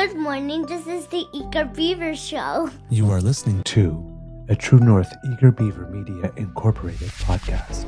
Good morning, this is the Eager Beaver Show. You are listening to a True North Eager Beaver Media Incorporated podcast.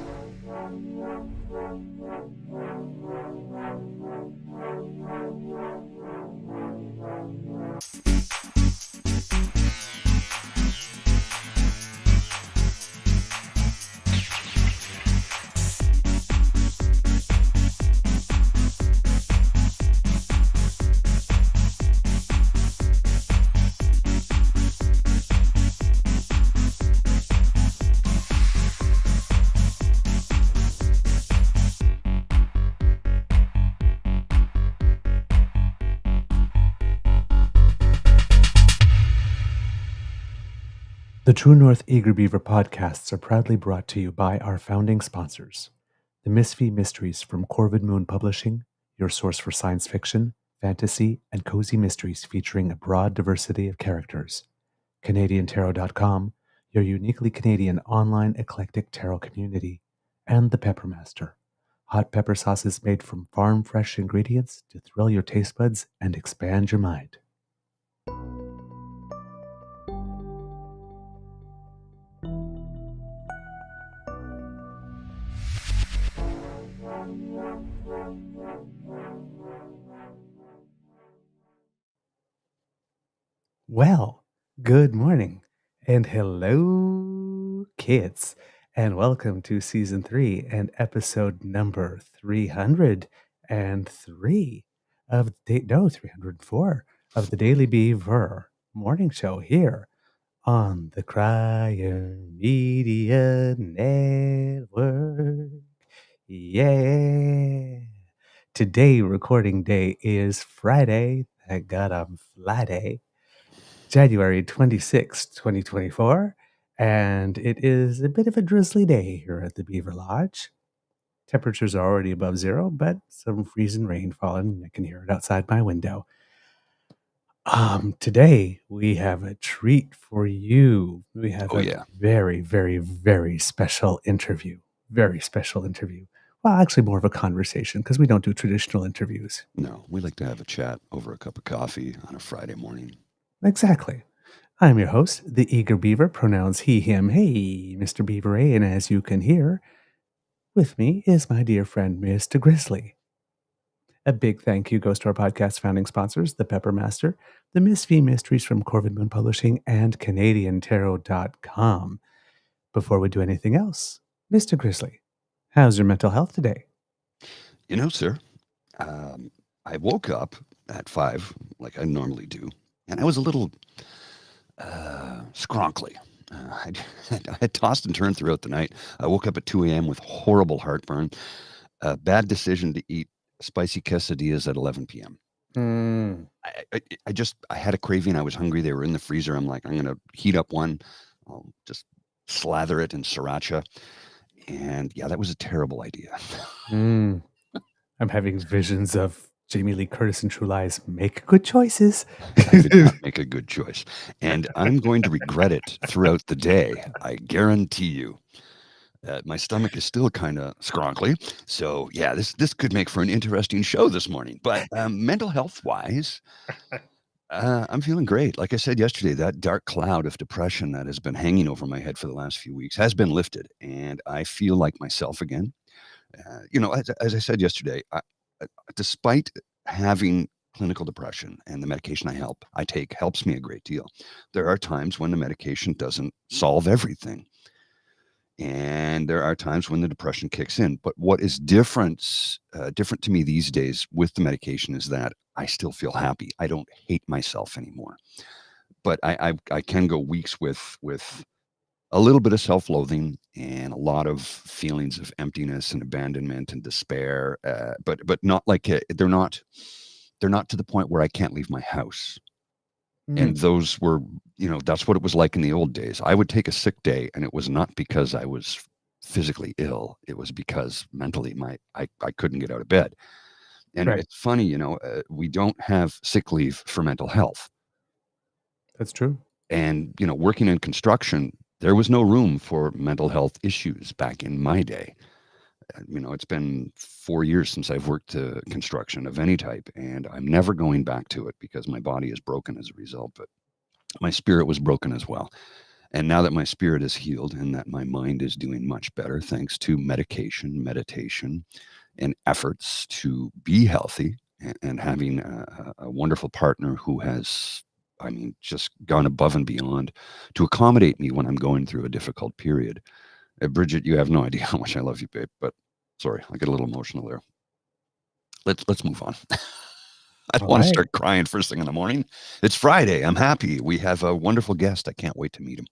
The True North Eager Beaver podcasts are proudly brought to you by our founding sponsors, the Misfit Mysteries from Corvid Moon Publishing, your source for science fiction, fantasy, and cozy mysteries featuring a broad diversity of characters, CanadianTarot.com, your uniquely Canadian online eclectic tarot community, and the Peppermaster, hot pepper sauces made from farm-fresh ingredients to thrill your taste buds and expand your mind. Well, good morning and hello, kids, and welcome to season 3 and episode number 303 of 304 of the Daily Beaver Morning Show here on the Crier Media Network. Yeah. Today, recording day is Friday. Thank God I'm Friday. January 26th, 2024, and it is a bit of a drizzly day here at the Beaver Lodge. Temperatures are already above zero, but some freezing rain falling. I can hear it outside my window. Today we have a treat for you. We have very, very, very special interview. Very special interview. Well, actually more of a conversation because we don't do traditional interviews. No, we like to have a chat over a cup of coffee on a Friday morning. Exactly. I'm your host, the Eager Beaver, pronouns he, him, hey, Mr. Beaver A, and as you can hear, with me is my dear friend, Mr. Grizzly. A big thank you goes to our podcast founding sponsors, the Peppermaster, the Misfit Mysteries from Corvid Moon Publishing, and CanadianTarot.com. Before we do anything else, Mr. Grizzly, how's your mental health today? You know, sir, I woke up at 5, like I normally do, and I was a little scronkly. I had tossed and turned throughout the night. I woke up at 2 a.m. with horrible heartburn. A bad decision to eat spicy quesadillas at 11 p.m. I had a craving. I was hungry. They were in the freezer. I'm like, I'm going to heat up one. I'll just slather it in sriracha. And yeah, that was a terrible idea. I'm having visions of Jamie Lee Curtis and True Lies. Make good choices. I did not make a good choice. And I'm going to regret it throughout the day. I guarantee you. My stomach is still kind of scronkly. So yeah, this could make for an interesting show this morning. But mental health wise, I'm feeling great. Like I said yesterday, that dark cloud of depression that has been hanging over my head for the last few weeks has been lifted. And I feel like myself again. As I said yesterday, despite having clinical depression and the medication I take helps me a great deal, there are times when the medication doesn't solve everything. And there are times when the depression kicks in. But what is different to me these days with the medication is that I still feel happy. I don't hate myself anymore. But I can go weeks with a little bit of self-loathing and a lot of feelings of emptiness and abandonment and despair. But not like they're not to the point where I can't leave my house. And those were, that's what it was like in the old days. I would take a sick day, and it was not because I was physically ill. It was because mentally I couldn't get out of bed. And Right. It's funny, we don't have sick leave for mental health. That's true. And, working in construction, there was no room for mental health issues back in my day. It's been 4 years since I've worked construction of any type, and I'm never going back to it because my body is broken as a result. But my spirit was broken as well. And now that my spirit is healed and that my mind is doing much better, thanks to medication, meditation, and efforts to be healthy, and having a wonderful partner who has, just gone above and beyond to accommodate me when I'm going through a difficult period. Bridget, you have no idea how much I love you, babe. But sorry, I get a little emotional there. Let's move on. I don't All want to right. start crying first thing in the morning. It's Friday. I'm happy. We have a wonderful guest. I can't wait to meet him.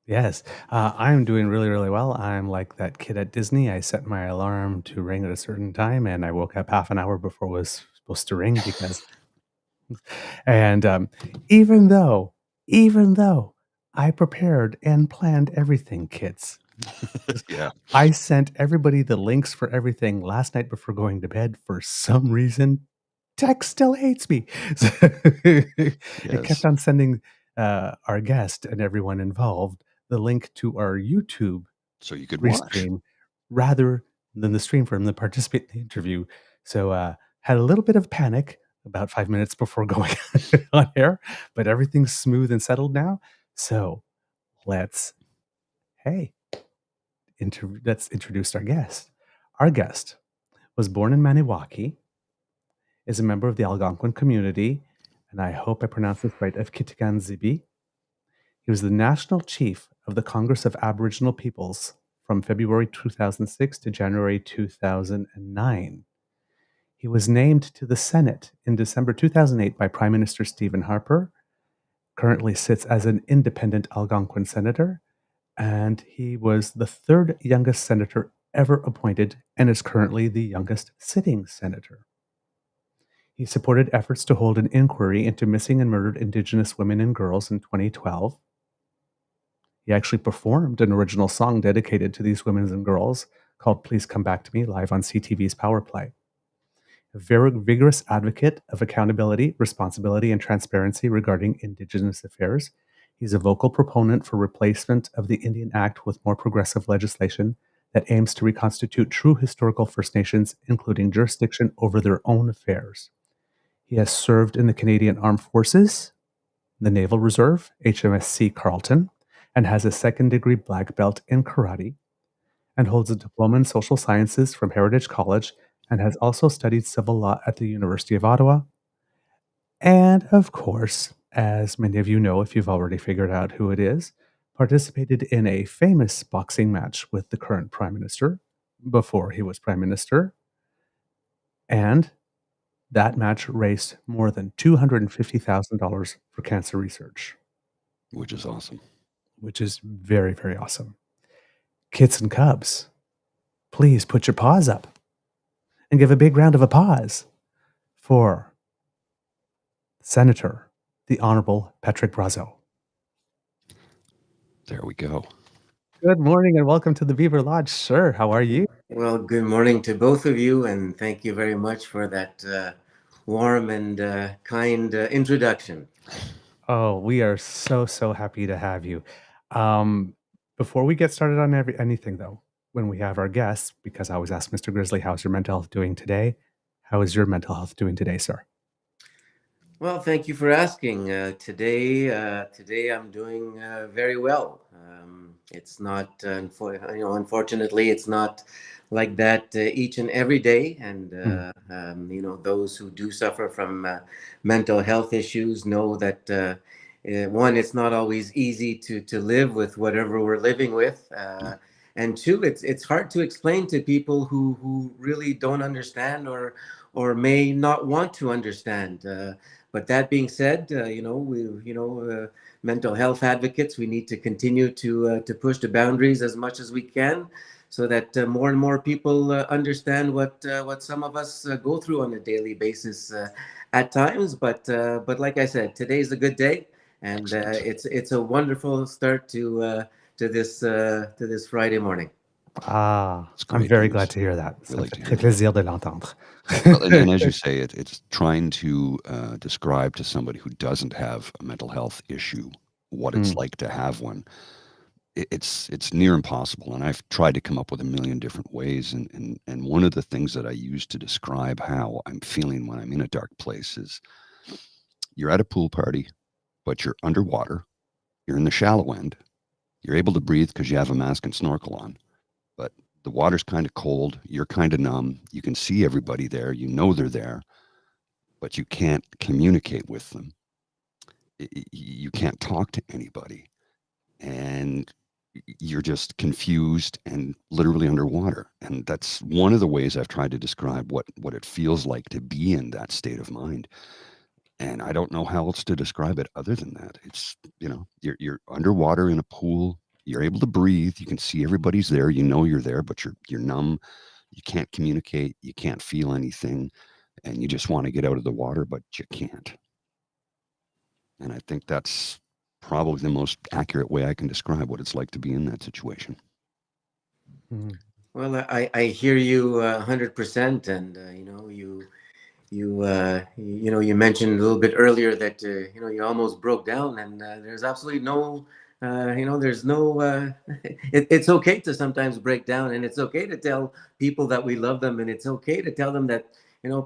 Yes, I'm doing really, really well. I'm like that kid at Disney. I set my alarm to ring at a certain time, and I woke up half an hour before it was supposed to ring because, and even though, even though I prepared and planned everything, kids, Yeah. I sent everybody the links for everything last night before going to bed. For some reason, tech still hates me. So it kept Yes. on sending our guest and everyone involved the link to our YouTube So you could watch. restream rather than the stream for him to participate in the interview. So had a little bit of panic about 5 minutes before going on air, but everything's smooth and settled now. So let's hey, let's introduce our guest. Our guest was born in Maniwaki, is a member of the Algonquin community, and I hope I pronounced this right, of Kitigan Zibi. He was the national chief of the Congress of Aboriginal Peoples from February 2006 to January 2009. He was named to the Senate in December 2008 by Prime Minister Stephen Harper, currently sits as an independent Algonquin senator, and he was the third youngest senator ever appointed and is currently the youngest sitting senator. He supported efforts to hold an inquiry into missing and murdered Indigenous women and girls in 2012. He actually performed an original song dedicated to these women and girls called Please Come Back to Me live on CTV's Power Play. A very vigorous advocate of accountability, responsibility, and transparency regarding Indigenous affairs. He's a vocal proponent for replacement of the Indian Act with more progressive legislation that aims to reconstitute true historical First Nations, including jurisdiction over their own affairs. He has served in the Canadian Armed Forces, the Naval Reserve, HMSC Carleton, and has a second-degree black belt in karate, and holds a diploma in social sciences from Heritage College, and has also studied civil law at the University of Ottawa. And of course, as many of you know, if you've already figured out who it is, participated in a famous boxing match with the current Prime Minister before he was Prime Minister. And that match raised more than $250,000 for cancer research, Which is awesome. which is very, very awesome. Kits and Cubs, please put your paws up and give a big round of applause for Senator, the Honourable Patrick Brazeau. There we go. Good morning and welcome to the Beaver Lodge, sir. How are you? Well, good morning to both of you, and thank you very much for that warm and kind introduction. Oh, we are so happy to have you. Before we get started on anything, though, when we have our guests, because I always ask Mr. Grizzly, how's your mental health doing today? How is your mental health doing today, sir? Well, thank you for asking. Today I'm doing very well. It's not, unfortunately, it's not like that each and every day. And those who do suffer from mental health issues know that one, it's not always easy to live with whatever we're living with. And two, it's hard to explain to people who really don't understand or may not want to understand. But that being said, mental health advocates, we need to continue to push the boundaries as much as we can, so that more and more people understand what some of us go through on a daily basis at times. But like I said, today's a good day, and it's a wonderful start to this Friday morning. Ah, It's I'm great very news. glad to hear that. We Ça like fait to très hear that. plaisir de l'entendre. Well, and as you say, it's trying to describe to somebody who doesn't have a mental health issue what it's like to have one. it's near impossible. And I've tried to come up with a million different ways. And one of the things that I use to describe how I'm feeling when I'm in a dark place is you're at a pool party, but you're underwater. You're in the shallow end. You're able to breathe because you have a mask and snorkel on, but the water's kind of cold. You're kind of numb. You can see everybody there. You know they're there, but you can't communicate with them. You can't talk to anybody. And you're just confused and literally underwater. And that's one of the ways I've tried to describe what it feels like to be in that state of mind. And I don't know how else to describe it other than that. It's, you're underwater in a pool. You're able to breathe. You can see everybody's there. You know you're there, but you're numb. You can't communicate. You can't feel anything, and you just want to get out of the water, but you can't. And I think that's probably the most accurate way I can describe what it's like to be in that situation. Mhm. Well, I hear you 100%, and you mentioned a little bit earlier that you almost broke down, and there's absolutely no there's no it's okay to sometimes break down, and it's okay to tell people that we love them, and it's okay to tell them that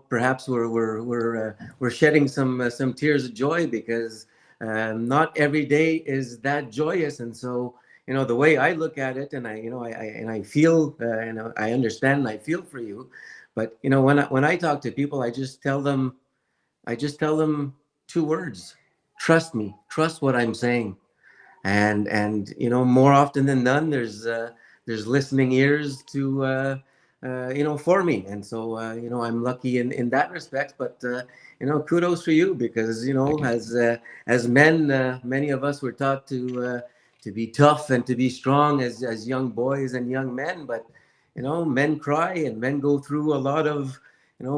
perhaps we're shedding some tears of joy, because not every day is that joyous. And so the way I look at it, and I feel and I understand and I feel for you. But when I talk to people, I just tell them two words: trust me, trust what I'm saying. And more often than none, there's listening ears to for me. And so I'm lucky in that respect. But kudos for you, because Thank you. as men, many of us were taught to be tough and to be strong as young boys and young men. But men cry, and men go through a lot of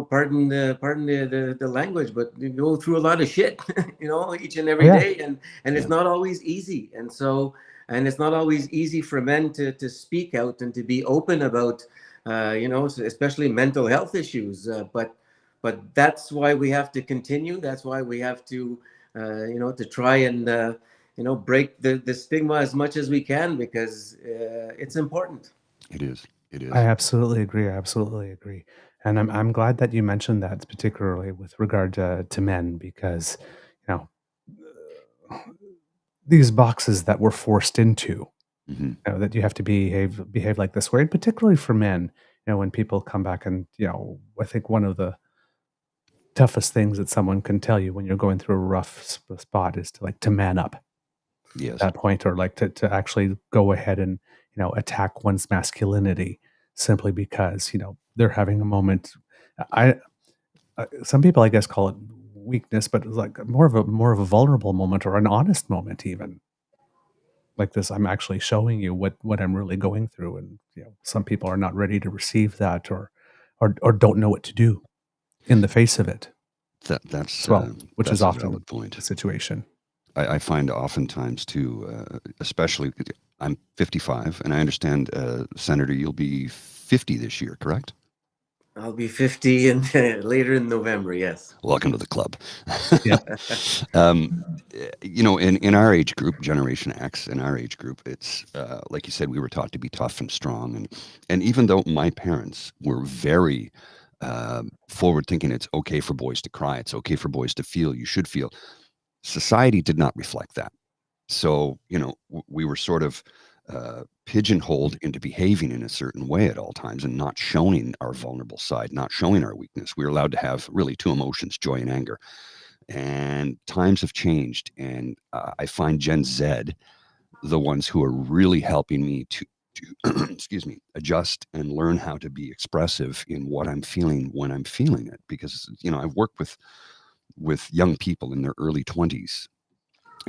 pardon the language, but you go through a lot of shit, each and Oh, every yeah. day, and Yeah. it's not always easy. And it's not always easy for men to speak out and to be open about, especially mental health issues. But that's why we have to continue. That's why we have to try and break the stigma as much as we can, because it's important. It is. It I is. absolutely agree. I absolutely agree. And I'm glad that you mentioned that, particularly with regard to men, because you know these boxes that we're forced into, Hmm. that you have to behave like this way, and particularly for men, when people come back and I think one of the toughest things that someone can tell you when you're going through a rough spot is to man up at Yes. that point, or to actually go ahead and attack one's masculinity simply because they're having a moment. I Some people, I guess, call it weakness, but it's like more of a vulnerable moment, or an honest moment, even like this. I'm actually showing you what I'm really going through, and some people are not ready to receive that, or don't know what to do in the face of it That's as well, which is that's a often valid point. the situation. I find oftentimes too, especially I'm 55, and I understand, Senator, you'll be 50 this year, correct? I'll be 50 in later in November. Yes. Welcome to the club. Yep. In our age group, Generation X, in our age group, it's like you said, we were taught to be tough and strong, and even though my parents were very forward thinking, it's okay for boys to cry, it's okay for boys to feel, you should feel. Society did not reflect that. So, we were sort of pigeonholed into behaving in a certain way at all times and not showing our vulnerable side, not showing our weakness. We were allowed to have really two emotions, joy and anger. And times have changed. And I find Gen Z the ones who are really helping me to excuse me, adjust and learn how to be expressive in what I'm feeling when I'm feeling it. Because, I've worked with young people in their early 20s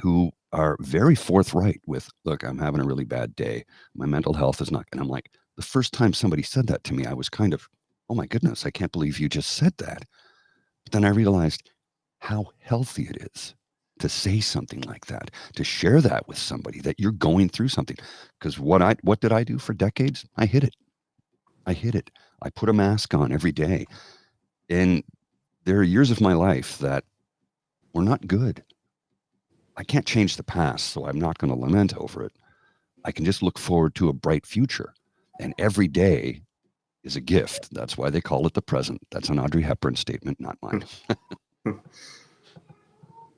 who are very forthright with, look, I'm having a really bad day. My mental health is not, and I'm like, the first time somebody said that to me, I was kind of, oh my goodness, I can't believe you just said that. But then I realized how healthy it is to say something like that, to share that with somebody that you're going through something. Because what did I do for decades? I hid it. I hid it. I put a mask on every day. And there are years of my life that were not good. I can't change the past, so I'm not going to lament over it. I can just look forward to a bright future. And every day is a gift. That's why they call it the present. That's an Audrey Hepburn statement, not mine.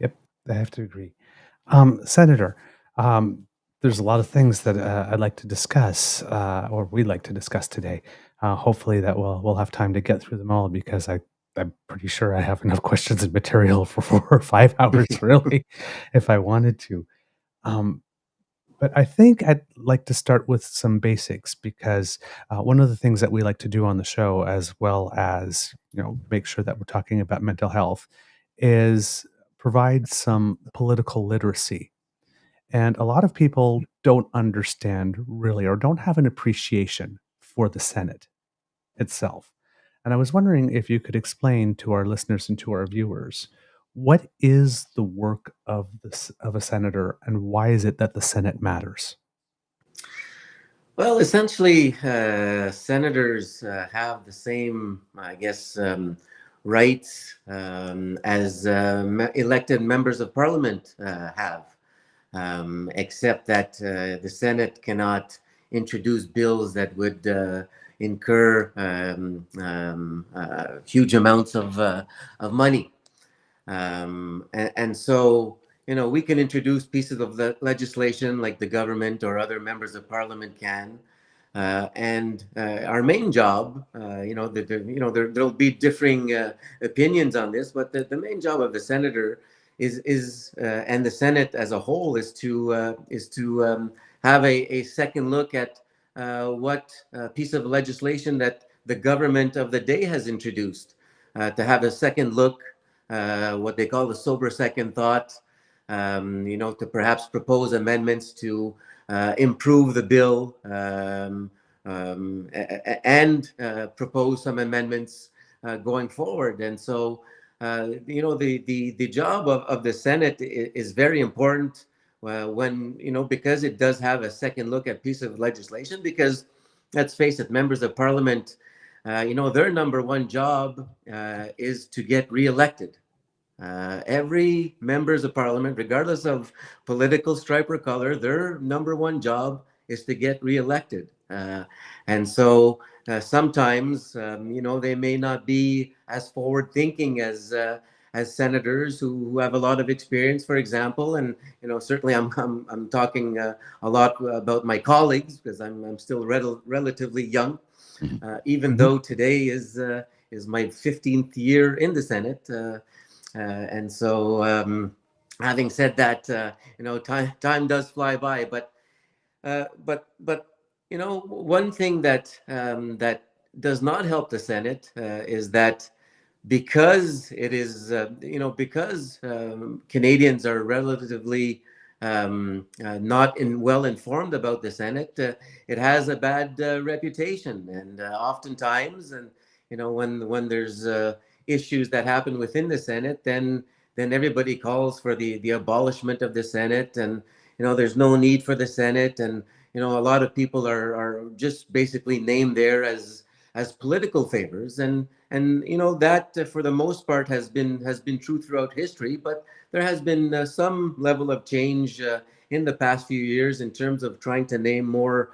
Yep, I have to agree. Senator, there's a lot of things that I'd like to discuss, or we'd like to discuss today. Hopefully, that we'll have time to get through them all because I'm pretty sure I have enough questions and material for 4 or 5 hours, really, if I wanted to. Um, but I think I'd like to start with some basics because one of the things that we like to do on the show, as well as make sure that we're talking about mental health, is provide some political literacy. And a lot of people don't understand really or don't have an appreciation for the Senate itself. And I was wondering if you could explain to our listeners and to our viewers what is the work of of a senator and why is it that the Senate matters? Well, essentially, senators have the same, I guess, rights as elected members of parliament have, except that the Senate cannot introduce bills that would incur huge amounts of money. And so, we can introduce pieces of legislation like the government or other members of parliament can. And our main job, there'll be differing opinions on this, but the main job of the senator is and the Senate as a whole is to have a second look at what piece of legislation that the government of the day has introduced, to have a second look, what they call the sober second thought, to perhaps propose amendments to improve the bill, and propose some amendments going forward. And so, the job of the Senate is very important when, because it does have a second look at piece of legislation, because let's face it, members of parliament, their number one job is to get reelected. Every members of parliament, regardless of political stripe or color, their number one job is to get reelected. And so sometimes, they may not be as forward thinking as senators who have a lot of experience, for example. And certainly I'm talking a lot about my colleagues because I'm still relatively young, even though today is my 15th year in the Senate. And so, having said that, time does fly by. But one thing that does not help the Senate is that because it is, because Canadians are relatively not well informed about the Senate, it has a bad reputation, and oftentimes, and when there's issues that happen within the Senate, then everybody calls for the abolishment of the Senate, and there's no need for the Senate, and a lot of people are just basically named there as political favors, and that for the most part has been true throughout history, but there has been some level of change in the past few years in terms of trying to name more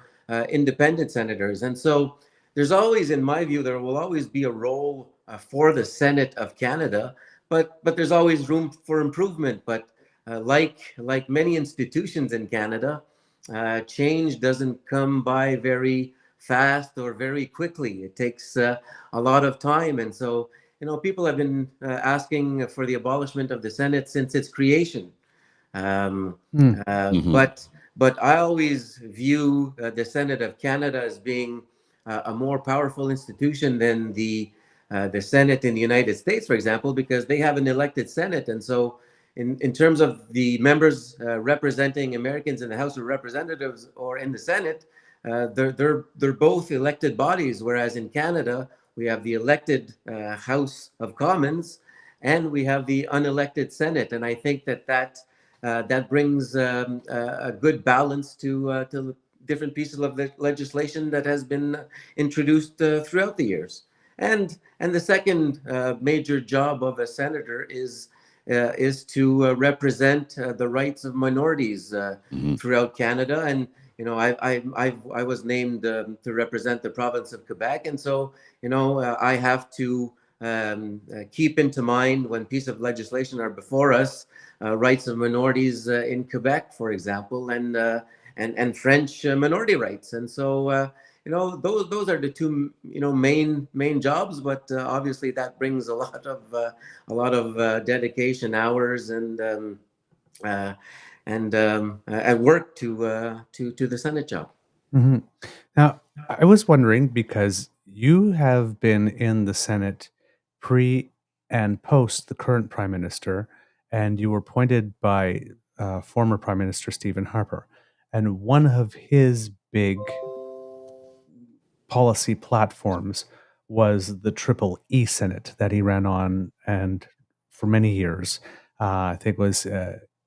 independent senators. And so there's always, in my view, there will always be a role for the Senate of Canada, but there's always room for improvement. But like many institutions in Canada, change doesn't come by very fast or very quickly. It takes a lot of time. And so, people have been asking for the abolishment of the Senate since its creation. But I always view the Senate of Canada as being a more powerful institution than the Senate in the United States, for example, because they have an elected Senate. And so in terms of the members representing Americans in the House of Representatives or in the Senate, they're both elected bodies, whereas in Canada we have the elected House of Commons and we have the unelected Senate, and I think that brings a good balance to different pieces of legislation that has been introduced throughout the years. And the second major job of a senator is to represent the rights of minorities throughout Canada. And I was named to represent the province of Quebec, and so I have to keep into mind when pieces of legislation are before us, rights of minorities in Quebec, for example, and French minority rights, and so. Those are the two main jobs, but obviously that brings a lot of dedication hours uh, and work to the Senate job. Mhm. Now, I was wondering because you have been in the Senate pre and post the current Prime Minister, and you were appointed by former Prime Minister Stephen Harper. And one of his big policy platforms was the Triple E Senate that he ran on, and for many years, I think was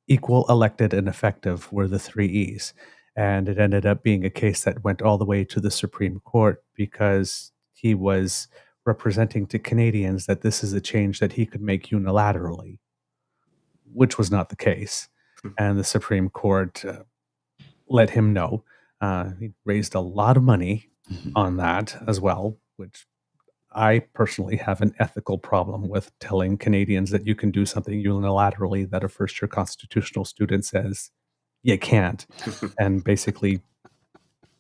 equal, elected, and effective were the three E's. And it ended up being a case that went all the way to the Supreme Court because he was representing to Canadians that this is a change that he could make unilaterally, which was not the case. And the Supreme Court let him know. He raised a lot of money on that as well, which I personally have an ethical problem with telling Canadians that you can do something unilaterally that a first year constitutional student says you can't. And basically,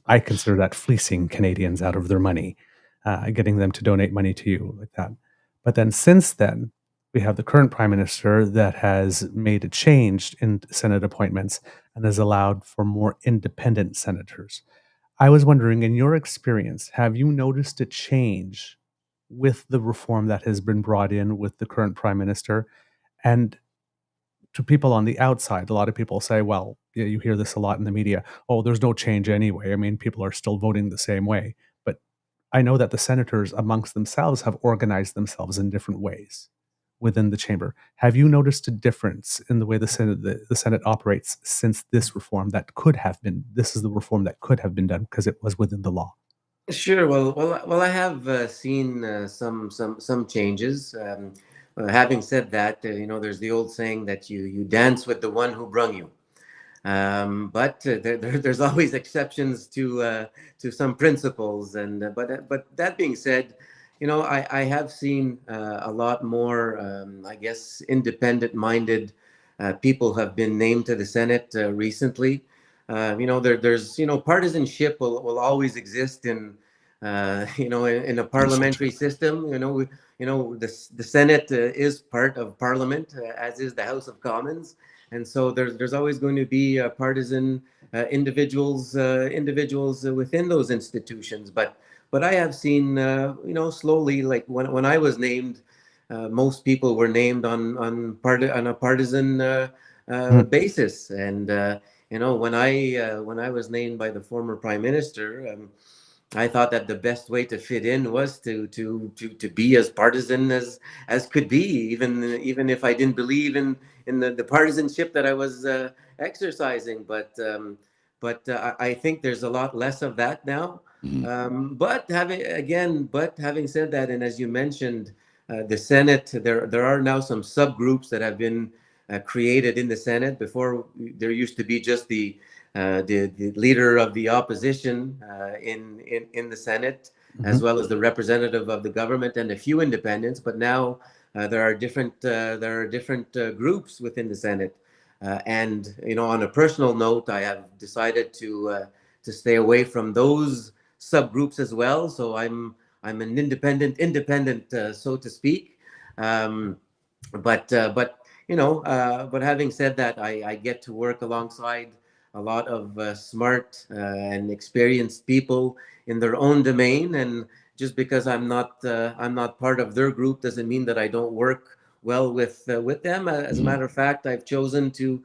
I consider that fleecing Canadians out of their money, getting them to donate money to you like that. But then since then, we have the current prime minister that has made a change in Senate appointments and has allowed for more independent senators. I was wondering, in your experience, have you noticed a change with the reform that has been brought in with the current prime minister? And to people on the outside, a lot of people say, well, yeah, you hear this a lot in the media. Oh, there's no change anyway. I mean, people are still voting the same way. But I know that the senators amongst themselves have organized themselves in different ways within the chamber. Have you noticed a difference in the way the Senate operates since this reform that could have been? This is the reform that could have been done because it was within the law. Sure. Well. I have seen some changes. Having said that, there's the old saying that you dance with the one who brung you. But there's always exceptions to some principles. And but that being said, I have seen a lot more, I guess, independent-minded people have been named to the Senate recently. There's partisanship will always exist in a parliamentary system. The Senate is part of Parliament, as is the House of Commons, and so there's always going to be partisan individuals within those institutions. But I have seen slowly, like when I was named, most people were named on a partisan Mm, basis. And when I was named by the former prime minister, I thought that the best way to fit in was to be as partisan as could be, even if I didn't believe in the partisanship that I was exercising. But I think there's a lot less of that now. Mhm. But having said that, and as you mentioned, the Senate, there are now some subgroups that have been created in the Senate. Before, there used to be just the leader of the opposition in the Senate, mhm, as well as the representative of the government and a few independents. But now there are different groups within the Senate. And on a personal note, I have decided to stay away from those subgroups as well. So I'm an independent, so to speak. Um, but having said that, I get to work alongside a lot of smart and experienced people in their own domain, and just because I'm not part of their group doesn't mean that I don't work well with them. As a Mhm. matter of fact, I've chosen to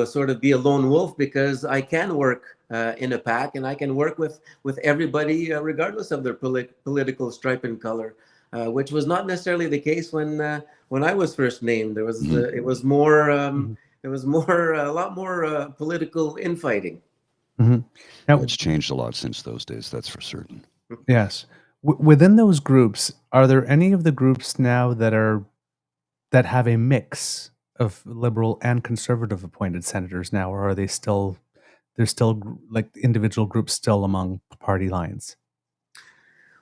sort of be a lone wolf because I can work in a pack, and I can work with everybody regardless of their political stripe and color, which was not necessarily the case when I was first named. Mhm. It was more mhm, a lot more political infighting. mhm. Yeah, Now, it's changed a lot since those days, that's for certain. yes, within those groups, are there any of the groups now that have a mix of liberal and conservative appointed senators now, or are they still there's still like individual groups still among party lines?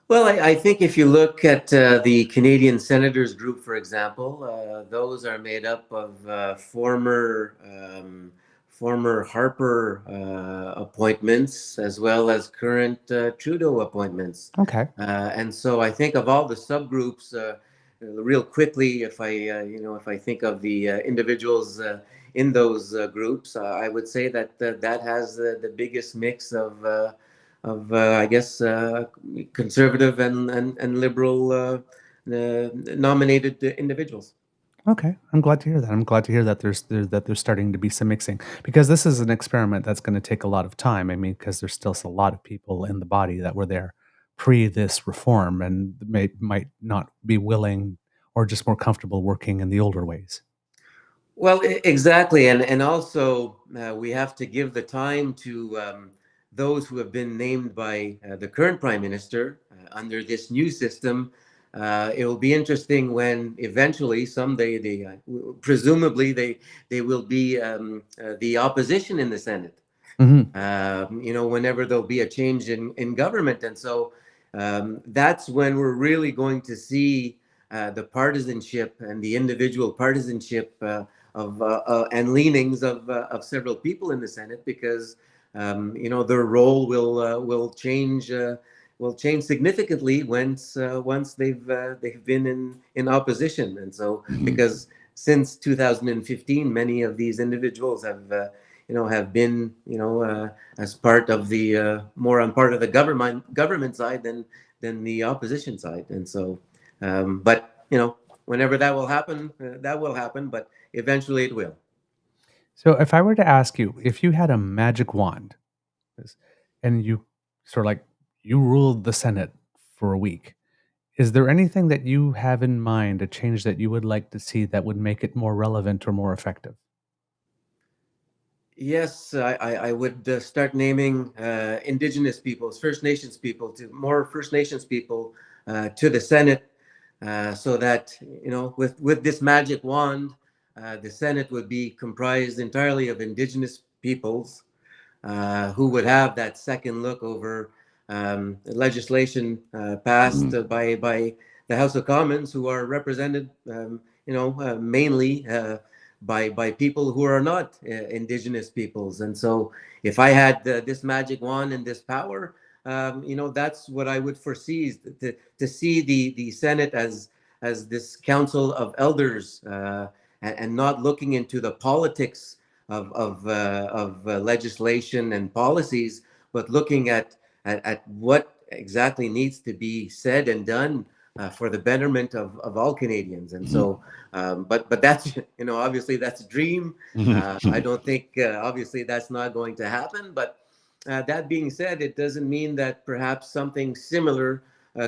Well, I think if you look at the Canadian Senators Group, for example, those are made up of former Harper appointments as well as current Trudeau appointments. Okay. And so I think of all the subgroups, real quickly, if I think of the individuals in those groups, I would say that that has the biggest mix of I guess conservative and liberal nominated individuals. Okay, I'm glad to hear that. I'm glad to hear that there's starting to be some mixing, because this is an experiment that's going to take a lot of time. I mean, because there's still a lot of people in the body that were there pre this reform and might not be willing or just more comfortable working in the older ways. Well, exactly, and also we have to give the time to those who have been named by the current prime minister under this new system. It will be interesting when eventually someday presumably they will be the opposition in the Senate. Whenever there'll be a change in government, and so that's when we're really going to see the partisanship and the individual partisanship and leanings of several people in the Senate, because their role will change significantly once they've been in opposition. And so because since 2015, many of these individuals have been as part of the more on part of the government side than the opposition side. And so but whenever that will happen, but eventually it will. So, if I were to ask you, if you had a magic wand, and you sort of like you ruled the Senate for a week, is there anything that you have in mind, a change that you would like to see that would make it more relevant or more effective? Yes, I would start naming Indigenous peoples, First Nations people, to more First Nations people to the Senate, so that with this magic wand, the Senate would be comprised entirely of Indigenous peoples who would have that second look over legislation passed by the House of Commons, who are represented, mainly by people who are not Indigenous peoples. And so, if I had this magic wand and this power, that's what I would foresee: is to see the Senate as this council of elders, and not looking into the politics of legislation and policies, but looking at what exactly needs to be said and done for the betterment of all Canadians. And so, but that's obviously that's a dream. I don't think obviously that's not going to happen. But that being said, it doesn't mean that perhaps something similar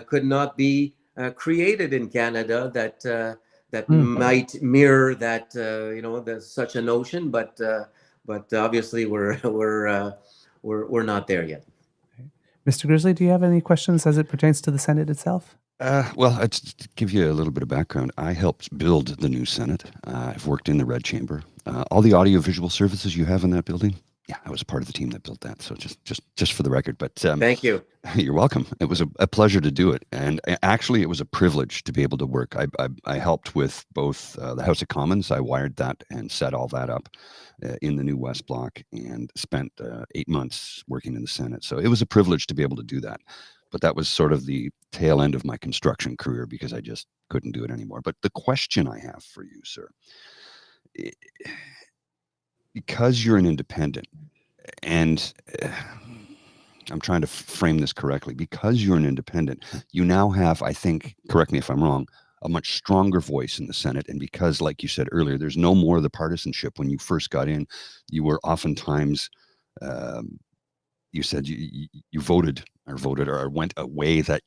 could not be created in Canada that might mirror that there's such a notion, but obviously we're not there yet. Mr. Grizzly, do you have any questions as it pertains to the Senate itself? Well, to give you a little bit of background, I helped build the new Senate. I've worked in the Red Chamber. All the audiovisual services you have in that building, yeah, I was part of the team that built that. So just for the record, but Thank you. You're welcome. It was a pleasure to do it, and actually, it was a privilege to be able to work. I helped with both the House of Commons. I wired that and set all that up in the new West Block, and spent 8 months working in the Senate. So it was a privilege to be able to do that. But that was sort of the tail end of my construction career, because I just couldn't do it anymore. But the question I have for you, sir, i- because you're an independent, and I'm trying to frame this correctly, because you're an independent, you now have, I think, correct me if I'm wrong, a much stronger voice in the Senate. And because, like you said earlier, there's no more of the partisanship. When you first got in, you were oftentimes, um, you said you voted or went a way that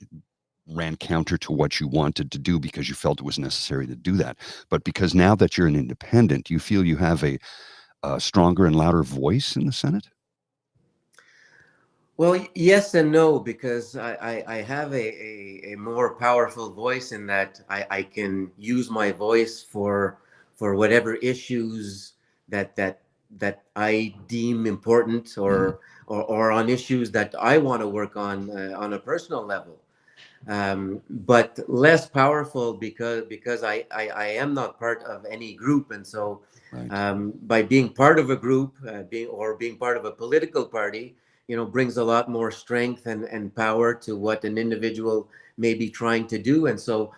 ran counter to what you wanted to do because you felt it was necessary to do that. But because now that you're an independent, you feel you have a stronger and louder voice in the Senate? Well, yes and no, because I have a more powerful voice in that I can use my voice for whatever issues that that I deem important, or on issues that I want to work on a personal level. But less powerful because I am not part of any group, and so Right. by being part of a group, being part of a political party, brings a lot more strength and power to what an individual may be trying to do. And so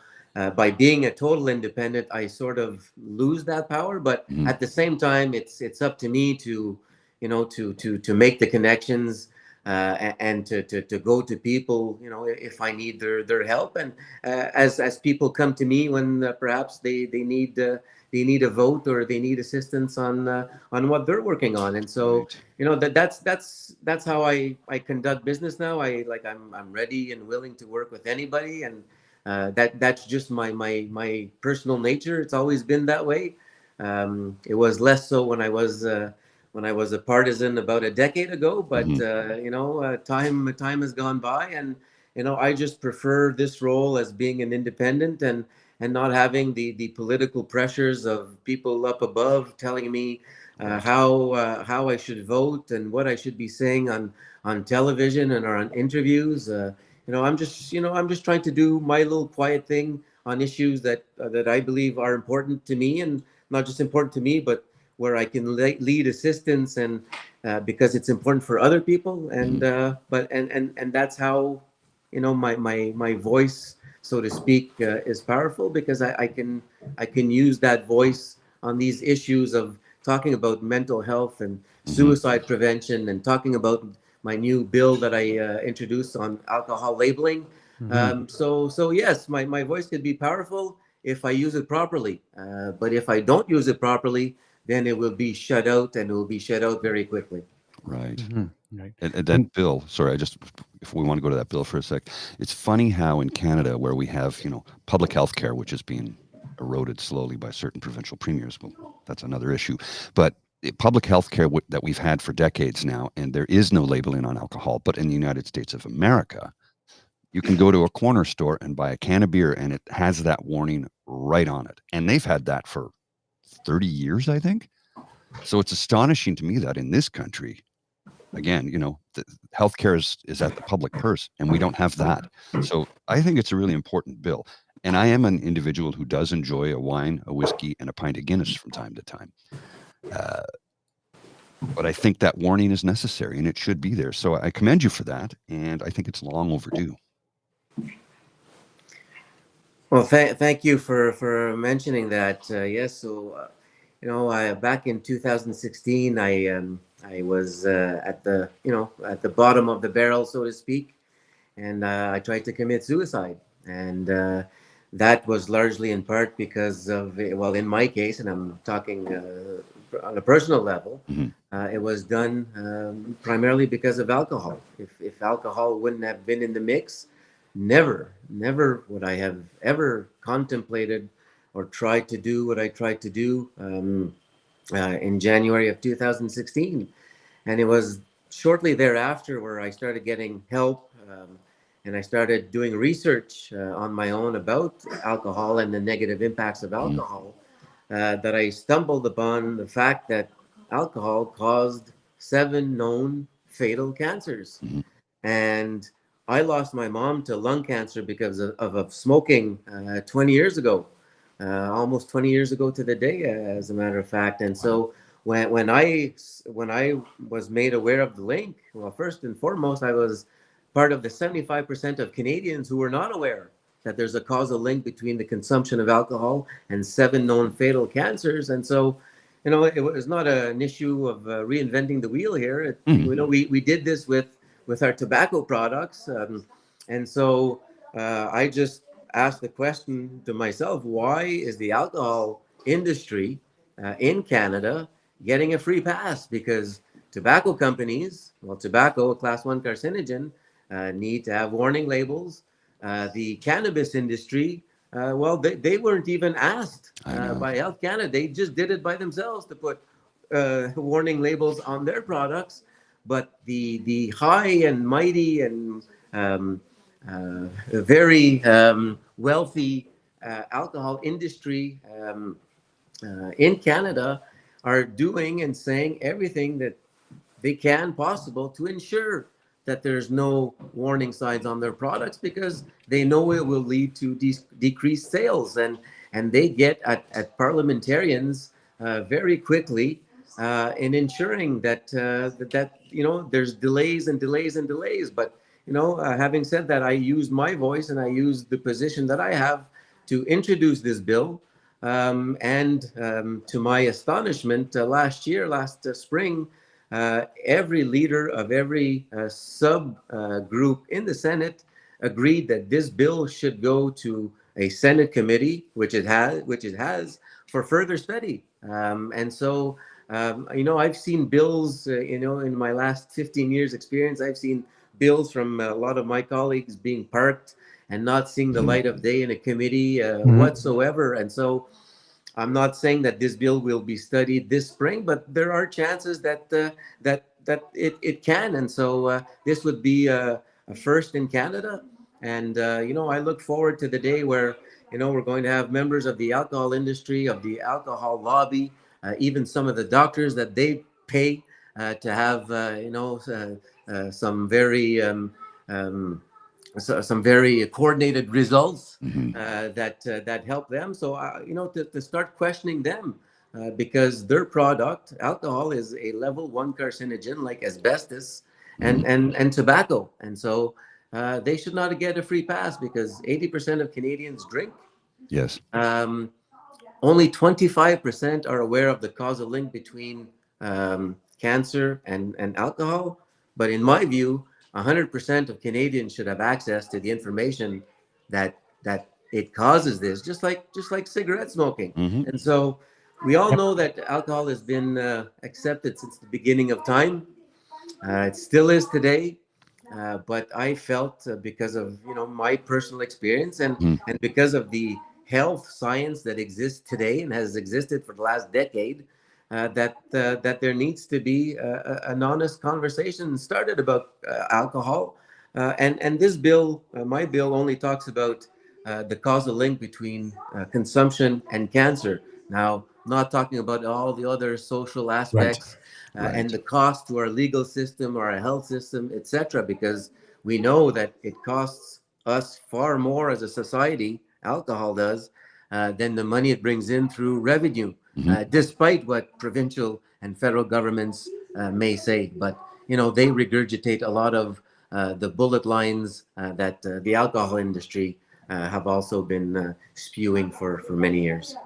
by being a total independent, I sort of lose that power. But Mhm. at the same time, it's up to me to to make the connections, and to go to people, if I need their help, and as people come to me when perhaps they need a vote, or they need assistance on what they're working on. And so Right. that's how I conduct business now. I'm ready and willing to work with anybody, and that's just my personal nature. It's always been that way. It was less so when I was a partisan about a decade ago, but Mhm. time has gone by, and I just prefer this role as being an independent, and not having the political pressures of people up above telling me Right. how I should vote and what I should be saying on television and or on interviews. I'm just trying to do my little quiet thing on issues that I believe are important to me, and not just important to me, but where I can lead assistance, and because it's important for other people. And Mhm. and that's how my voice, so to speak, is powerful, because I can use that voice on these issues of talking about mental health and Mhm. suicide prevention, and talking about my new bill that I introduced on alcohol labeling. Hmm. So yes, my voice could be powerful if I use it properly. But if I don't use it properly, then it will be shut out, and it will be shut out very quickly. Right. Hmm. Right. And that And bill, sorry, if we want to go to that bill for a sec, it's funny how in Canada, where we have, public health care, which is being eroded slowly by certain provincial premiers, well, that's another issue. But public health care that we've had for decades now, and there is no labeling on alcohol, but in the United States of America, you can go to a corner store and buy a can of beer, and it has that warning right on it. And they've had that for 30 years, I think. So it's astonishing to me that in this country, again, the healthcare is at the public purse, and we don't have that. So I think it's a really important bill. And I am an individual who does enjoy a wine, a whiskey, and a pint of Guinness from time to time. Uh, but I think that warning is necessary, and it should be there. So I commend you for that, and I think it's long overdue. Well, thank you for mentioning that. Yes, so back in 2016, I was at the at the bottom of the barrel, so to speak, and I tried to commit suicide, and that was largely in part because of, well, in my case, and I'm talking on a personal level, Mhm. it was done primarily because of alcohol. If alcohol wouldn't have been in the mix, never would I have ever contemplated or tried to do what I tried to do in January of 2016. And it was shortly thereafter where I started getting help, and I started doing research on my own about alcohol and the negative impacts of Mhm. alcohol, that I stumbled upon the fact that alcohol caused 7 known fatal cancers. Mhm. And I lost my mom to lung cancer because of smoking 20 years ago, almost 20 years ago to the day, as a matter of fact. And Wow. so when I was made aware of the link, well, first and foremost, I was part of the 75% of Canadians who were not aware that there's a causal link between the consumption of alcohol and 7 known fatal cancers. And so, it was not an issue of reinventing the wheel here. Mhm. We did this with our tobacco products, and so I just asked the question to myself: why is the alcohol industry in Canada getting a free pass? Because tobacco companies, well, tobacco, a class 1 carcinogen, need to have warning labels. The cannabis industry, well, they weren't even asked I know. by Health Canada. They just did it by themselves to put warning labels on their products. But the high and mighty and very wealthy alcohol industry in Canada are doing and saying everything that they can possible to ensure that there's no warning signs on their products, because they know it will lead to decreased sales, and they get at parliamentarians very quickly in ensuring that, that there's delays and delays and delays. But having said that, I used my voice and I used the position that I have to introduce this bill. And to my astonishment, last spring, every leader of every sub group in the Senate agreed that this bill should go to a Senate committee, which it has for further study. And so, I've seen bills, in my last 15 years experience, I've seen bills from a lot of my colleagues being parked and not seeing the light of day in a committee whatsoever. And so I'm not saying that this bill will be studied this spring, but there are chances that it can. And so this would be a first in Canada. And I look forward to the day where we're going to have members of the alcohol industry, of the alcohol lobby, even some of the doctors that they pay to have some very some very coordinated results that help them. So to start questioning them, because their product, alcohol, is a level 1 carcinogen like asbestos and tobacco, and so they should not get a free pass, because 80% of Canadians drink. Yes. Only 25% are aware of the causal link between cancer and alcohol. But in my view, 100% of Canadians should have access to the information that it causes this, just like cigarette smoking. And so we all know that alcohol has been accepted since the beginning of time. It still is today. But I felt, because of my personal experience, and because of the health science that exists today and has existed for the last decade, that there needs to be an honest conversation started about alcohol. And this bill, my bill, only talks about the causal link between consumption and cancer. Now, not talking about all the other social aspects and the cost to our legal system or our health system, etc., because we know that it costs us far more as a society, alcohol does, than the money it brings in through revenue, despite what provincial and federal governments may say. But, they regurgitate a lot of the bullet lines that the alcohol industry have also been spewing for many years.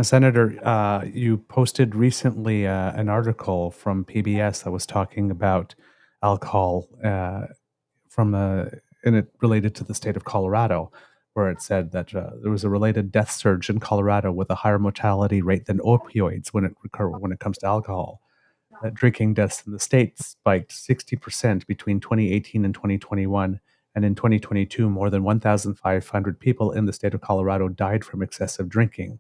Senator, you posted recently an article from PBS that was talking about alcohol and it related to the state of Colorado, where it said that there was a related death surge in Colorado with a higher mortality rate than opioids when it comes to alcohol. That drinking deaths in the state spiked 60% between 2018 and 2021. And in 2022, more than 1,500 people in the state of Colorado died from excessive drinking,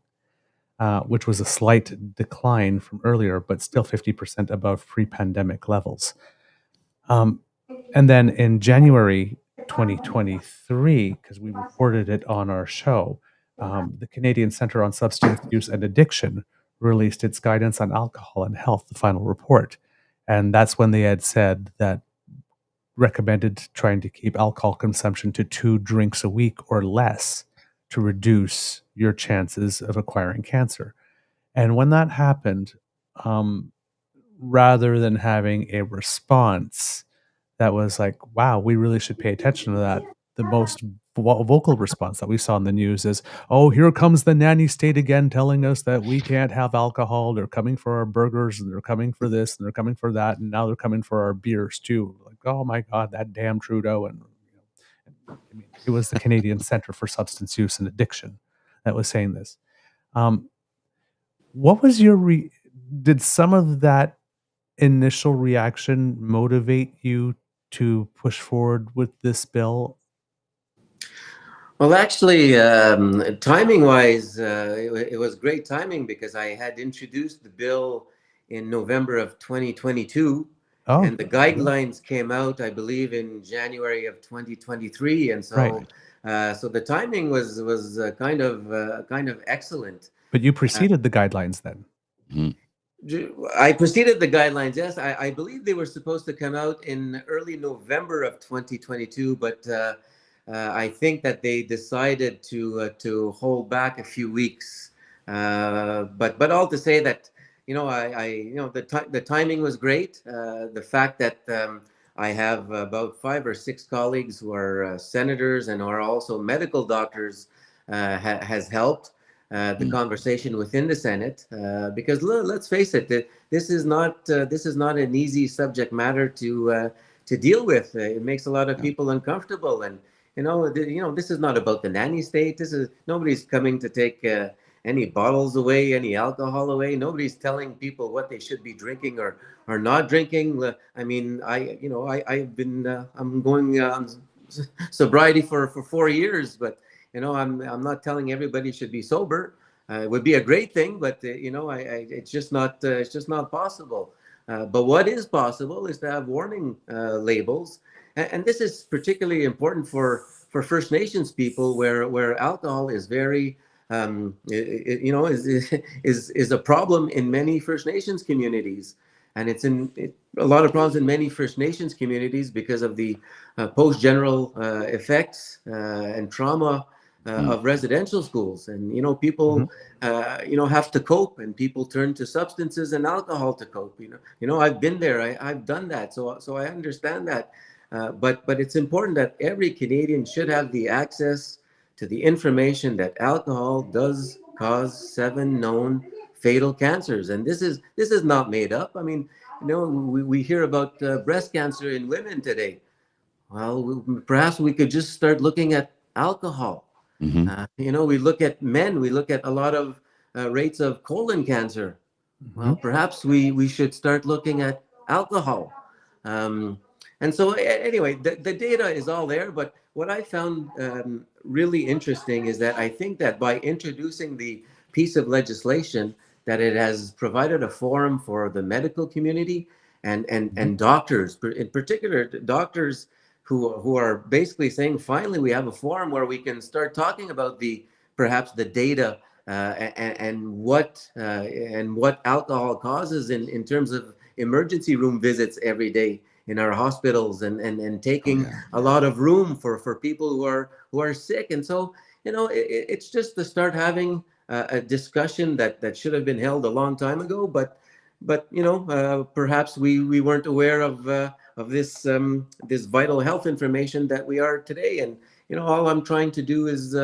which was a slight decline from earlier, but still 50% above pre-pandemic levels. And then in January 2023, because we reported it on our show, the Canadian Centre on Substance Use and Addiction released its guidance on alcohol and health, the final report. And that's when they had said that recommended trying to keep alcohol consumption to 2 drinks a week or less to reduce your chances of acquiring cancer. And when that happened, rather than having a response that was like, wow, we really should pay attention to that, the most vocal response that we saw in the news is, oh, here comes the nanny state again telling us that we can't have alcohol. They're coming for our burgers, and they're coming for this, and they're coming for that, and now they're coming for our beers too. Like, oh my God, that damn Trudeau. And I mean, it was the Canadian Centre for Substance Use and Addiction that was saying this. What was your did some of that initial reaction motivate you to push forward with this bill? Well, actually, timing-wise, it was great timing, because I had introduced the bill in November of 2022, and the guidelines came out, I believe, in January of 2023, and so so the timing was kind of excellent. But you preceded the guidelines then. I preceded the guidelines. Yes, I believe they were supposed to come out in early November of 2022, but I think that they decided to hold back a few weeks. But all to say that the timing was great. The fact that I have about 5 or 6 colleagues who are senators and are also medical doctors has helped the conversation within the Senate, because let's face it, this is not an easy subject matter to deal with. It makes a lot of people uncomfortable, and this is not about the nanny state. This is nobody's coming to take any bottles away, any alcohol away. Nobody's telling people what they should be drinking or not drinking. I mean, I've been I'm going sobriety for 4 years, but I'm not telling everybody should be sober. It would be a great thing, but it's just not possible. But what is possible is to have warning labels, and this is particularly important for First Nations people, where alcohol is very is a problem in many First Nations communities, and a lot of problems in many First Nations communities because of the post general effects and trauma of residential schools. And people have to cope, and people turn to substances and alcohol to cope. I've been there. I've done that, so I understand that. But it's important that every Canadian should have the access to the information that alcohol does cause 7 known fatal cancers, and this is not made up. I mean, we hear about breast cancer in women today. Well, perhaps we could just start looking at alcohol. We look at men, we look at a lot of rates of colon cancer. Well, perhaps we should start looking at alcohol. And so, anyway, the data is all there. But what I found really interesting is that I think that by introducing the piece of legislation, that it has provided a forum for the medical community and doctors, in particular, doctors who are basically saying, finally, we have a forum where we can start talking about perhaps the data and what alcohol causes in terms of emergency room visits every day in our hospitals, and taking a lot of room for people who are sick. And so it's just to start having a discussion that should have been held a long time ago, but perhaps we weren't aware of this vital health information that we are today. And all I'm trying to do is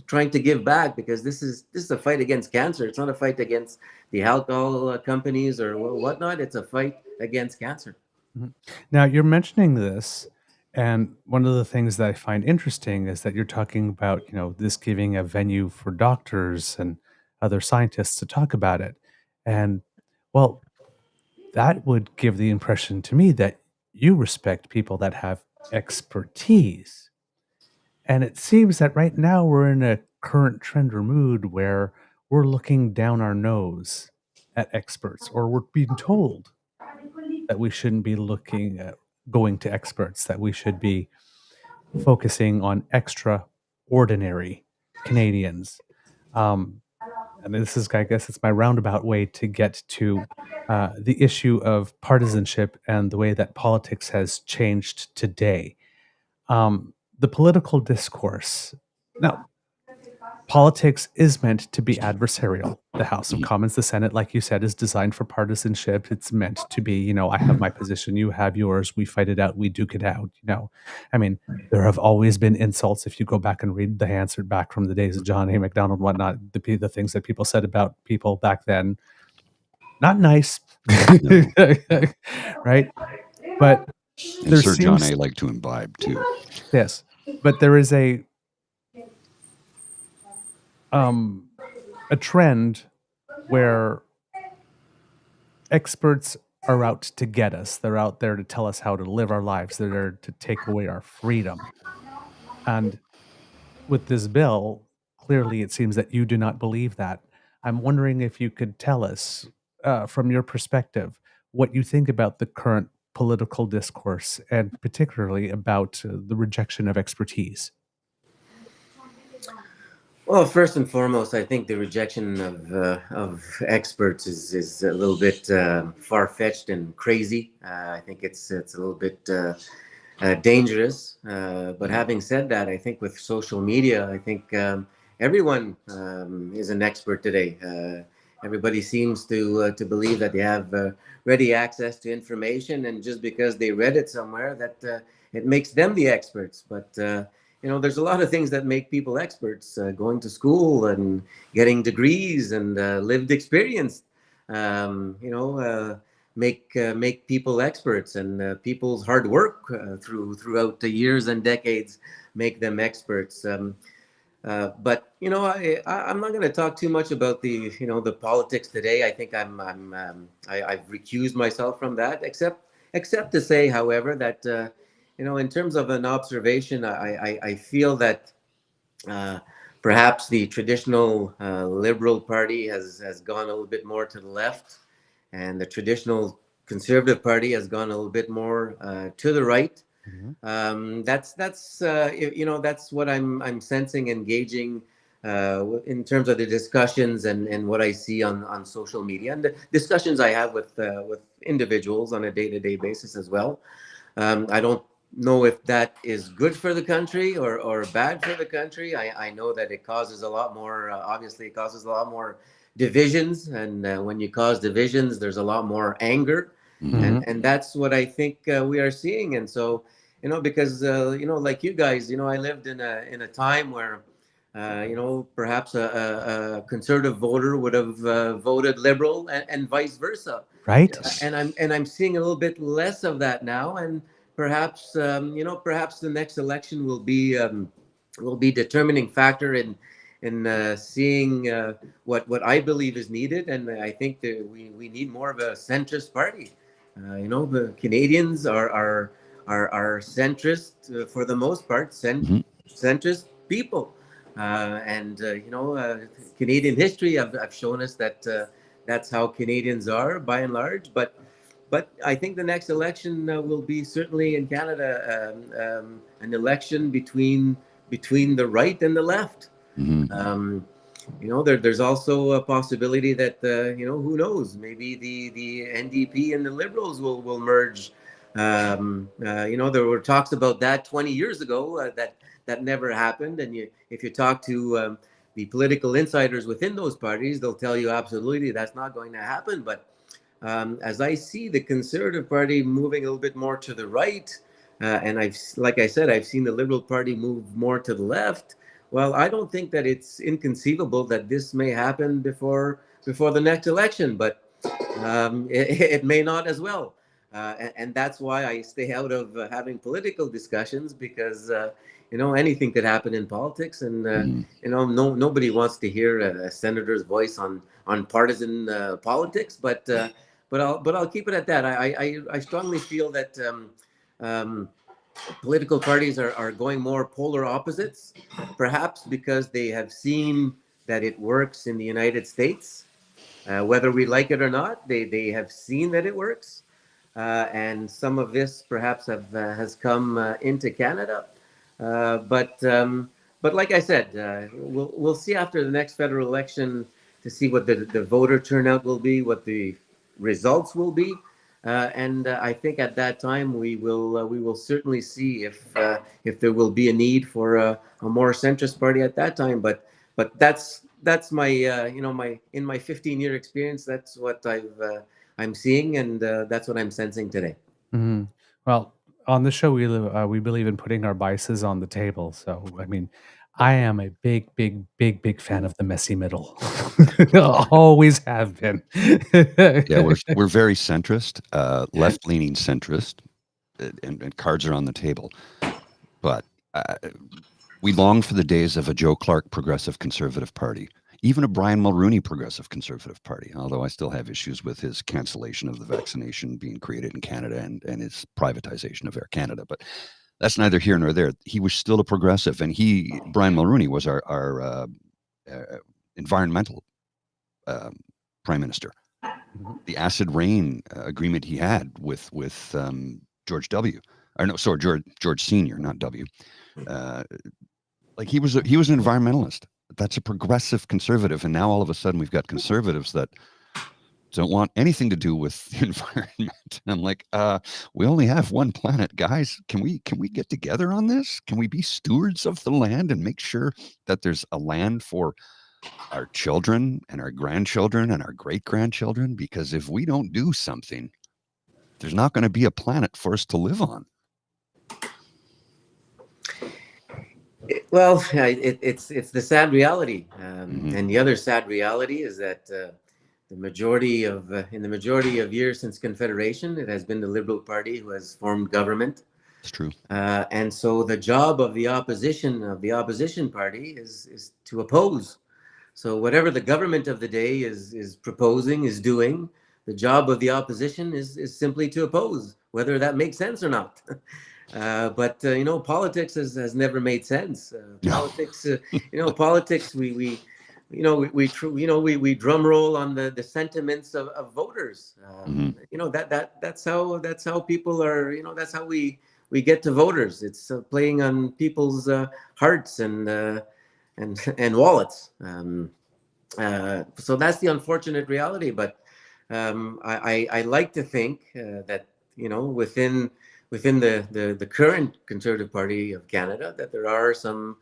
trying to give back, because this is a fight against cancer. It's not a fight against the alcohol companies or whatnot. It's a fight against cancer. Now, you're mentioning this, and one of the things that I find interesting is that you're talking about, this giving a venue for doctors and other scientists to talk about it. And, well, that would give the impression to me that you respect people that have expertise. And it seems that right now we're in a current trend or mood where we're looking down our nose at experts, or we're being told that we shouldn't be looking at going to experts, that we should be focusing on extraordinary Canadians. And this is, I guess, it's my roundabout way to get to the issue of partisanship and the way that politics has changed today. The political discourse. Now, politics is meant to be adversarial. The House of Commons, the Senate, like you said, is designed for partisanship. It's meant to be, I have my position, you have yours, we fight it out, we duke it out. I mean, there have always been insults. If you go back and read the answer back from the days of John A. Macdonald, whatnot, the things that people said about people back then, not nice, right? But and Sir John A. liked to imbibe too. Yes, but there is a trend where experts are out to get us. They're out there to tell us how to live our lives. They're there to take away our freedom. And with this bill, clearly it seems that you do not believe that. I'm wondering if you could tell us, from your perspective, what you think about the current political discourse, and particularly about the rejection of expertise. Well, first and foremost, I think the rejection of experts is a little bit far fetched and crazy. I think it's a little bit dangerous. But Mhm. having said that, I think with social media, I think everyone is an expert today. Everybody seems to believe that they have ready access to information, and just because they read it somewhere, that it makes them the experts. But there's a lot of things that make people experts. Going to school and getting degrees and lived experience. Make people experts, and people's hard work throughout the years and decades make them experts. But I'm not going to talk too much about the politics today. I think I've recused myself from that, except to say, however, that in terms of an observation, I feel that uh, perhaps the traditional Liberal Party has gone a little bit more to the left, and the traditional Conservative Party has gone a little bit more to the right. Mhm. That's what I'm sensing, engaging in terms of the discussions and what I see on social media, and the discussions I have with individuals on a day-to-day basis as well. I don't know if that is good for the country or bad for the country. I know that it causes a lot more, obviously, it causes a lot more divisions. And when you cause divisions, there's a lot more anger. Mhm. And that's what I think we are seeing. And so, because, like you guys, I lived in a time where, perhaps a conservative voter would have voted liberal, and vice versa. Right? And I'm seeing a little bit less of that now, and perhaps the next election will be determining factor in seeing what I believe is needed, and I think that we need more of a centrist party. The Canadians are centrist for the most part, Mhm. centrist people, and Canadian history have shown us that that's how Canadians are by and large. But I think the next election will be certainly in Canada an election between the right and the left. Mhm. There's also a possibility that who knows, maybe the NDP and the Liberals will merge. There were talks about that 20 years ago, that never happened. And if you talk to the political insiders within those parties, they'll tell you absolutely that's not going to happen. But as I see the Conservative Party moving a little bit more to the right, and like I said, I've seen the Liberal Party move more to the left. Well, I don't think that it's inconceivable that this may happen before the next election, but it may not as well. And that's why I stay out of having political discussions, because anything could happen in politics, and Mhm. nobody wants to hear a senator's voice on partisan politics. But I'll keep it at that. I strongly feel that um, political parties are going more polar opposites, perhaps because they have seen that it works in the United States. Whether we like it or not, they have seen that it works, and some of this perhaps has come into Canada. But like I said, we'll see after the next federal election to see what the voter turnout will be, what the results will be, and I think at that time we will certainly see if there will be a need for a more centrist party at that time. But that's my my in my 15-year experience, that's what I'm seeing, and that's what I'm sensing today. Mhm. Well, on the show, we believe in putting our biases on the table. So, I mean, I am a big, big, big, big fan of the messy middle. Always have been. Yeah, we're very centrist, left-leaning centrist, and cards are on the table. But uh, we long for the days of a Joe Clark Progressive Conservative Party, even a Brian Mulroney Progressive Conservative Party, although I still have issues with his cancellation of the vaccination being created in Canada and his privatization of Air Canada. But that's neither here nor there. He was still a progressive, and Brian Mulroney, was our environmental um, prime minister. Mhm. The acid rain agreement he had with George W. Or no, sorry, George Senior, not W. Uh, like he was an environmentalist. That's a progressive conservative. And now all of a sudden we've got conservatives that don't want anything to do with the environment. And I'm like, we only have one planet, guys. Can we get together on this? Can we be stewards of the land and make sure that there's a land for our children and our grandchildren and our great grandchildren? Because if we don't do something, there's not going to be a planet for us to live on. Well, it's the sad reality, and the other sad reality is that in the majority of years since Confederation, it has been the Liberal Party who has formed government. It's true. And so the job of the opposition party is to oppose. So whatever the government of the day is proposing, is doing, the job of the opposition is simply to oppose, whether that makes sense or not. But politics has never made sense. Politics. We drum roll on the sentiments of voters. That's how people are. That's how we get to voters. It's playing on people's hearts and wallets. So that's the unfortunate reality. But I like to think that within the current Conservative Party of Canada, that there are some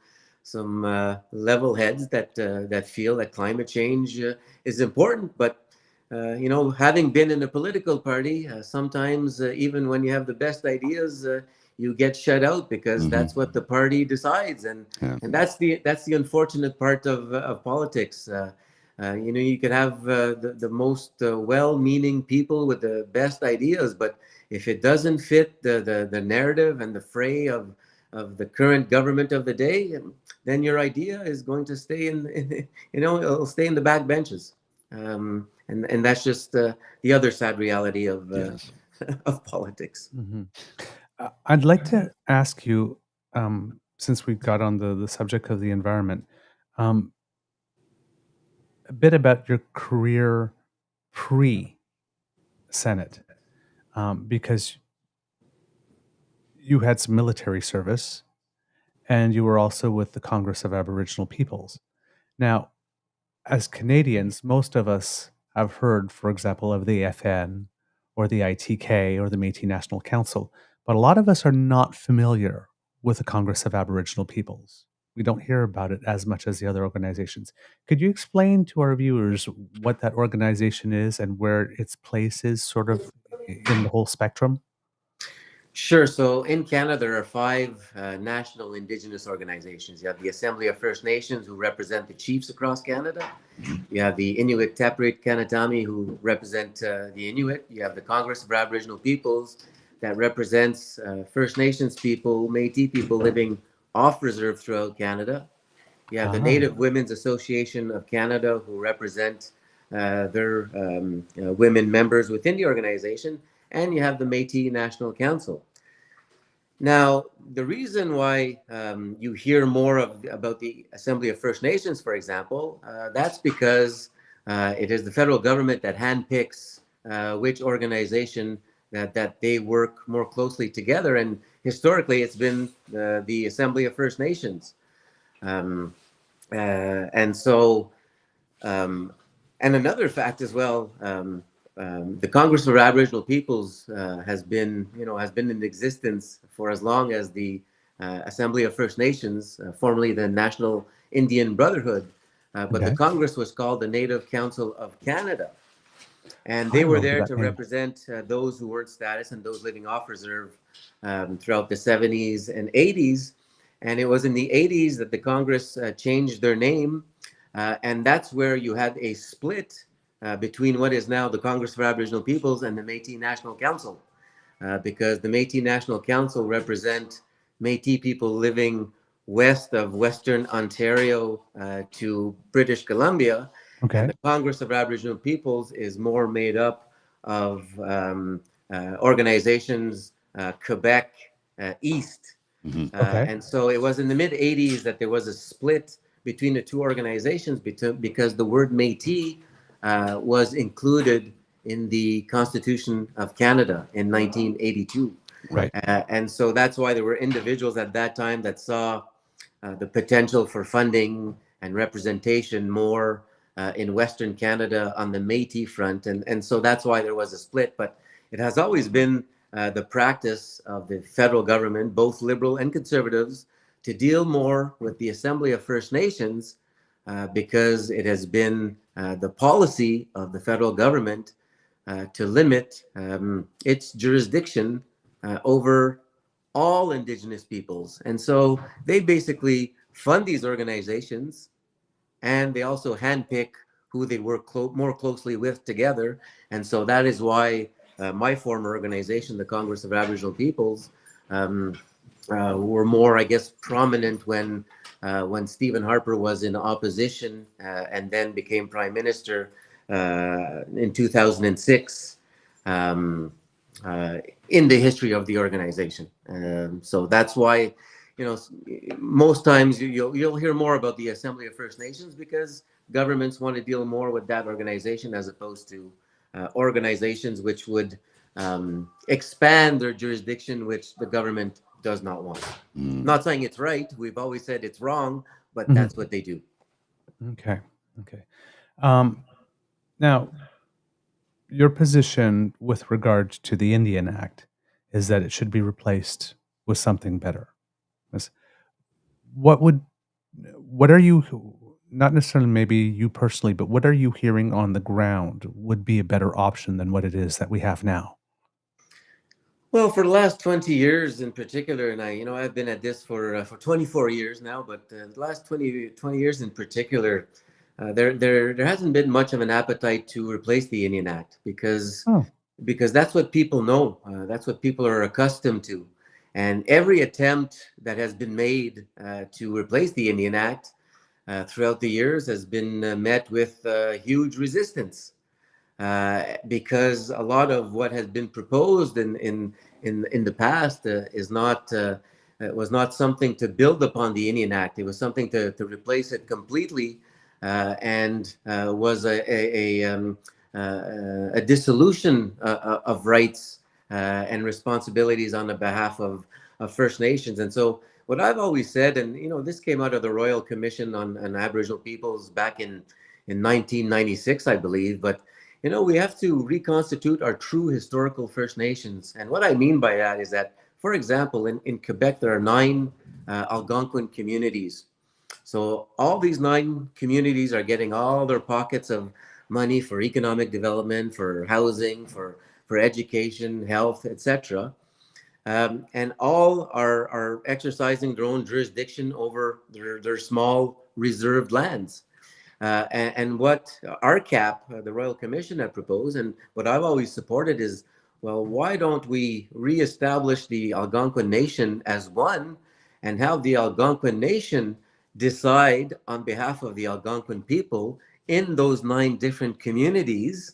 level heads that feel that climate change is important. But having been in a political party, sometimes even when you have the best ideas, you get shut out because that's what the party decides, and that's the unfortunate part of politics. You can have the most well-meaning people with the best ideas, but if it doesn't fit the narrative and the fray of the current government of the day, then your idea is going to stay it'll stay in the back benches, and that's just the other sad reality of of politics. I'd like to ask you, since we got on the subject of the environment, a bit about your career pre-Senate, because you had some military service and you were also with the Congress of Aboriginal Peoples. Now, as Canadians, most of us have heard, for example, of the FN or the ITK or the Métis National Council, but a lot of us are not familiar with the Congress of Aboriginal Peoples. We don't hear about it as much as the other organizations. Could you explain to our viewers what that organization is and where its place is sort of in the whole spectrum? Sure. So in Canada, there are 5 national Indigenous organizations. You have the Assembly of First Nations, who represent the chiefs across Canada. You have the Inuit Taprit Kanatami, who represent the Inuit. You have the Congress of Aboriginal Peoples, that represents First Nations people, Métis people living off reserve throughout Canada. You have the Native Women's Association of Canada, who represent their women members within the organization. And you have the Métis National Council. Now, the reason why you hear more about the Assembly of First Nations, for example, that's because it is the federal government that handpicks which organization that they work more closely together. And historically, it's been the Assembly of First Nations. And another fact as well, the Congress for Aboriginal Peoples has been in existence for as long as the Assembly of First Nations, formerly the National Indian Brotherhood. But the Congress was called the Native Council of Canada. And they were there to represent those who weren't status and those living off reserve throughout the 70s and 80s. And it was in the 80s that the Congress changed their name. And that's where you had a split between what is now the Congress for Aboriginal Peoples and the Métis National Council. Because the Métis National Council represent Métis people living west of Western Ontario to British Columbia. And the Congress of Aboriginal Peoples is more made up of organizations, Quebec East. And so it was in the mid-'80s that there was a split between the two organizations because the word Métis was included in the Constitution of Canada in 1982. And so that's why there were individuals at that time that saw the potential for funding and representation more in Western Canada on the Métis front. And so that's why there was a split. But it has always been the practice of the federal government, both Liberal and Conservatives, to deal more with the Assembly of First Nations because it has been the policy of the federal government to limit its jurisdiction over all Indigenous peoples. And so they basically fund these organizations, and they also handpick who they work more closely with together. And so that is why my former organization, the Congress of Aboriginal Peoples, were more, I guess, prominent when Stephen Harper was in opposition and then became Prime Minister in 2006 in the history of the organization. So that's why, most times you'll hear more about the Assembly of First Nations because governments want to deal more with that organization as opposed to organizations which would expand their jurisdiction, which the government does not want. Not saying it's right. We've always said it's wrong, but that's what they do. Okay. Now, your position with regard to the Indian Act is that it should be replaced with something better. What are you, not necessarily maybe you personally, but what are you hearing on the ground would be a better option than what it is that we have now? Well, for the last 20 years in particular, and I've been at this for 24 years now, but the last 20 years in particular, there hasn't been much of an appetite to replace the Indian Act because that's what people know. That's what people are accustomed to. And every attempt that has been made to replace the Indian Act throughout the years has been met with huge resistance. Because a lot of what has been proposed in the past was not something to build upon the Indian Act. It was something to replace it completely, and was a dissolution of rights and responsibilities on the behalf of First Nations. And so what I've always said, and this came out of the Royal Commission on Aboriginal Peoples back in 1996, I believe, but we have to reconstitute our true historical First Nations. And what I mean by that is that, for example, in Quebec, there are 9 Algonquin communities. So all these 9 communities are getting all their pockets of money for economic development, for housing, for education, health, etc. And all are exercising their own jurisdiction over their small reserved lands. And what RCAP, the Royal Commission, had proposed, and what I've always supported is, well, why don't we reestablish the Algonquin Nation as one and have the Algonquin Nation decide on behalf of the Algonquin people in those 9 different communities,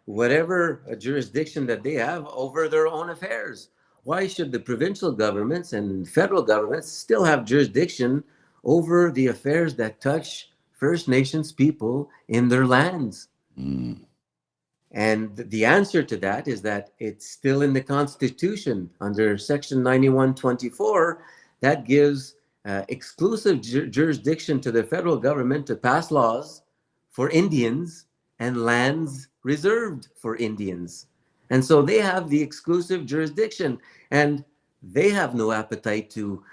whatever jurisdiction that they have over their own affairs? Why should the provincial governments and federal governments still have jurisdiction over the affairs that touch First Nations people in their lands? And the answer to that is that it's still in the Constitution under Section 9124 that gives exclusive jurisdiction to the federal government to pass laws for Indians and lands reserved for Indians. And so they have the exclusive jurisdiction, and they have no appetite to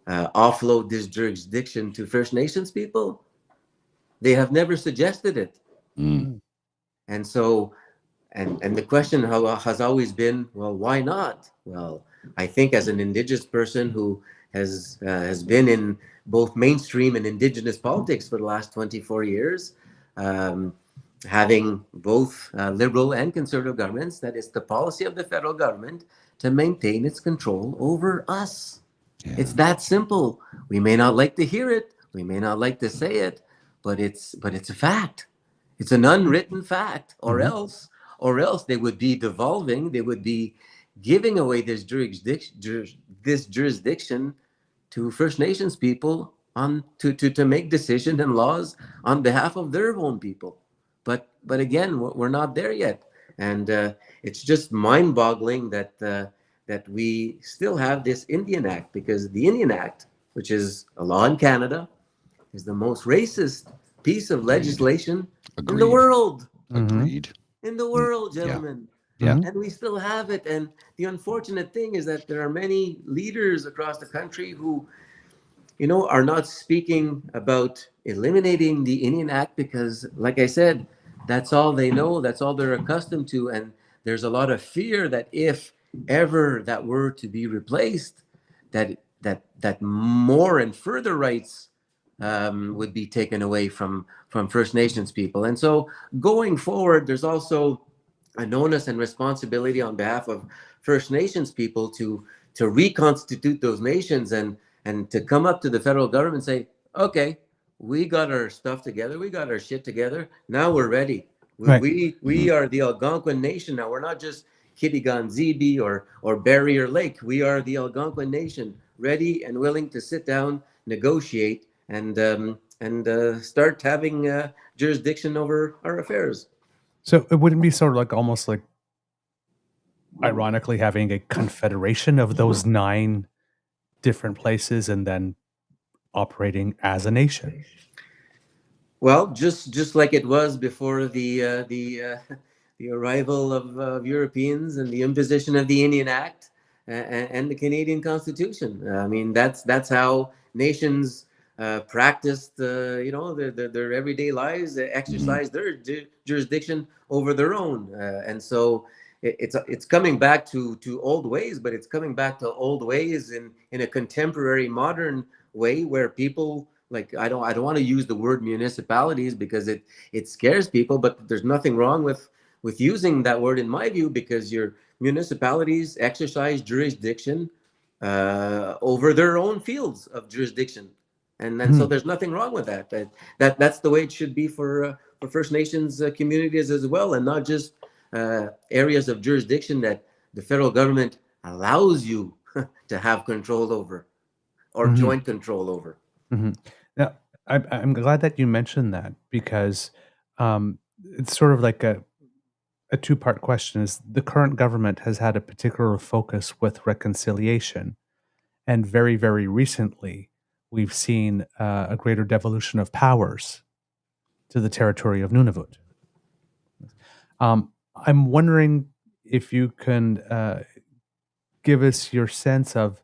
offload this jurisdiction to First Nations people. They have never suggested it. And so, and the question has always been, well, why not? Well, I think as an Indigenous person who has been in both mainstream and Indigenous politics for the last 24 years, having both Liberal and Conservative governments, that it's the policy of the federal government to maintain its control over us. Yeah. It's that simple. We may not like to hear it, we may not like to say it, but it's a fact. It's an unwritten fact, or else they would be devolving, they would be giving away this jurisdiction to First Nations people to make decisions and laws on behalf of their own people. But again, we're not there yet, and it's just mind-boggling that we still have this Indian Act, because the Indian Act, which is a law in Canada, is the most racist piece of Agreed. legislation in the Agreed. world. Agreed. In the Mm, world, yeah. gentlemen. Yeah. And we still have it. And the unfortunate thing is that there are many leaders across the country who, are not speaking about eliminating the Indian Act because, like I said, that's all they know, that's all they're accustomed to. And there's a lot of fear that if ever that were to be replaced, that more and further rights would be taken away from First Nations people. And so going forward, there's also an onus and responsibility on behalf of First Nations people to reconstitute those nations and to come up to the federal government and say, okay, we got our stuff together, we got our shit together, now we're ready. We Right. we, we are the Algonquin nation now. We're not just Kitigan Zibi or Barrier Lake. We are the Algonquin nation, ready and willing to sit down, negotiate, and start having jurisdiction over our affairs. So it wouldn't be sort of like almost like ironically having a confederation of those 9 different places and then operating as a nation. Well, just like it was before the arrival of Europeans and the imposition of the Indian Act and the Canadian Constitution. I mean, that's how nations practiced, their everyday lives, exercise their jurisdiction over their own, and so it's coming back to old ways, but it's coming back to old ways in a contemporary, modern way where people like I don't want to use the word municipalities because it scares people, but there's nothing wrong with using that word in my view, because your municipalities exercise jurisdiction over their own fields of jurisdiction, and then so there's nothing wrong with that. That's the way it should be for First Nations communities as well, and not just areas of jurisdiction that the federal government allows you to have control over or joint control over. Now, I'm glad that you mentioned that because it's sort of like a two-part question. Is the current government has had a particular focus with reconciliation, and very, very recently we've seen a greater devolution of powers to the territory of Nunavut. I'm wondering if you can give us your sense of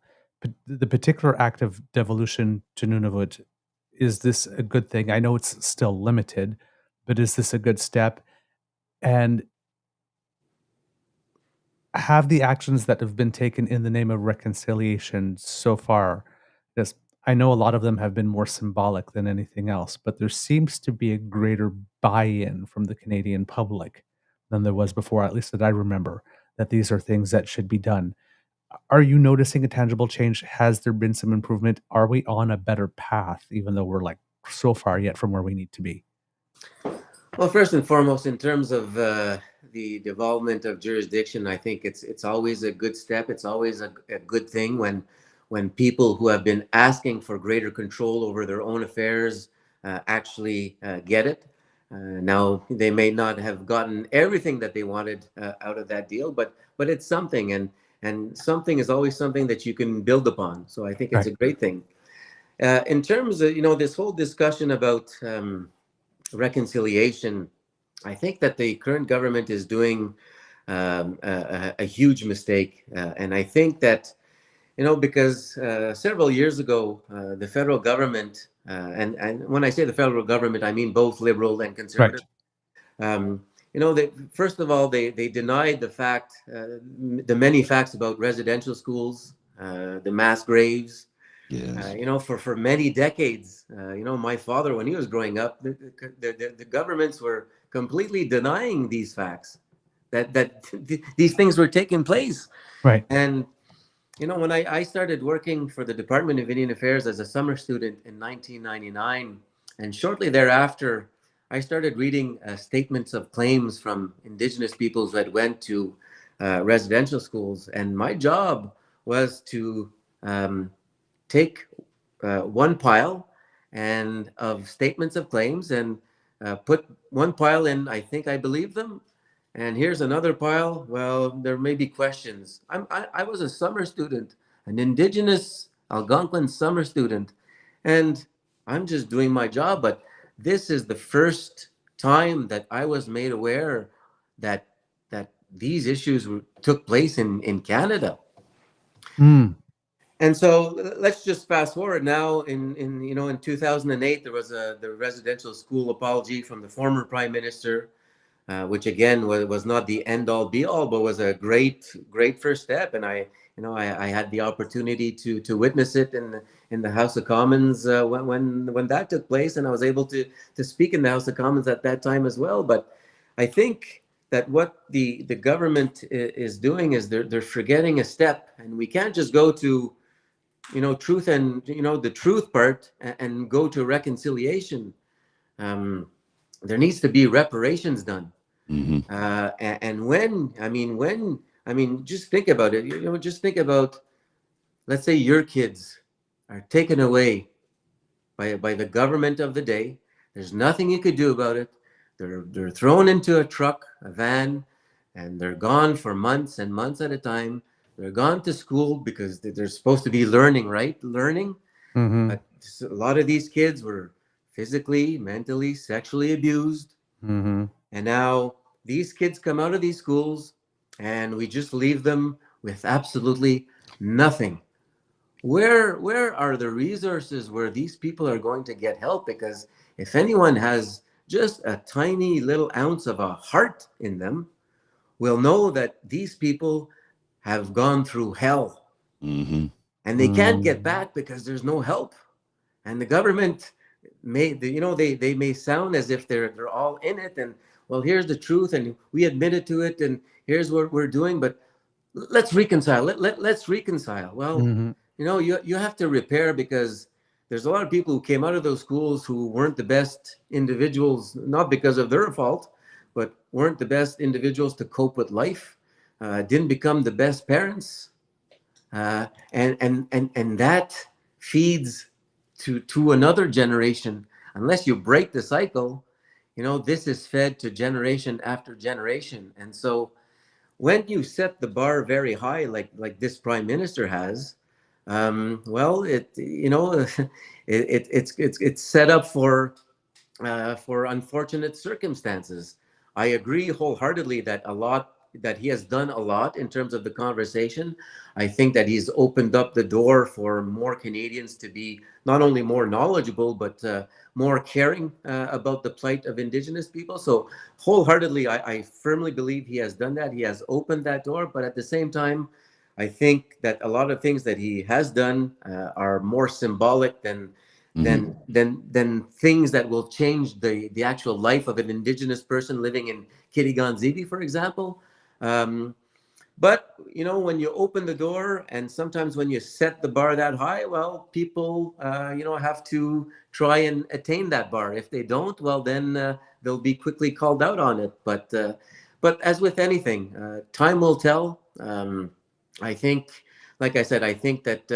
the particular act of devolution to Nunavut. Is this a good thing? I know it's still limited, but is this a good step? And have the actions that have been taken in the name of reconciliation so far, yes, I know a lot of them have been more symbolic than anything else, but there seems to be a greater buy-in from the Canadian public than there was before, at least that I remember, that these are things that should be done. Are you noticing a tangible change? Has there been some improvement? Are we on a better path, even though we're like so far yet from where we need to be? Well, first and foremost, in terms of the development of jurisdiction, I think it's always a good step. It's always a good thing when people who have been asking for greater control over their own affairs actually get it. Now, they may not have gotten everything that they wanted out of that deal, but it's something, and something is always something that you can build upon. So I think it's Right. a great thing. In terms of this whole discussion about reconciliation, I think that the current government is doing a huge mistake. And I think that, because several years ago, the federal government, and when I say the federal government, I mean both liberal and conservative. Right. First of all, they denied the many facts about residential schools, the mass graves, Yes. for many decades. My father, when he was growing up, the governments were completely denying these facts, that these things were taking place. Right. And when I started working for the Department of Indian Affairs as a summer student in 1999, and shortly thereafter, I started reading statements of claims from Indigenous peoples that went to residential schools, and my job was to take one pile and of statements of claims and put one pile in, I believe them, and here's another pile, well, there may be questions. I was a summer student, an Indigenous Algonquin summer student, and I'm just doing my job. But this is the first time that I was made aware that these issues took place in Canada. Mm. And so let's just fast forward now. In 2008, there was the residential school apology from the former prime minister, which again was not the end all be all, but was a great first step. And I had the opportunity to witness it in the House of Commons when that took place, and I was able to speak in the House of Commons at that time as well. But I think that what the government is doing is they're forgetting a step, and we can't just go to truth and the truth part and go to reconciliation. Um, there needs to be reparations done. Mm-hmm. And when just think about it. Just think about, let's say your kids are taken away by the government of the day. There's nothing you could do about it. They're thrown into a truck, a van, and they're gone for months and months at a time. They're gone to school because they're supposed to be learning, right? Learning. Mm-hmm. But a lot of these kids were physically, mentally, sexually abused. Mm-hmm. And now these kids come out of these schools and we just leave them with absolutely nothing. Where are the resources where these people are going to get help? Because if anyone has just a tiny little ounce of a heart in them, will know that these people have gone through hell Mm-hmm. and they can't get back because there's no help. And the government they may sound as if they're all in it, and well, here's the truth and we admitted to it and here's what we're doing, but let's reconcile. Let's reconcile. Well, Mm-hmm. you have to repair, because there's a lot of people who came out of those schools who weren't the best individuals, not because of their fault, but weren't the best individuals to cope with life, didn't become the best parents, and that feeds to another generation. Unless you break the cycle, this is fed to generation after generation. And so when you set the bar very high, like this prime minister has, well, it's set up for unfortunate circumstances. I agree wholeheartedly that he has done a lot in terms of the conversation. I think that he's opened up the door for more Canadians to be not only more knowledgeable, but more caring about the plight of Indigenous people. So wholeheartedly, I firmly believe he has done that. He has opened that door. But at the same time, I think that a lot of things that he has done are more symbolic than things that will change the actual life of an Indigenous person living in Kitigan-Zibi, for example. Um, but when you open the door, and sometimes when you set the bar that high, well, people have to try and attain that bar. If they don't, well, then they'll be quickly called out on it. But as with anything, time will tell. I think, like I said, I think that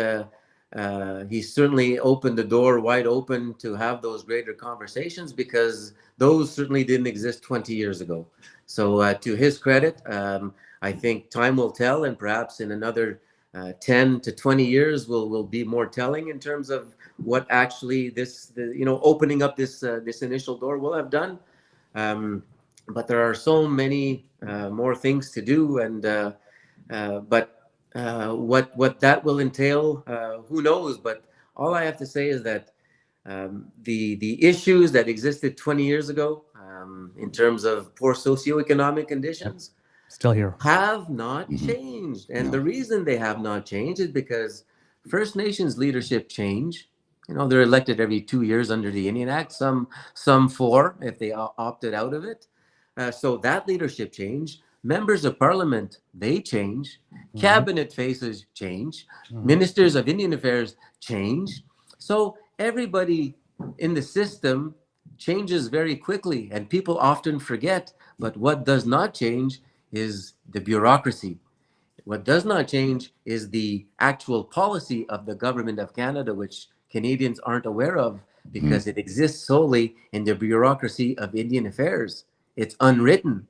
he certainly opened the door wide open to have those greater conversations, because those certainly didn't exist 20 years ago. So to his credit, I think time will tell, and perhaps in another 10 to 20 years will be more telling in terms of what actually opening up this initial door will have done. But there are so many more things to do, and but what that will entail, who knows? But all I have to say is that the issues that existed 20 years ago, in terms of poor socioeconomic conditions, Still here. have not Mm-hmm. changed. And No. the reason they have not changed is because First Nations leadership change. They're elected every 2 years under the Indian Act, some four if they opted out of it. So that leadership change. Members of Parliament, they change. Cabinet faces change. Ministers of Indian Affairs change. So everybody in the system changes very quickly, and people often forget. But what does not change is the bureaucracy. What does not change is the actual policy of the government of Canada, which Canadians aren't aware of because it exists solely in the bureaucracy of Indian Affairs. It's unwritten.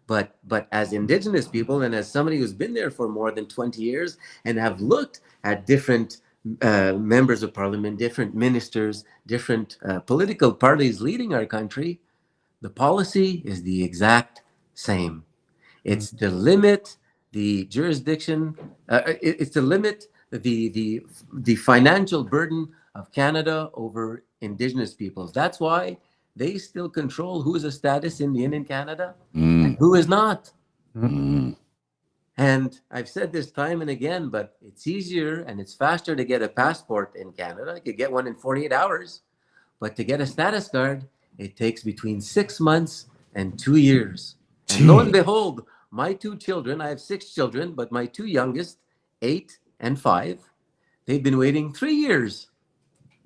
But as Indigenous people, and as somebody who's been there for more than 20 years and have looked at different members of parliament, different ministers, different political parties leading our country, the policy is the exact same. It's to limit the jurisdiction. It's to limit the financial burden of Canada over Indigenous peoples. That's why they still control who is a status Indian in Canada and who is not. And I've said this time and again, but it's easier and it's faster to get a passport in Canada. You could get one in 48 hours. But to get a status card, it takes between 6 months and 2 years. And lo and behold, my two children, I have 6 children, but my two youngest, 8 and 5, they've been waiting 3 years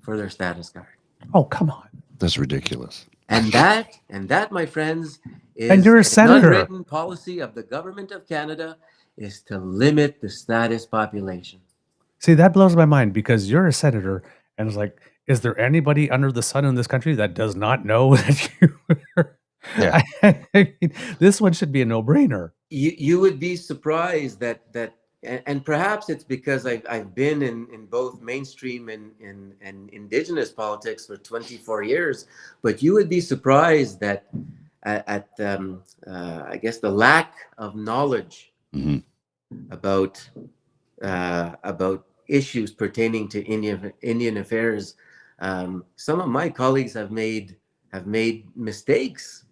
for their status card. Oh, come on. That's ridiculous. And that, my friends, is And you're a senator. an unwritten policy of the government of Canada is to limit the status population. See, that blows my mind because you're a senator, and it's like, is there anybody under the sun in this country that does not know that you are? Yeah. I mean, this one should be a no-brainer. You would be surprised that and perhaps it's because I've been in both mainstream and Indigenous politics for 24 years, but you would be surprised that at I guess the lack of knowledge about issues pertaining to Indian affairs. Some of my colleagues have made mistakes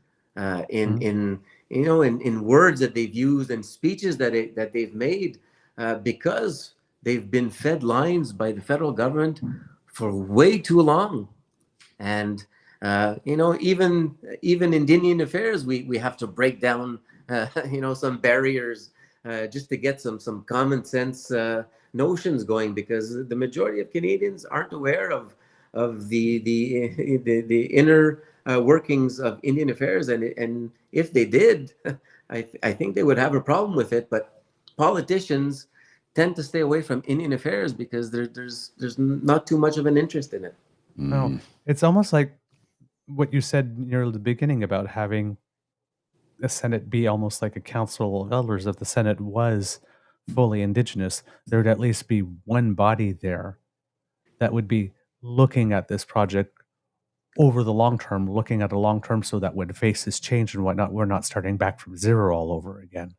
in words that they've used and speeches that they've made because they've been fed lines by the federal government for way too long. And even Indian affairs, we have to break down some barriers just to get some common sense notions going, because the majority of Canadians aren't aware of the inner workings of Indian affairs, and if they did, I think they would have a problem with it. But politicians tend to stay away from Indian affairs because there's not too much of an interest in it. No, it's almost like what you said near the beginning about having the Senate be almost like a council of elders. If the Senate was fully Indigenous, there would at least be one body there that would be looking at this project over the long term, looking at a long term, so that when faces change and whatnot, we're not starting back from zero all over again.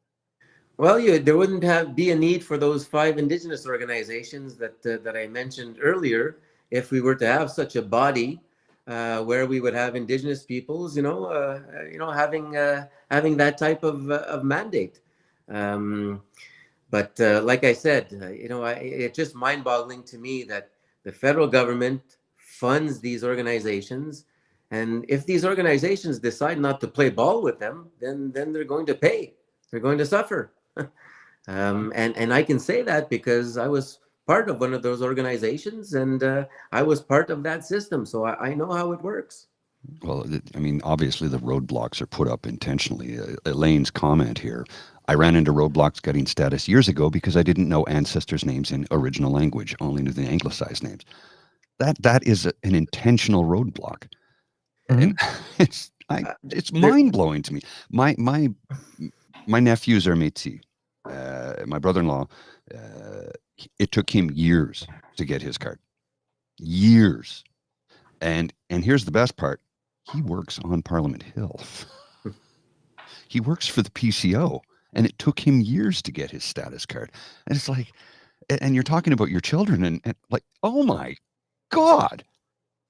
Well, there wouldn't be a need for those 5 Indigenous organizations that I mentioned earlier if we were to have such a body where we would have Indigenous peoples, having that type of mandate. But like I said, it's just mind-boggling to me that the federal government funds these organizations, and if these organizations decide not to play ball with them, then they're going to pay. They're going to suffer. And I can say that because I was part of one of those organizations, and I was part of that system, so I know how it works. Well, I mean, obviously the roadblocks are put up intentionally. Elaine's comment here: I ran into roadblocks getting status years ago because I didn't know ancestors' names in original language, only knew the anglicized names. That is an intentional roadblock, and it's mind-blowing to me. My nephews are Métis. My brother-in-law, it took him years to get his card. Years. And here's the best part. He works on Parliament Hill. He works for the PCO, and it took him years to get his status card. And it's like, and you're talking about your children, and like, oh my God,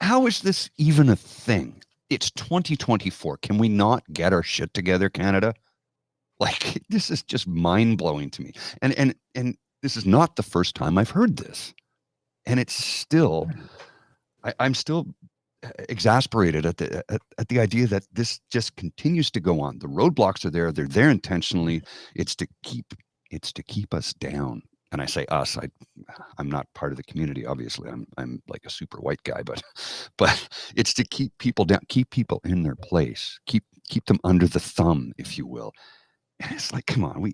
how is this even a thing? It's 2024. Can we not get our shit together, Canada? Like, this is just mind-blowing to me. And this is not the first time I've heard this. And it's still, I'm still exasperated at the idea that this just continues to go on. The roadblocks are there. They're there intentionally. It's to keep us down. And I say us, I'm not part of the community, obviously. I'm like a super white guy, but it's to keep people down, keep people in their place, keep them under the thumb, if you will. And it's like, come on,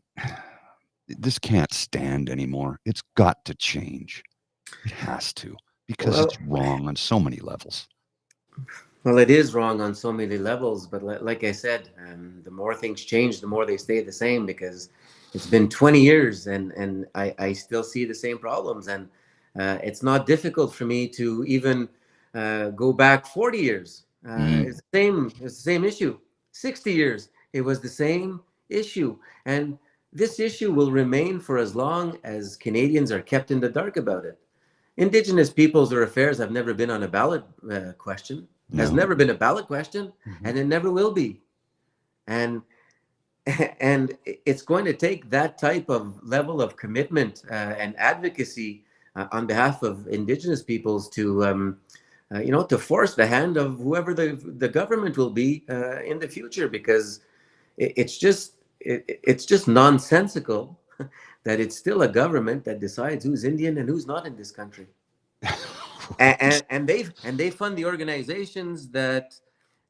this can't stand anymore. It's got to change. It has to, because it's wrong on so many levels. Well, it is wrong on so many levels, but like I said, the more things change, the more they stay the same, because it's been 20 years and I still see the same problems. And It's not difficult for me to even go back 40 years. It's the same issue. 60 years, it was the same issue. And this issue will remain for as long as Canadians are kept in the dark about it. Indigenous peoples or affairs have never been on a ballot question, has never been a ballot question, and it never will be. And and it's going to take that type of level of commitment and advocacy on behalf of Indigenous peoples to to force the hand of whoever the government will be in the future, because it's just nonsensical that it's still a government that decides who's Indian and who's not in this country. and they fund the organizations that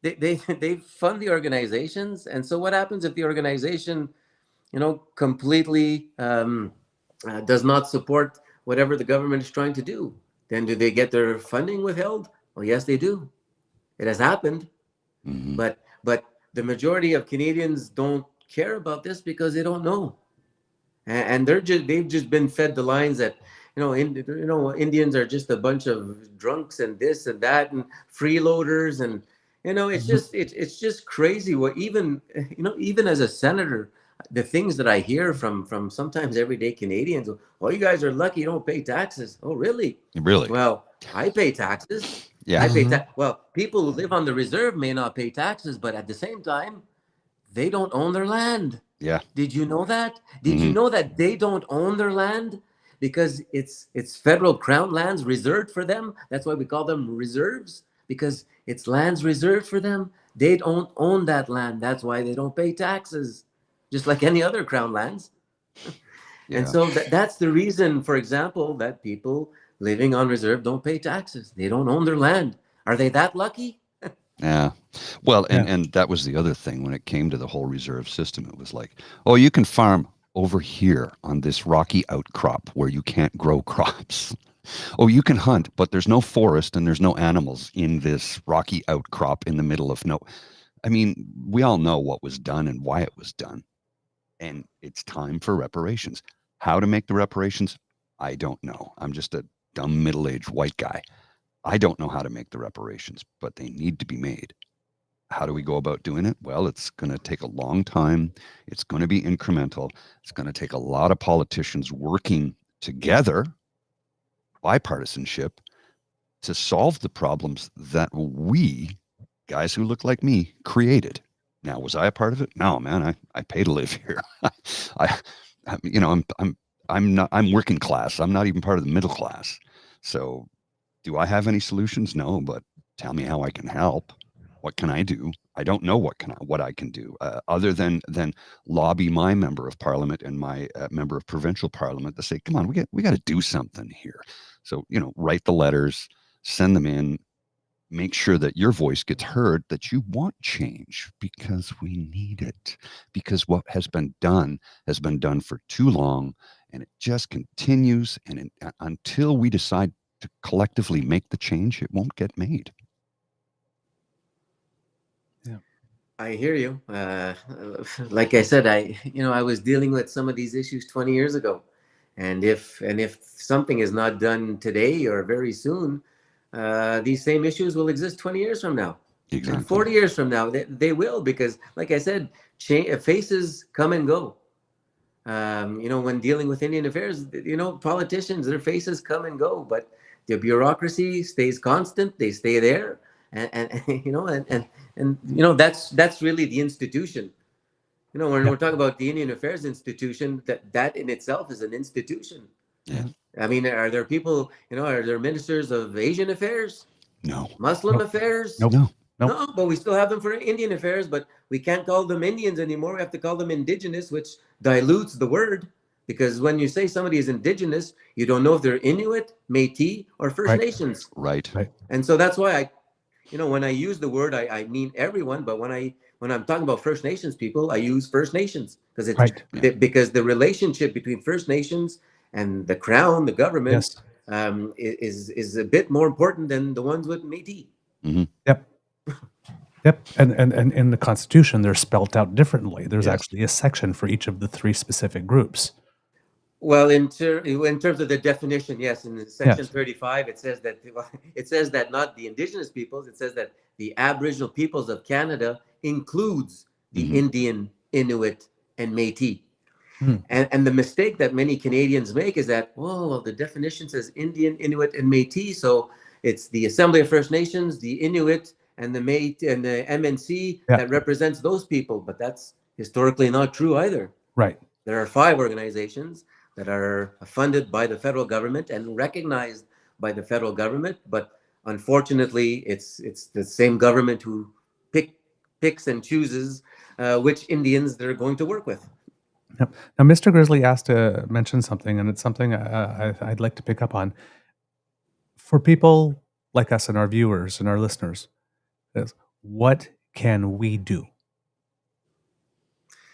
they fund the organizations. And so what happens if the organization completely does not support whatever the government is trying to do? Then do they get their funding withheld? Well, yes, they do. It has happened. But the majority of Canadians don't care about this because they don't know, and they've just been fed the lines that Indians are just a bunch of drunks and this and that and freeloaders, and it's just crazy. What even as a senator, the things that I hear from sometimes everyday Canadians: "Oh, you guys are lucky you don't pay taxes." Oh, really? Really? Well, I pay taxes. Yeah. I pay well, people who live on the reserve may not pay taxes, but at the same time, they don't own their land. Yeah. Did you know that? Did you know that they don't own their land because it's federal crown lands reserved for them? That's why we call them reserves, because it's lands reserved for them. They don't own that land. That's why they don't pay taxes, just like any other crown lands. And so that's the reason, for example, that people living on reserve don't pay taxes. They don't own their land. Are they that lucky? Yeah. Well, and that was the other thing when it came to the whole reserve system. It was like, oh, you can farm over here on this rocky outcrop where you can't grow crops. Oh, you can hunt, but there's no forest and there's no animals in this rocky outcrop in the middle of no. I mean, we all know what was done and why it was done. And it's time for reparations. How to make the reparations? I don't know. I'm just a dumb middle-aged white guy. I don't know how to make the reparations, but they need to be made. How do we go about doing it? Well, it's going to take a long time. It's going to be incremental. It's going to take a lot of politicians working together, bipartisanship, to solve the problems that we, guys who look like me, created. Now, was I a part of it? No, man. I pay to live here. I'm working class. I'm not even part of the middle class. So do I have any solutions? No, but tell me how I can help. What can I do? I don't know what I can do other than lobby my member of parliament and my member of provincial parliament to say, come on, we got to do something here. So, write the letters, send them in, make sure that your voice gets heard, that you want change, because we need it. Because what has been done for too long, and it just continues. And until we decide to collectively make the change, it won't get made. Yeah, I hear you. Like I said, I was dealing with some of these issues 20 years ago, and if something is not done today or very soon, these same issues will exist 20 years from now. Exactly. And 40 years from now, they will, because, like I said, faces come and go. When dealing with Indian affairs, politicians, their faces come and go, but the bureaucracy stays constant. They stay there, and that's really the institution. When we're talking about the Indian Affairs Institution, that in itself is an institution. Yeah. I mean, are there people? Are there ministers of Asian affairs? No. Muslim affairs? No. No, but we still have them for Indian affairs, but we can't call them Indians anymore. We have to call them Indigenous, which dilutes the word, because when you say somebody is Indigenous, you don't know if they're Inuit, Métis, or First Nations. Right. And so that's why when I use the word, I mean everyone, but when I'm talking about First Nations people, I use First Nations, because because the relationship between First Nations and the Crown, the government, is a bit more important than the ones with Métis. Mm-hmm. Yep. And in the Constitution, they're spelt out differently. There's actually a section for each of the three specific groups. Well, in terms of the definition, yes, in Section Yes. 35, it says that not the Indigenous peoples. It says that the Aboriginal peoples of Canada includes the Mhm. Indian, Inuit, and Métis. Mm. And the mistake that many Canadians make is that, oh, well, the definition says Indian, Inuit, and Métis, so it's the Assembly of First Nations, the Inuit, and the Métis and the MNC Yeah. that represents those people. But that's historically not true either. Right. There are 5 organizations that are funded by the federal government and recognized by the federal government, but unfortunately, it's the same government who picks and chooses which Indians they're going to work with. Yep. Now, Mr. Grizzly asked to mention something, and it's something I'd like to pick up on. For people like us and our viewers and our listeners, is what can we do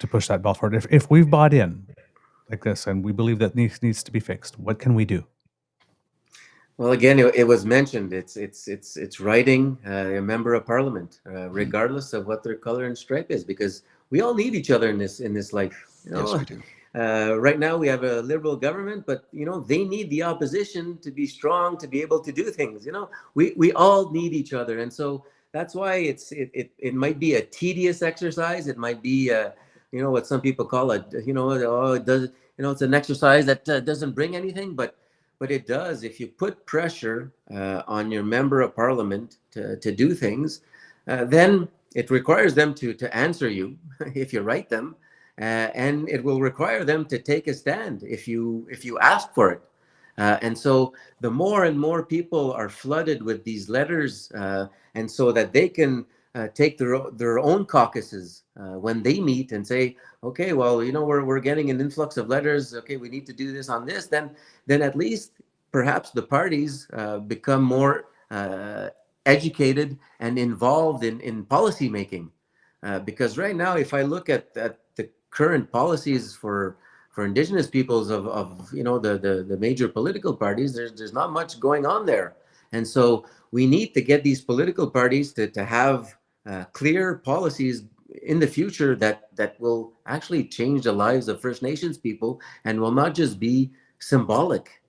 to push that ball forward? If we've bought in like this and we believe that needs to be fixed, what can we do? Well, again, it was mentioned. It's writing a member of parliament, regardless of what their color and stripe is, because we all need each other in this life. Yes, we do. Right now we have a liberal government, but they need the opposition to be strong to be able to do things. We all need each other, and so that's why it might be a tedious exercise. It might be what some people call it does it's an exercise that doesn't bring anything, but it does. If you put pressure on your member of parliament to do things, then it requires them to answer you if you write them, and it will require them to take a stand if you ask for it. And so the more and more people are flooded with these letters, and so that they can take their own caucuses when they meet and say, okay, well, we're getting an influx of letters. Okay, we need to do this on this. Then at least perhaps the parties become more educated and involved in policy making. Because right now, if I look at the current policies for Indigenous peoples of the major political parties, there's not much going on there, and so we need to get these political parties to have clear policies in the future that will actually change the lives of First Nations people and will not just be symbolic,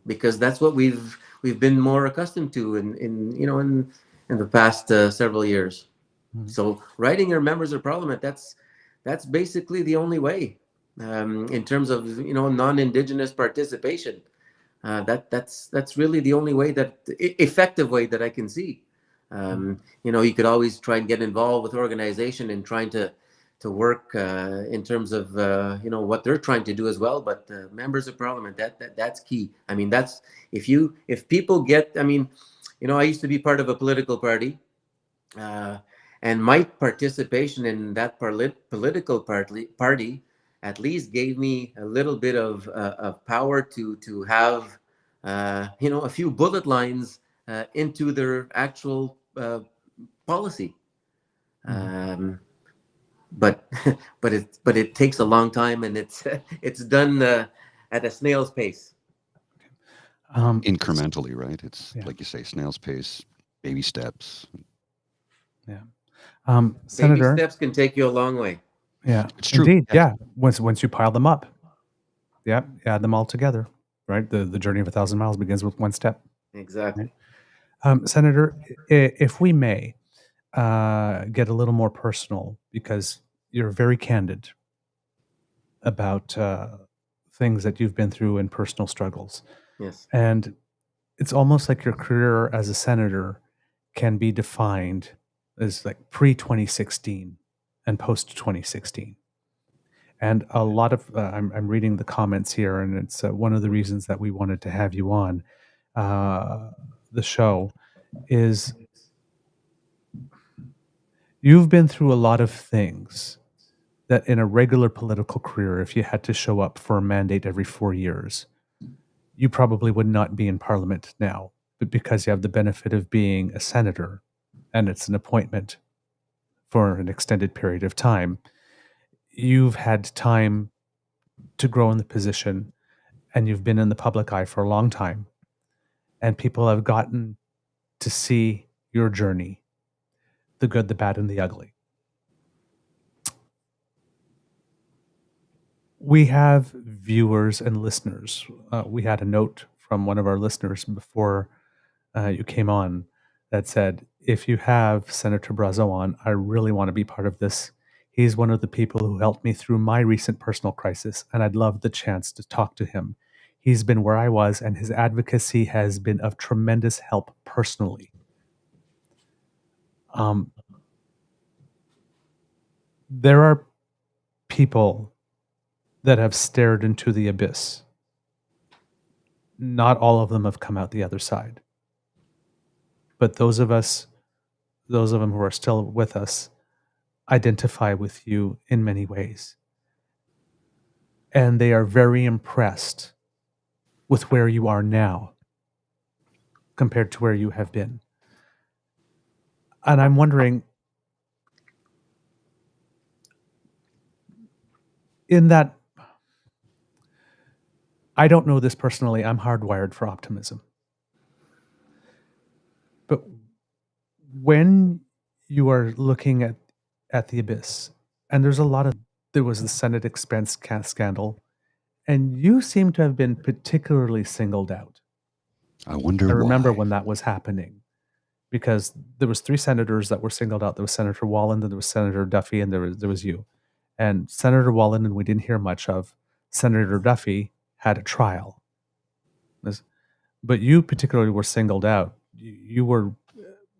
because that's what we've been more accustomed to in the past several years. Mhm. So writing your members of parliament, that's basically the only way, in terms of non-Indigenous participation. That's really the only way effective way that I can see. You could always try and get involved with organization and trying to work in terms of what they're trying to do as well. But members of parliament, that's key. I mean, that's if people get. I mean, I used to be part of a political party. And my participation in that political party at least gave me a little bit of power to have a few bullet lines into their actual policy. But it takes a long time, and it's done at a snail's pace. Incrementally, right? It's Yeah. like you say, snail's pace, baby steps. Yeah. Baby Senator, steps can take you a long way. yeah, It's true. indeed. Yeah. Once you pile them up, yeah, add them all together, right? The journey of 1,000 miles begins with one step. Exactly. Senator, if we may get a little more personal, because you're very candid about things that you've been through and personal struggles. Yes. And it's almost like your career as a senator can be defined as like pre-2016 and post-2016. And a lot of, I'm reading the comments here, and it's one of the reasons that we wanted to have you on the show is you've been through a lot of things that in a regular political career, if you had to show up for a mandate every 4 years, you probably would not be in parliament now. But because you have the benefit of being a senator and it's an appointment for an extended period of time, you've had time to grow in the position and you've been in the public eye for a long time. And people have gotten to see your journey, the good, the bad, and the ugly. We have viewers and listeners. We had a note from one of our listeners before you came on that said, if you have Senator Brazeau on, I really want to be part of this. He's one of the people who helped me through my recent personal crisis, and I'd love the chance to talk to him. He's been where I was, and his advocacy has been of tremendous help personally. There are people that have stared into the abyss. Not all of them have come out the other side. But those of them who are still with us, identify with you in many ways. And they are very impressed with where you are now compared to where you have been. And I'm wondering, in that, I don't know this personally, I'm hardwired for optimism. But when you are looking at the abyss, and there was the Senate expense scandal, and you seem to have been particularly singled out. I wonder I remember why. when that was happening, because there was 3 senators that were singled out. There was Senator Wallen, then there was Senator Duffy, and there was you. And Senator Wallen, and we didn't hear much of. Senator Duffy had a trial. But you particularly were singled out. You were,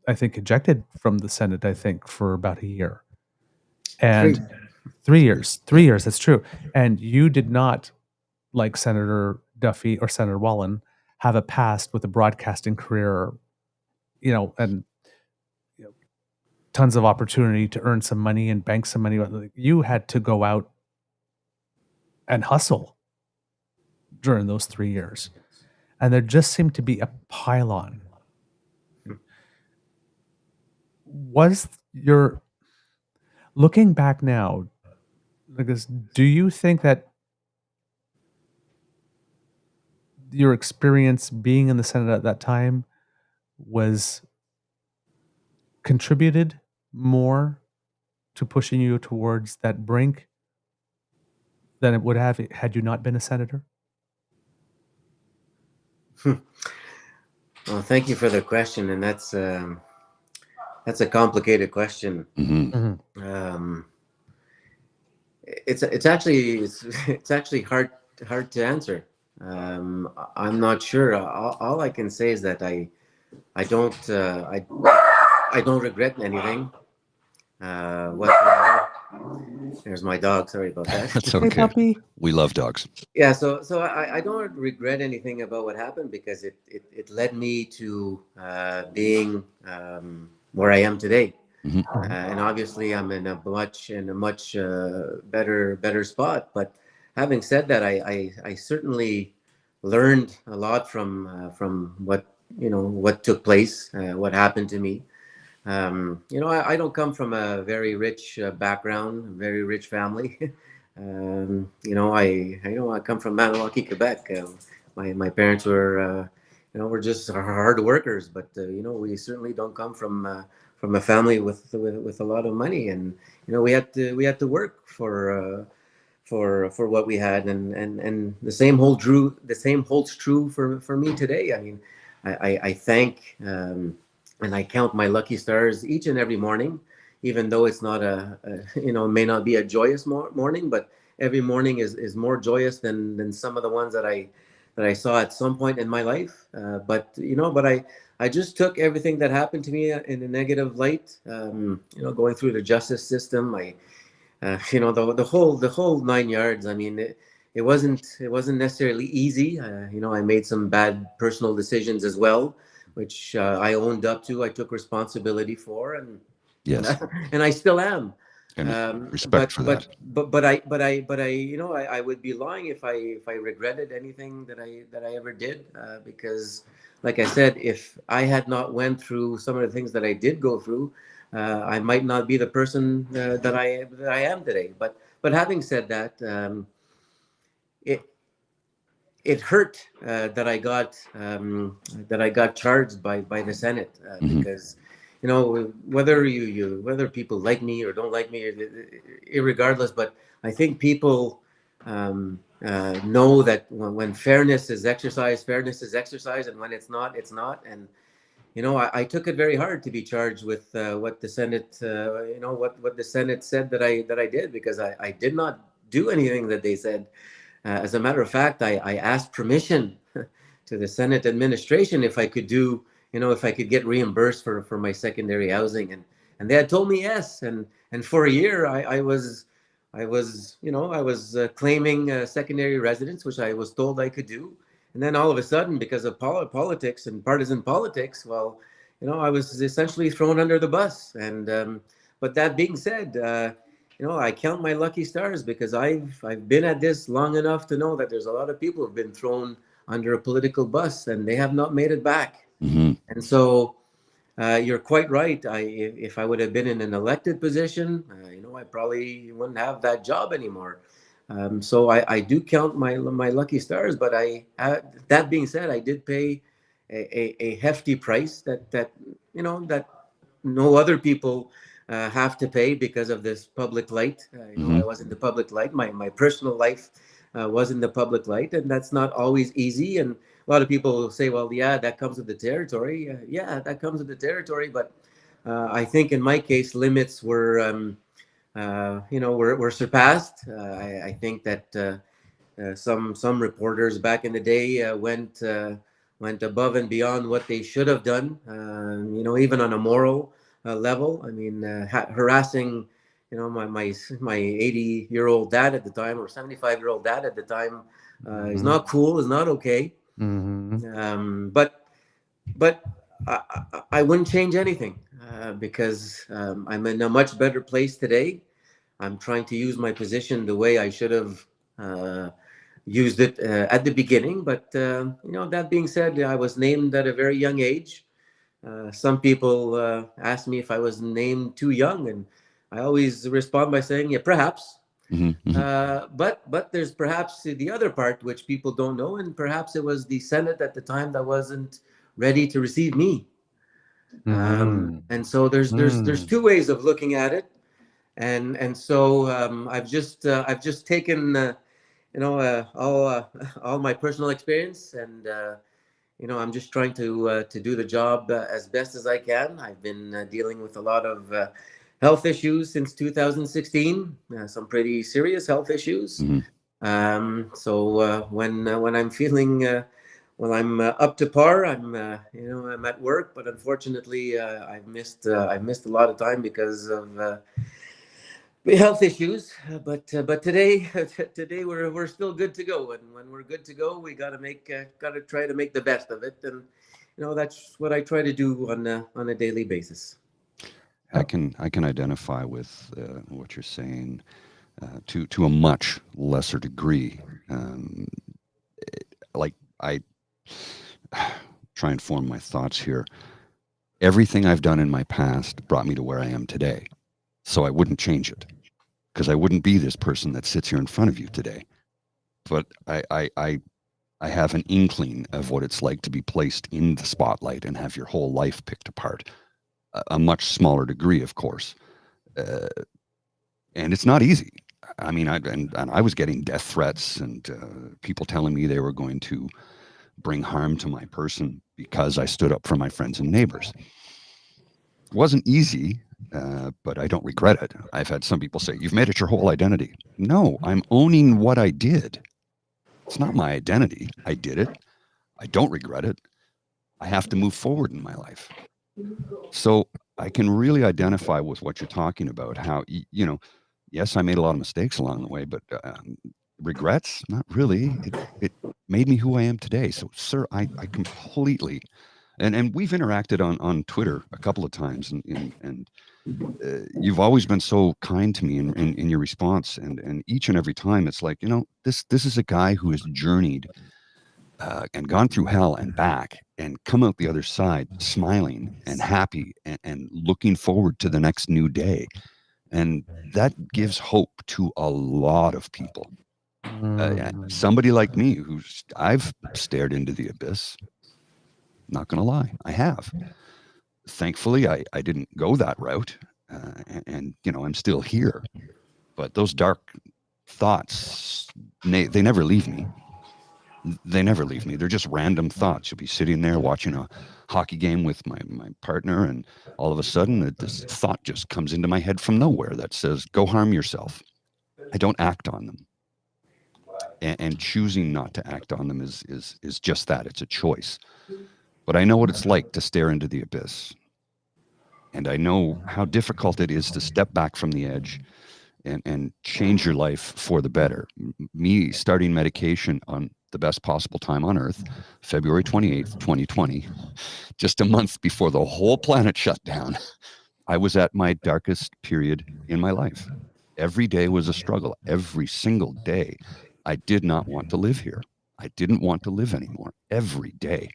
I think, ejected from the Senate, I think, for about a year. And 3 years. 3 years, that's true. And you did not, like Senator Duffy or Senator Wallen, have a past with a broadcasting career, and tons of opportunity to earn some money and bank some money. You had to go out and hustle during those 3 years. And there just seemed to be a pile-on. Looking back now, because do you think that your experience being in the Senate at that time was contributed more to pushing you towards that brink than it would have had you not been a senator? Well, thank you for the question, and that's a complicated question. It's actually hard to answer. I'm not sure. All I can say is that I don't regret anything whatsoever. There's my dog. Sorry about that. That's Hey, okay. puppy. We love dogs. Yeah, so I don't regret anything about what happened, because it led me to being where I am today. And obviously I'm in a much better spot. But having said that, I certainly learned a lot from what took place, what happened to me. I don't come from a very rich background, very rich family. I come from Maniwaki, Quebec. My parents were just hard workers, but we certainly don't come from a family with a lot of money, and we had to work for what we had, and the same holds true for me today. I mean, I thank and I count my lucky stars each and every morning, even though it's not may not be a joyous morning, but every morning is more joyous than some of the ones that I saw at some point in my life. But I just took everything that happened to me in a negative light. Going through the justice system, the whole 9 yards. I mean, it wasn't necessarily easy. I made some bad personal decisions as well, which I owned up to. I took responsibility for, and Yes. and I still am. And respect for that. But I would be lying if I regretted anything that I ever did, because, like I said, if I had not went through some of the things that I did go through, I might not be the person that I am today. But having said that, it hurt that I got charged by the Senate, because whether people like me or don't like me, irregardless. But I think people know that when fairness is exercised, and when it's not, it's not. And I took it very hard to be charged with what the Senate, what the Senate said that I did, because I did not do anything that they said. As a matter of fact, I asked permission to the Senate administration if I could do, if I could get reimbursed for my secondary housing, and they had told me yes, and for a year I was claiming secondary residence, which I was told I could do, and then all of a sudden, because of politics and partisan politics, well, I was essentially thrown under the bus, and but that being said. I count my lucky stars, because I've been at this long enough to know that there's a lot of people who've been thrown under a political bus and they have not made it back. Mm-hmm. And so you're quite right. If I would have been in an elected position, I probably wouldn't have that job anymore. So I do count my lucky stars. But that being said, I did pay a hefty price that no other people have to pay because of this public light. Mm-hmm. I was in the public light. My personal life was in the public light, and that's not always easy. And a lot of people say, well, yeah, that comes with the territory. Yeah, that comes with the territory. But I think in my case, limits were surpassed. I think that some reporters back in the day went above and beyond what they should have done. Even on a moral level. I mean, harassing, my 80-year-old dad at the time, or 75-year-old dad at the time, is not cool. Is not okay. Mm-hmm. But I wouldn't change anything because I'm in a much better place today. I'm trying to use my position the way I should have used it at the beginning. But that being said, I was named at a very young age. Some people ask me if I was named too young, and I always respond by saying, yeah, perhaps. Mm-hmm. But there's perhaps the other part which people don't know, and perhaps it was the Senate at the time that wasn't ready to receive me. And so there's two ways of looking at it, and so I've just taken all my personal experience, and I'm just trying to do the job as best as I can. I've been dealing with a lot of health issues since 2016, some pretty serious health issues. Mm-hmm. So when I'm feeling I'm up to par, I'm at work, but unfortunately I've missed a lot of time because of health issues. But today we're still good to go, and when we're good to go, we gotta try to make the best of it, and that's what I try to do on a daily basis. I can identify with what you're saying to a much lesser degree. Like I try and form my thoughts here. Everything I've done in my past brought me to where I am today, so I wouldn't change it, because I wouldn't be this person that sits here in front of you today. But I have an inkling of what it's like to be placed in the spotlight and have your whole life picked apart. A much smaller degree, of course, and it's not easy. I mean, I was getting death threats and people telling me they were going to bring harm to my person because I stood up for my friends and neighbors. It wasn't easy, but I don't regret it. I've had some people say, "You've made it your whole identity." No, I'm owning what I did. It's not my identity. I did it. I don't regret it. I have to move forward in my life. So I can really identify with what you're talking about. How, yes, I made a lot of mistakes along the way, but regrets? Not really. It made me who I am today. So, sir, I completely, and we've interacted on Twitter a couple of times, and you've always been so kind to me in your response, and each and every time it's like, this is a guy who has journeyed and gone through hell and back and come out the other side smiling and happy and looking forward to the next new day. And that gives hope to a lot of people. Somebody like me I've stared into the abyss. Not going to lie, I have. Thankfully, I didn't go that route, and I'm still here. But those dark thoughts, they never leave me. They never leave me. They're just random thoughts. You'll be sitting there watching a hockey game with my partner, and all of a sudden this thought just comes into my head from nowhere that says, go harm yourself. I don't act on them. And choosing not to act on them is just that. It's a choice. But I know what it's like to stare into the abyss. And I know how difficult it is to step back from the edge and change your life for the better. Me starting medication on the best possible time on earth, February 28th, 2020, just a month before the whole planet shut down, I was at my darkest period in my life. Every day was a struggle. Every single day. I did not want to live here. I didn't want to live anymore. Every day.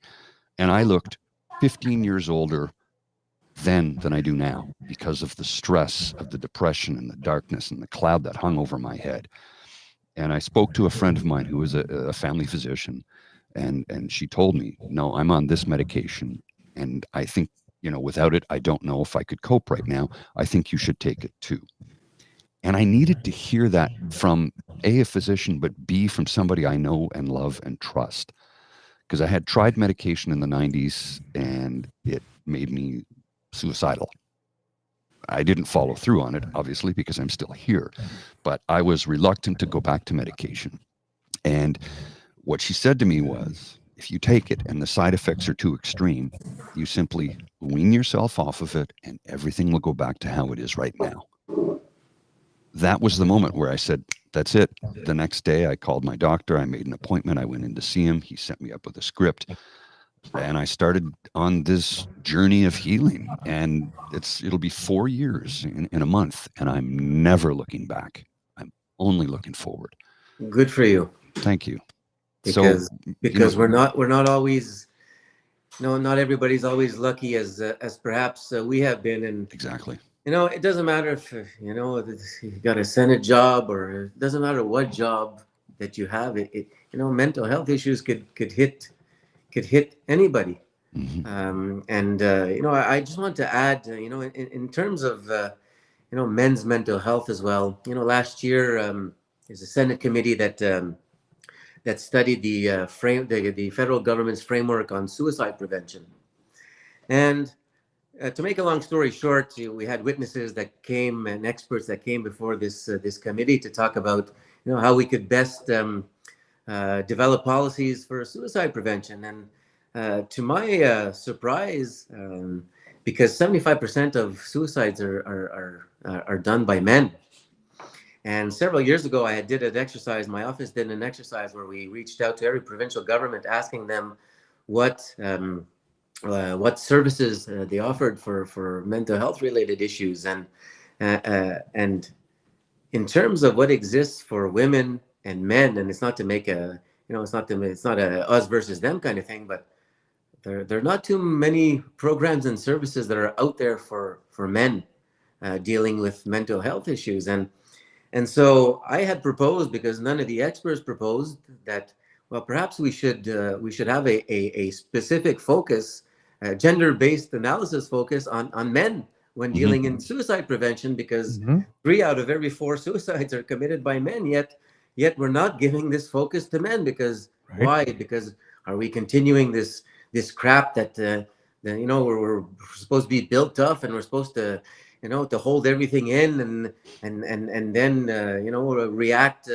And I looked 15 years older then than I do now because of the stress of the depression and the darkness and the cloud that hung over my head. And I spoke to a friend of mine who was a family physician, and she told me, no, I'm on this medication, and I think, without it, I don't know if I could cope right now. I think you should take it too. And I needed to hear that from A, a physician, but B, from somebody I know and love and trust. Because I had tried medication in the 90s and it made me suicidal. I didn't follow through on it, obviously, because I'm still here. But I was reluctant to go back to medication. And what she said to me was, if you take it and the side effects are too extreme, you simply wean yourself off of it and everything will go back to how it is right now. That was the moment where I said, that's it. The next day I called my doctor. I made an appointment. I went in to see him. He set me up with a script. And I started on this journey of healing. And it'll be 4 years in a month. And I'm never looking back. I'm only looking forward. Good for you. Thank you. Because we're not always, not everybody's always lucky as perhaps we have been. And exactly. It doesn't matter if, you got a Senate job, or it doesn't matter what job that you have. Mental health issues could hit anybody. Mm-hmm. I just want to add, in terms of, men's mental health as well. Last year, there's a Senate committee that studied the federal government's framework on suicide prevention. And to make a long story short, we had witnesses that came and experts that came before this committee to talk about, how we could best develop policies for suicide prevention. And to my surprise, because 75% of suicides are done by men. And several years ago, I did an exercise. My office did an exercise where we reached out to every provincial government, asking them what services they offered for mental health related issues, and in terms of what exists for women and men, and it's not to make it's not a us versus them kind of thing, but there are not too many programs and services that are out there for men dealing with mental health issues, and so I had proposed, because none of the experts proposed, that perhaps we should have a specific focus. Gender-based analysis focus on men when dealing in suicide prevention, because 3 out of every 4 suicides are committed by men, yet we're not giving this focus to men. Because why? Because are we continuing this crap that we're supposed to be built tough, and we're supposed to to hold everything in and then react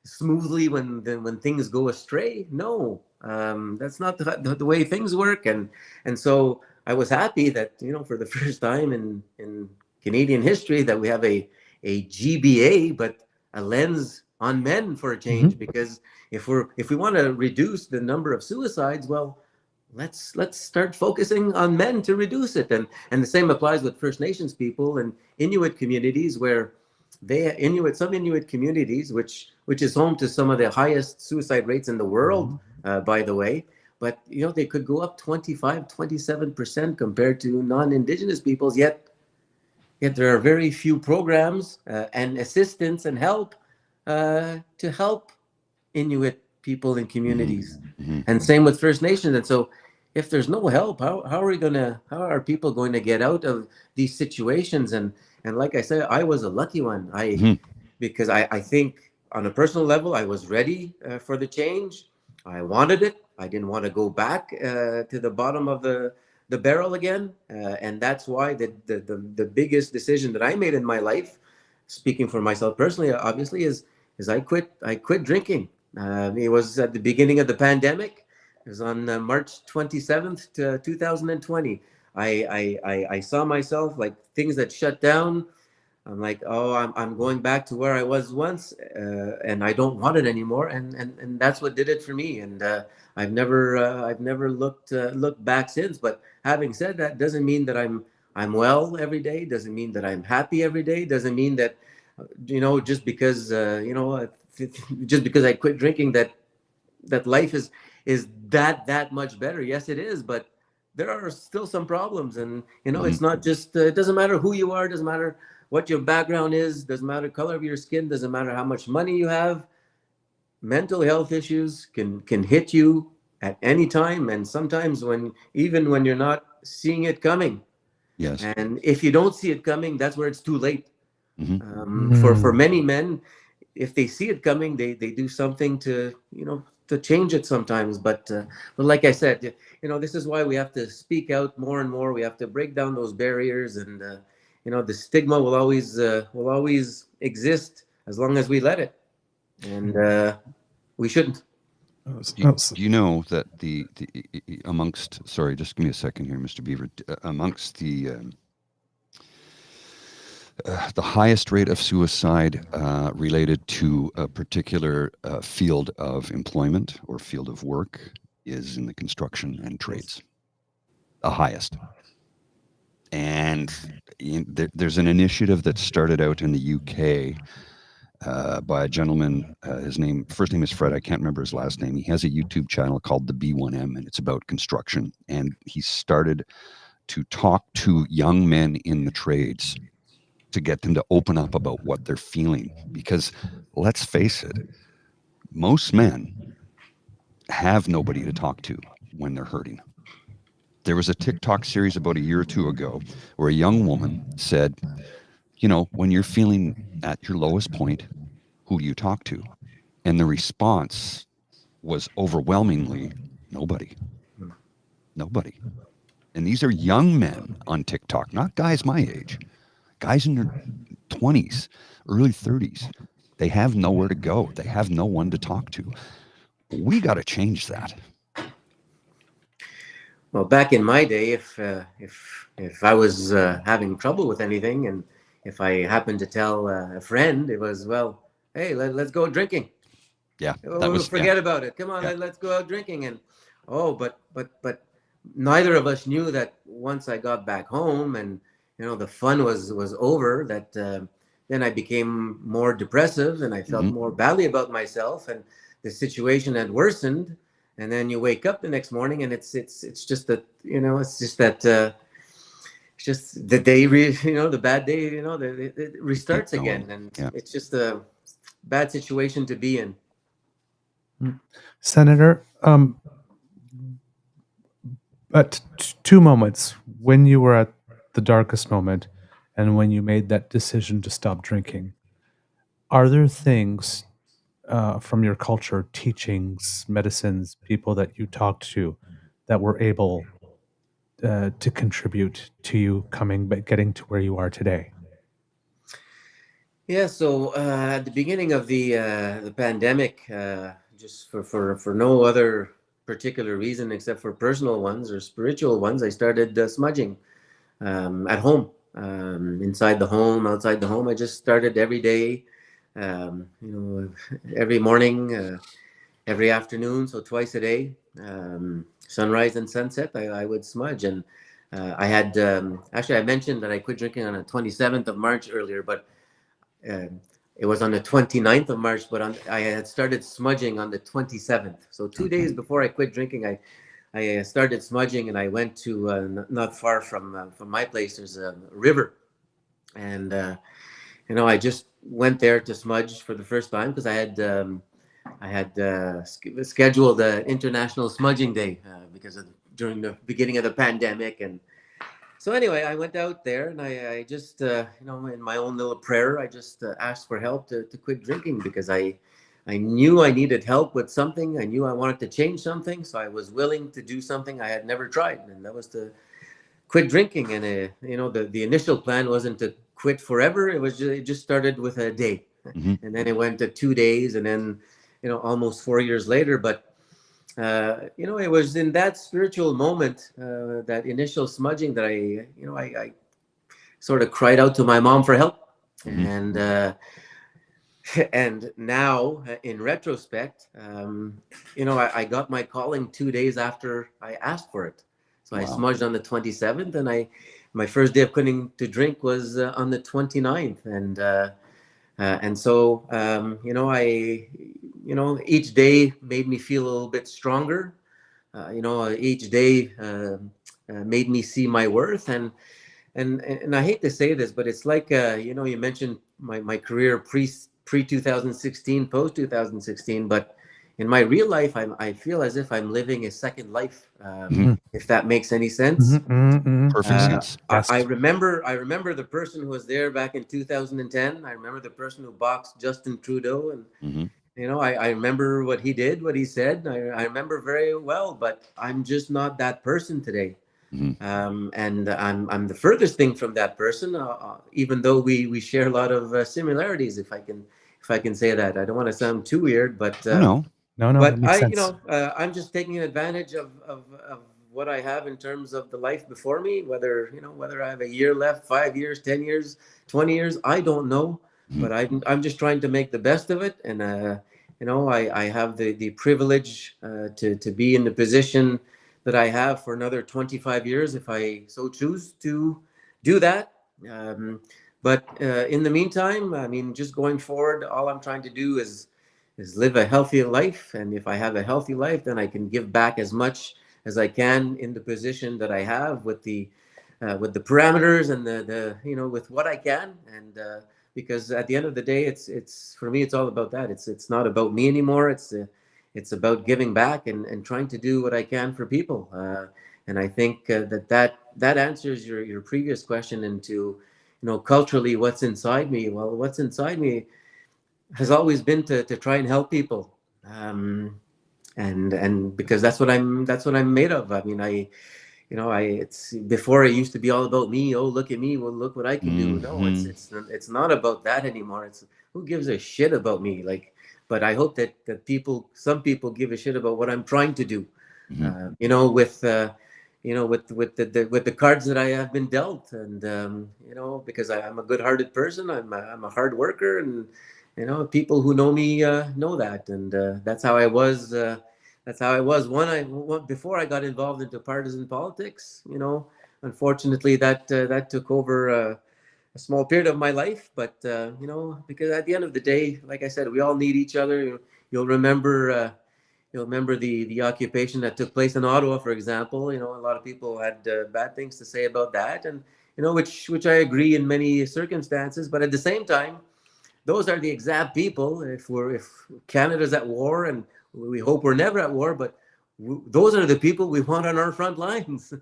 smoothly when things go astray? No. That's not the way things work, and so I was happy that for the first time in Canadian history that we have a GBA, but a lens on men for a change. Because if we want to reduce the number of suicides, well, let's start focusing on men to reduce it, and the same applies with First Nations people and Inuit communities, where some Inuit communities, which is home to some of the highest suicide rates in the world, by the way, but they could go up 25-27% compared to non-Indigenous peoples, yet there are very few programs and assistance and help to help Inuit people in communities. And same with First Nations. And so if there's no help, how are people going to get out of these situations? And like I said, I was a lucky one. Because I think on a personal level, I was ready for the change. I wanted it. I didn't want to go back to the bottom of the barrel again. And that's why the biggest decision that I made in my life, speaking for myself personally, obviously, is I quit drinking. It was at the beginning of the pandemic. It was on March 27th, 2020. I saw myself like things that shut down. I'm like, oh, I'm going back to where I was once, and I don't want it anymore, and that's what did it for me. And I've never looked back since. But having said that, doesn't mean that I'm well every day. Doesn't mean that I'm happy every day. Doesn't mean that just because just because I quit drinking that life is that much better. Yes, it is, but there are still some problems, and it's not just it doesn't matter who you are, doesn't matter what your background is, doesn't matter color of your skin, doesn't matter how much money you have. Mental health issues can hit you at any time, and sometimes even when you're not seeing it coming. Yes. And if you don't see it coming, that's where it's too late. Mm-hmm. For many men, if they see it coming, they do something to change it sometimes. But like I said, this is why we have to speak out more and more. We have to break down those barriers, and the stigma will always exist as long as we let it, and we shouldn't. Do you know that amongst, sorry, just give me a second here, Mr. Beaver, amongst the highest rate of suicide related to a particular field of employment or field of work is in the construction and trades. The highest. And there's an initiative that started out in the UK by a gentleman. His first name is Fred. I can't remember his last name. He has a YouTube channel called the B1M, and it's about construction. And he started to talk to young men in the trades to get them to open up about what they're feeling. Because let's face it, most men have nobody to talk to when they're hurting. There was a TikTok series about a year or two ago where a young woman said, when you're feeling at your lowest point, who do you talk to? And the response was overwhelmingly nobody. Nobody. And these are young men on TikTok, not guys my age, guys in their 20s, early 30s. They have nowhere to go. They have no one to talk to. We got to change that. Well, back in my day, if I was having trouble with anything, and if I happened to tell a friend, it was, well, hey, let's go drinking. Yeah, We'll forget about it. Come on, let's go out drinking. And but neither of us knew that once I got back home and the fun was over, that then I became more depressive and I felt more badly about myself, and the situation had worsened. And then you wake up the next morning, and it's just that it's just that it's just the day the bad day it restarts again, and it's just a bad situation to be in. Senator, at two moments, when you were at the darkest moment and when you made that decision to stop drinking, are there things from your culture, teachings, medicines, people that you talked to that were able to contribute to you getting to where you are today? Yeah, so at the beginning of the pandemic, just for no other particular reason except for personal ones or spiritual ones, I started smudging at home, inside the home, outside the home. I just started every day, every morning, every afternoon, so twice a day, sunrise and sunset. I would smudge, and I had actually I mentioned that I quit drinking on the 27th of March earlier, but it was on the 29th of March, but I had started smudging on the 27th. So 2 days before I quit drinking, I started smudging, and I went to not far from my place. There's a river, and I just went there to smudge for the first time because I had scheduled the International Smudging Day because during the beginning of the pandemic, and So anyway, I went out there and I just, in my own little prayer, I just asked for help to quit drinking because I knew I needed help with something. I knew I wanted to change something. So I was willing to do something I had never tried. And that was to quit drinking. And, the initial plan wasn't to quit forever. It just started with a day. Mm-hmm. And then it went to 2 days and then, almost 4 years later. But it was in that spiritual moment, that initial smudging that I sort of cried out to my mom for help. Mm-hmm. And now, in retrospect, I got my calling 2 days after I asked for it. So I Wow. smudged on the 27th, and my first day of quitting to drink was on the 29th, and so each day made me feel a little bit stronger. Each day made me see my worth, and I hate to say this, but it's like you mentioned my career pre 2016, post 2016, but in my real life, I feel as if I'm living a second life, if that makes any sense. Perfect sense. I remember the person who was there back in 2010. I remember the person who boxed Justin Trudeau, and Mm-hmm. I remember what he did, what he said. I remember very well, but I'm just not that person today. Mm-hmm. And I'm the furthest thing from that person, even though we share a lot of similarities, if I can say that. I don't want to sound too weird, but No. No, but it makes sense. I'm just taking advantage of what I have in terms of the life before me. Whether I have a year left, 5 years, 10 years, 20 years, I don't know. Mhm. But I'm just trying to make the best of it, and I have the privilege to be in the position that I have for another 25 years, if I so choose to do that. But in the meantime, I mean, just going forward, all I'm trying to do is live a healthy life. And if I have a healthy life, then I can give back as much as I can in the position that I have, with the parameters and the with what I can. And because at the end of the day, it's for me, it's all about that. It's not about me anymore. It's about giving back and trying to do what I can for people. And I think that answers your previous question into, culturally, what's inside me. Well, what's inside me has always been to try and help people, and because that's what I'm made of. I mean, it's before it used to be all about me. Oh, look at me! Well, look what I can do. No, Mhm. it's not about that anymore. It's who gives a shit about me? Like, but I hope that some people give a shit about what I'm trying to do. Mhm. With the cards that I have been dealt, and because I'm a good-hearted person. I'm a hard worker, and people who know me know that, and that's how I was. That's how I was before I got involved into partisan politics. Unfortunately, that took over a small period of my life. But because at the end of the day, like I said, we all need each other. You'll remember. You'll remember the occupation that took place in Ottawa, for example. A lot of people had bad things to say about that, and which I agree in many circumstances. But at the same time, those are the exact people. If Canada's at war, and we hope we're never at war, but those are the people we want on our front lines.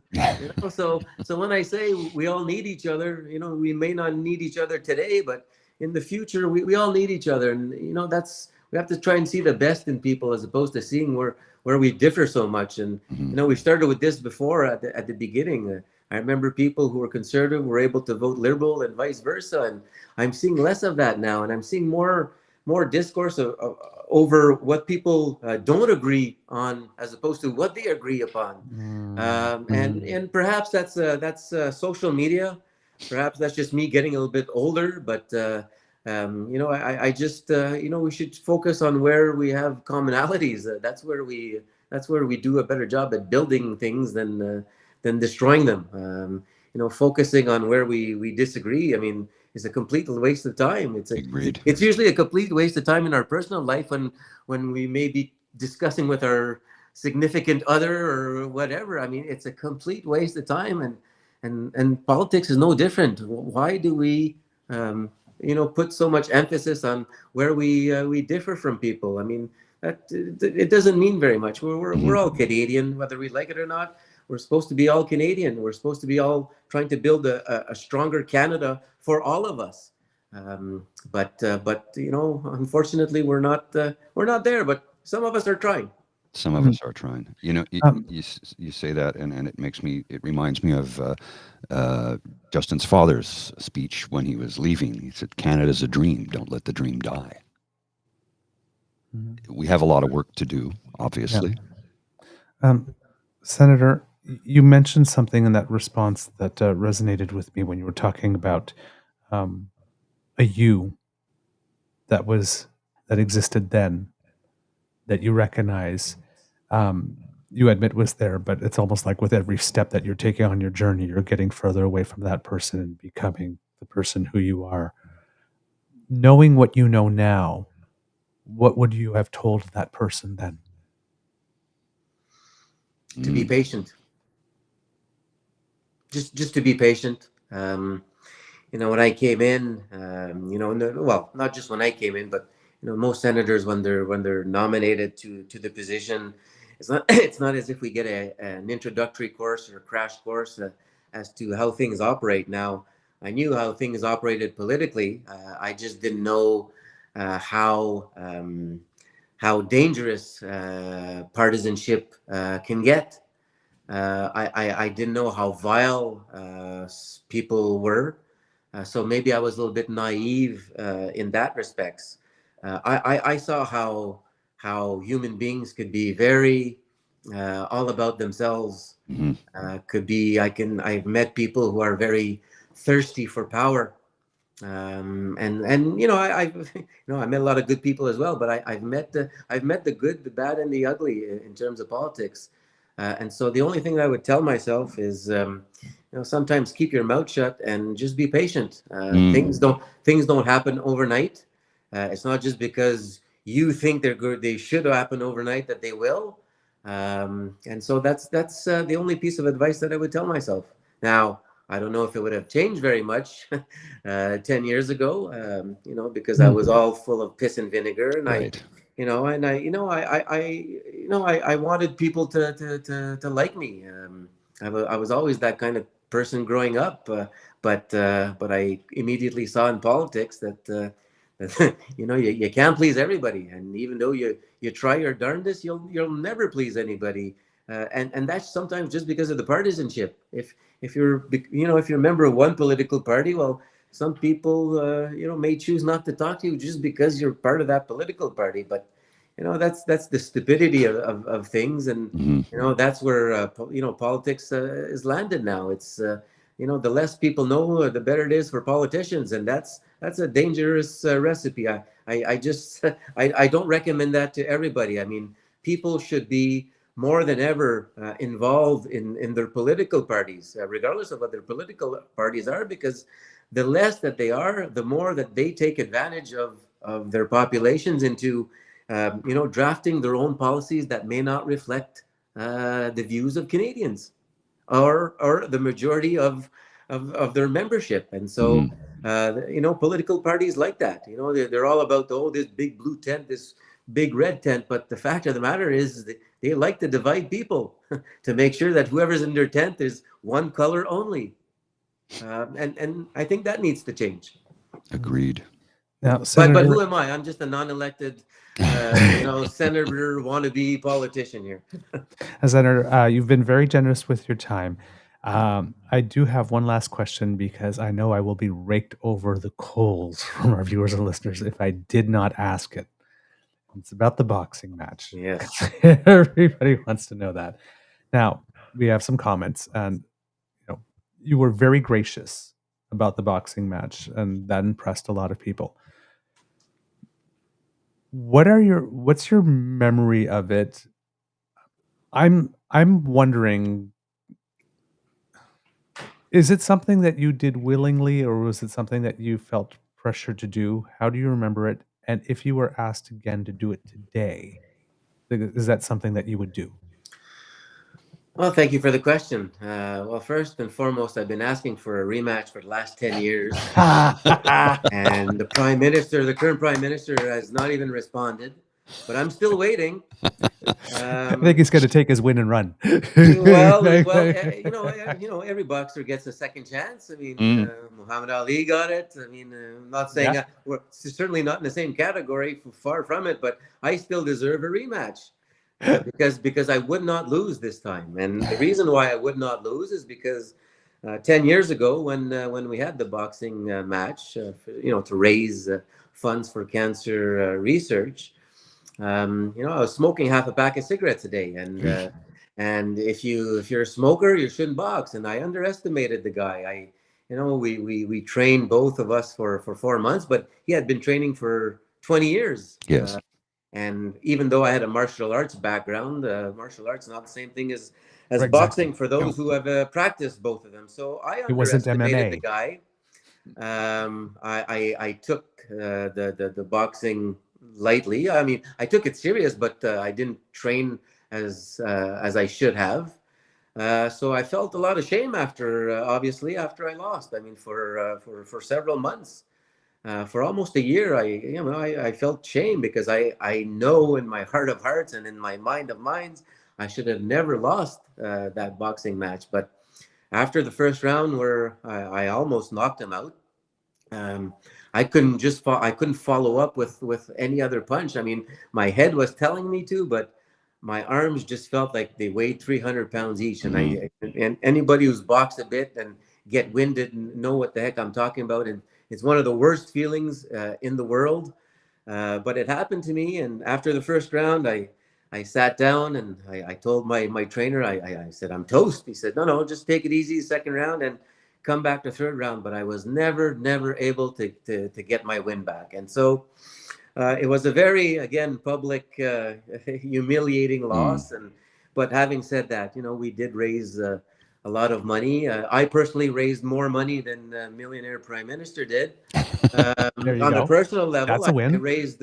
So when I say we all need each other, we may not need each other today, but in the future we all need each other, and that's we have to try and see the best in people, as opposed to seeing where we differ so much. And Mhm. we started with this before at the beginning. I remember people who were conservative were able to vote liberal, and vice versa. And I'm seeing less of that now, and I'm seeing more discourse over what people don't agree on, as opposed to what they agree upon. And perhaps that's social media. Perhaps that's just me getting a little bit older, but I just we should focus on where we have commonalities. That's where we do a better job at building things than destroying them. Focusing on where we disagree, I mean, is a complete waste of time. Agreed. It's usually a complete waste of time in our personal life when we may be discussing with our significant other or whatever. I mean, it's a complete waste of time, and politics is no different. Why do we put so much emphasis on where we differ from people? I mean, that it doesn't mean very much. We're all Canadian, whether we like it or not. we're supposed to be all Canadian. We're supposed to be all trying to build a stronger Canada for all of us. But unfortunately, we're not there. But some of us are trying. Some of us are trying. You say that, and it reminds me of Justin's father's speech when he was leaving. He said, "Canada's a dream. Don't let the dream die." We have a lot of work to do, obviously. Senator, you mentioned something in that response that resonated with me when you were talking about a you that existed then, that you recognize, you admit was there, but it's almost like with every step that you're taking on your journey, you're getting further away from that person and becoming the person who you are. Knowing what you know now, what would you have told that person then? To be patient. Just to be patient. When I came in, not just when I came in, but most senators when they're nominated to the position, it's not as if we get an introductory course or a crash course as to how things operate. Now, I knew how things operated politically. I just didn't know how dangerous partisanship can get. I didn't know how vile people were. So maybe I was a little bit naive in that respects. I saw how human beings could be very all about themselves. I've met people who are very thirsty for power. I met a lot of good people as well, but I've met the good, the bad, and the ugly in terms of politics. And so the only thing I would tell myself is, sometimes keep your mouth shut and just be patient. Things don't happen overnight. It's not just because you think they're good, they should happen overnight that they will. And so that's the only piece of advice that I would tell myself. Now, I don't know if it would have changed very much 10 years ago, because I was all full of piss and vinegar, and Right. I wanted people to like me. I was always that kind of person growing up, but I immediately saw in politics that you can't please everybody, and even though you try your darndest, you'll never please anybody, and that's sometimes just because of the partisanship. If you're a member of one political party, well, some people may choose not to talk to you just because you're part of that political party. But that's the stupidity of things, and that's where politics is landed now. It's the less people know, the better it is for politicians, and that's a dangerous recipe. I just I don't recommend that to everybody. I mean, people should be more than ever involved in their political parties, regardless of what their political parties are, because the less that they are, the more that they take advantage of their populations into drafting their own policies that may not reflect the views of Canadians or the majority of their membership. And so political parties like that, they're all about this big blue tent, this big red tent, but the fact of the matter is they like to divide people to make sure that whoever's in their tent is one color only. And I think that needs to change. Agreed. Now, But Senator, who am I? I'm just a non-elected senator wannabe politician here. Senator, you've been very generous with your time. I do have one last question because I know I will be raked over the coals from our viewers and listeners if I did not ask it. It's about the boxing match. Yes. Everybody wants to know that. Now, we have some comments, and you were very gracious about the boxing match, and that impressed a lot of people. What's your memory of it? I'm wondering, is it something that you did willingly, or was it something that you felt pressure to do? How do you remember it? And if you were asked again to do it today, is that something that you would do? Well, thank you for the question. Well, first and foremost, I've been asking for a rematch for the last 10 years. And the current prime minister has not even responded. but I'm still waiting. I think he's going to take his win and run. Every boxer gets a second chance. I mean, Mm. Muhammad Ali got it. I mean, I'm not saying Yeah. we're certainly not in the same category, far from it, but I still deserve a rematch because I would not lose this time. And the reason why I would not lose is because 10 years ago, when we had the boxing match, to raise funds for cancer research. I was smoking half a pack of cigarettes a day, and if you're a smoker, you shouldn't box. And I underestimated the guy. We trained both of us for 4 months, but he had been training for 20 years. Yes. And even though I had a martial arts background, martial arts not the same thing as Exactly. boxing for those who have practiced both of them. So I It wasn't underestimated the MMA. guy. I took the boxing lightly. I mean, I took it serious, but I didn't train as I should have. So I felt a lot of shame obviously after I lost. I mean, for several months, for almost a year, I felt shame because I know in my heart of hearts and in my mind of minds, I should have never lost that boxing match. But after the first round, where I almost knocked him out, um, I couldn't follow up with any other punch. I mean, my head was telling me to, but my arms just felt like they weighed 300 pounds each. And anybody who's boxed a bit and get winded and know what the heck I'm talking about. And it's one of the worst feelings in the world. But it happened to me. And after the first round, I sat down and I told my trainer, I said, I'm toast. He said, no, just take it easy, second round, and come back to third round. But I was never able to get my win back. And so it was a very, again, public, humiliating loss. But having said that, we did raise a lot of money. I personally raised more money than the millionaire prime minister did. There you On a go. personal level, That's a I win. raised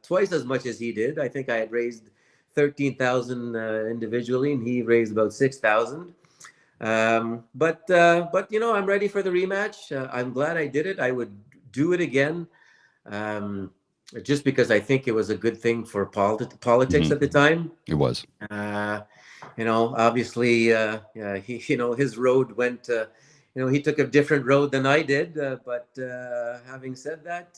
twice as much as he did. I think I had raised 13,000 individually, and he raised about 6,000. But I'm ready for the rematch. I'm glad I did it. I would do it again, um, just because I think it was a good thing for politics at the time. It was. Obviously, his road went. He took a different road than I did. But having said that,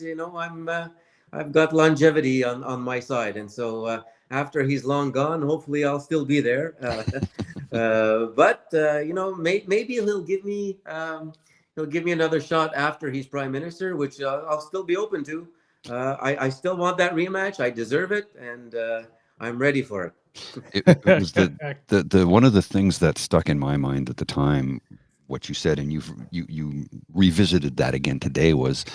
I've got longevity on my side, and so after he's long gone, hopefully I'll still be there. But maybe he'll give me another shot after he's prime minister, which I'll still be open to. I still want that rematch. I deserve it, and I'm ready for it. It was the one of the things that stuck in my mind at the time, what you said, and you revisited that again today, was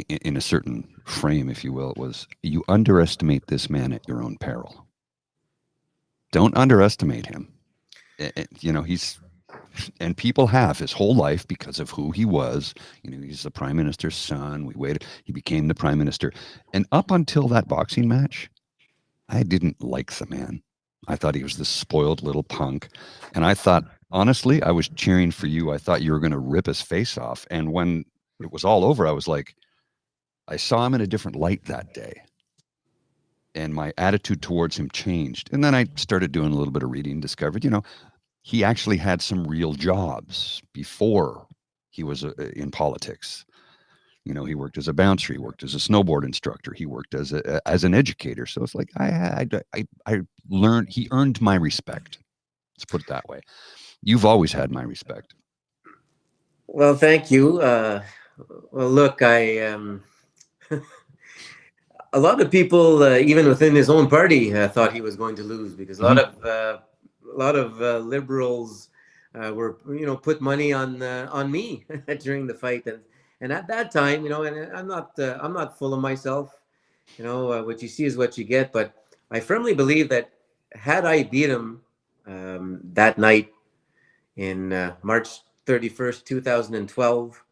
in a certain frame, if you will. It was, you underestimate this man at your own peril. Don't underestimate him. He's, and people have his whole life because of who he was. He's the prime minister's son. He became the prime minister, and up until that boxing match, I didn't like the man. I thought he was this spoiled little punk. And I thought, honestly, I was cheering for you. I thought you were going to rip his face off. And when it was all over, I was like, I saw him in a different light that day. And my attitude towards him changed. And then I started doing a little bit of reading, discovered, he actually had some real jobs before he was in politics. He worked as a bouncer, he worked as a snowboard instructor, he worked as an educator. So it's like I learned. He earned my respect. Let's put it that way. You've always had my respect. Well, thank you. Well, look, a lot of people, even within his own party, thought he was going to lose because a lot of liberals were, put money on me during the fight. And at that time, and I'm not full of myself. What you see is what you get. But I firmly believe that had I beat him that night in March 31st, 2012,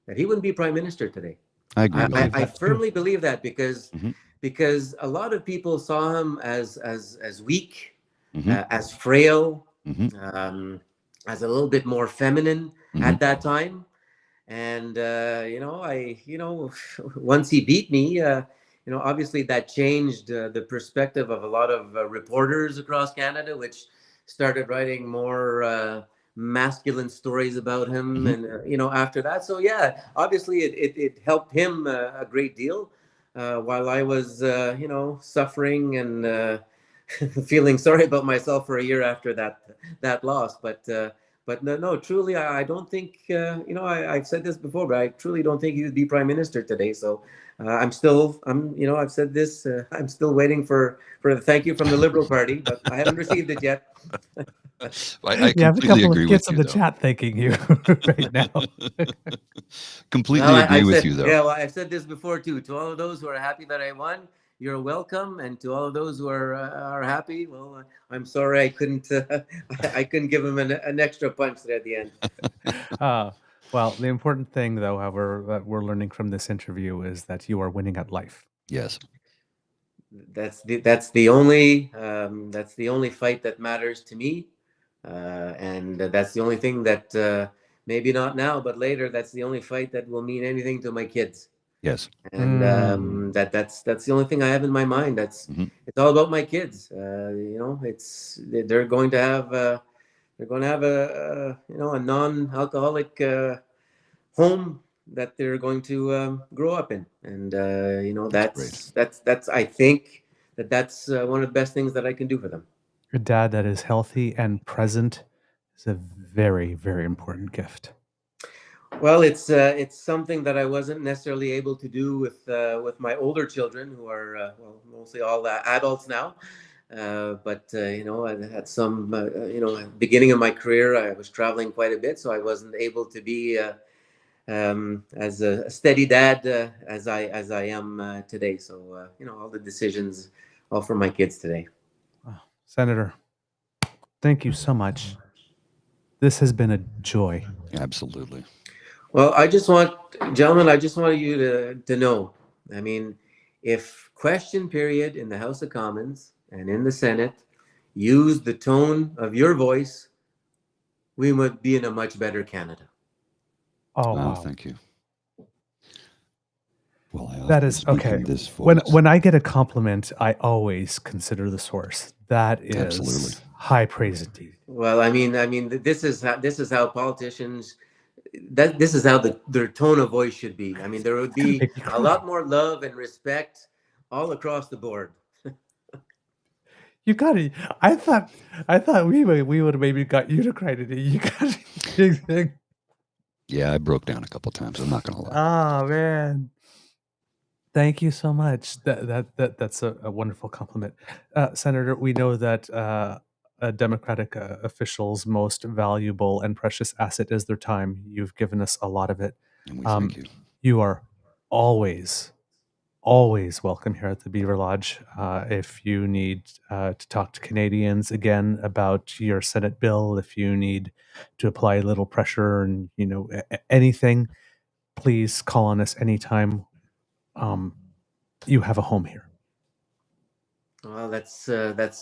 that he wouldn't be prime minister today. I agree with you. I firmly believe that because a lot of people saw him as weak, as frail, as a little bit more feminine at that time. And once he beat me, obviously that changed the perspective of a lot of reporters across Canada, which started writing more masculine stories about him, and after that. So yeah, obviously it helped him a great deal, while I was suffering and feeling sorry about myself for a year after that loss. But no, truly, I don't think I've said this before, but I truly don't think he would be prime minister today. So I've said this. I'm still waiting for the thank you from the Liberal Party, but I haven't received it yet. I You have a completely couple of agree with kids in you, the though. chat thanking you right now. Completely Well, agree I've with said you, though. yeah. Well, I've said this before too. To all of those who are happy that I won, you're welcome, and to all of those who are happy, well, I'm sorry I couldn't I couldn't give them an extra punch there at the end. Well, the important thing, though, however, that we're learning from this interview is that you are winning at life. Yes. That's the only fight that matters to me, and that's the only thing that maybe not now, but later. That's the only fight that will mean anything to my kids, Yes. and that's the only thing I have in my mind. It's all about my kids. It's they're going to have a non-alcoholic home that they're going to grow up in, and Great. that's I think that's one of the best things that I can do for them. A dad that is healthy and present is a very, very important gift. Well, it's something that I wasn't necessarily able to do with my older children, who are mostly all adults now. But at some beginning of my career, I was traveling quite a bit, so I wasn't able to be as a steady dad as I am today. So all the decisions, all for my kids today. Senator, thank you so much. This has been a joy. Absolutely. Well, gentlemen, I just want you to know. I mean, if question period in the House of Commons and in the Senate used the tone of your voice, we would be in a much better Canada. Oh, Wow, wow. thank you. Well, I That often is speak okay. in this voice. When I get a compliment, I always consider the source. That is Absolutely. high praise indeed. Well, I mean, this is how politicians. This is how their tone of voice should be. I mean, there would be Make me a cry. lot more love and respect all across the board. You got it. I thought we would have maybe got you to cry today. You got it. Yeah, I broke down a couple times. I'm not going to lie. Oh man. Thank you so much. That's a wonderful compliment, Senator. We know that a Democratic official's most valuable and precious asset is their time. You've given us a lot of it. And we thank you. You are always welcome here at the Beaver Lodge. If you need to talk to Canadians again about your Senate bill, if you need to apply a little pressure and anything, please call on us anytime. You have a home here. Well, that's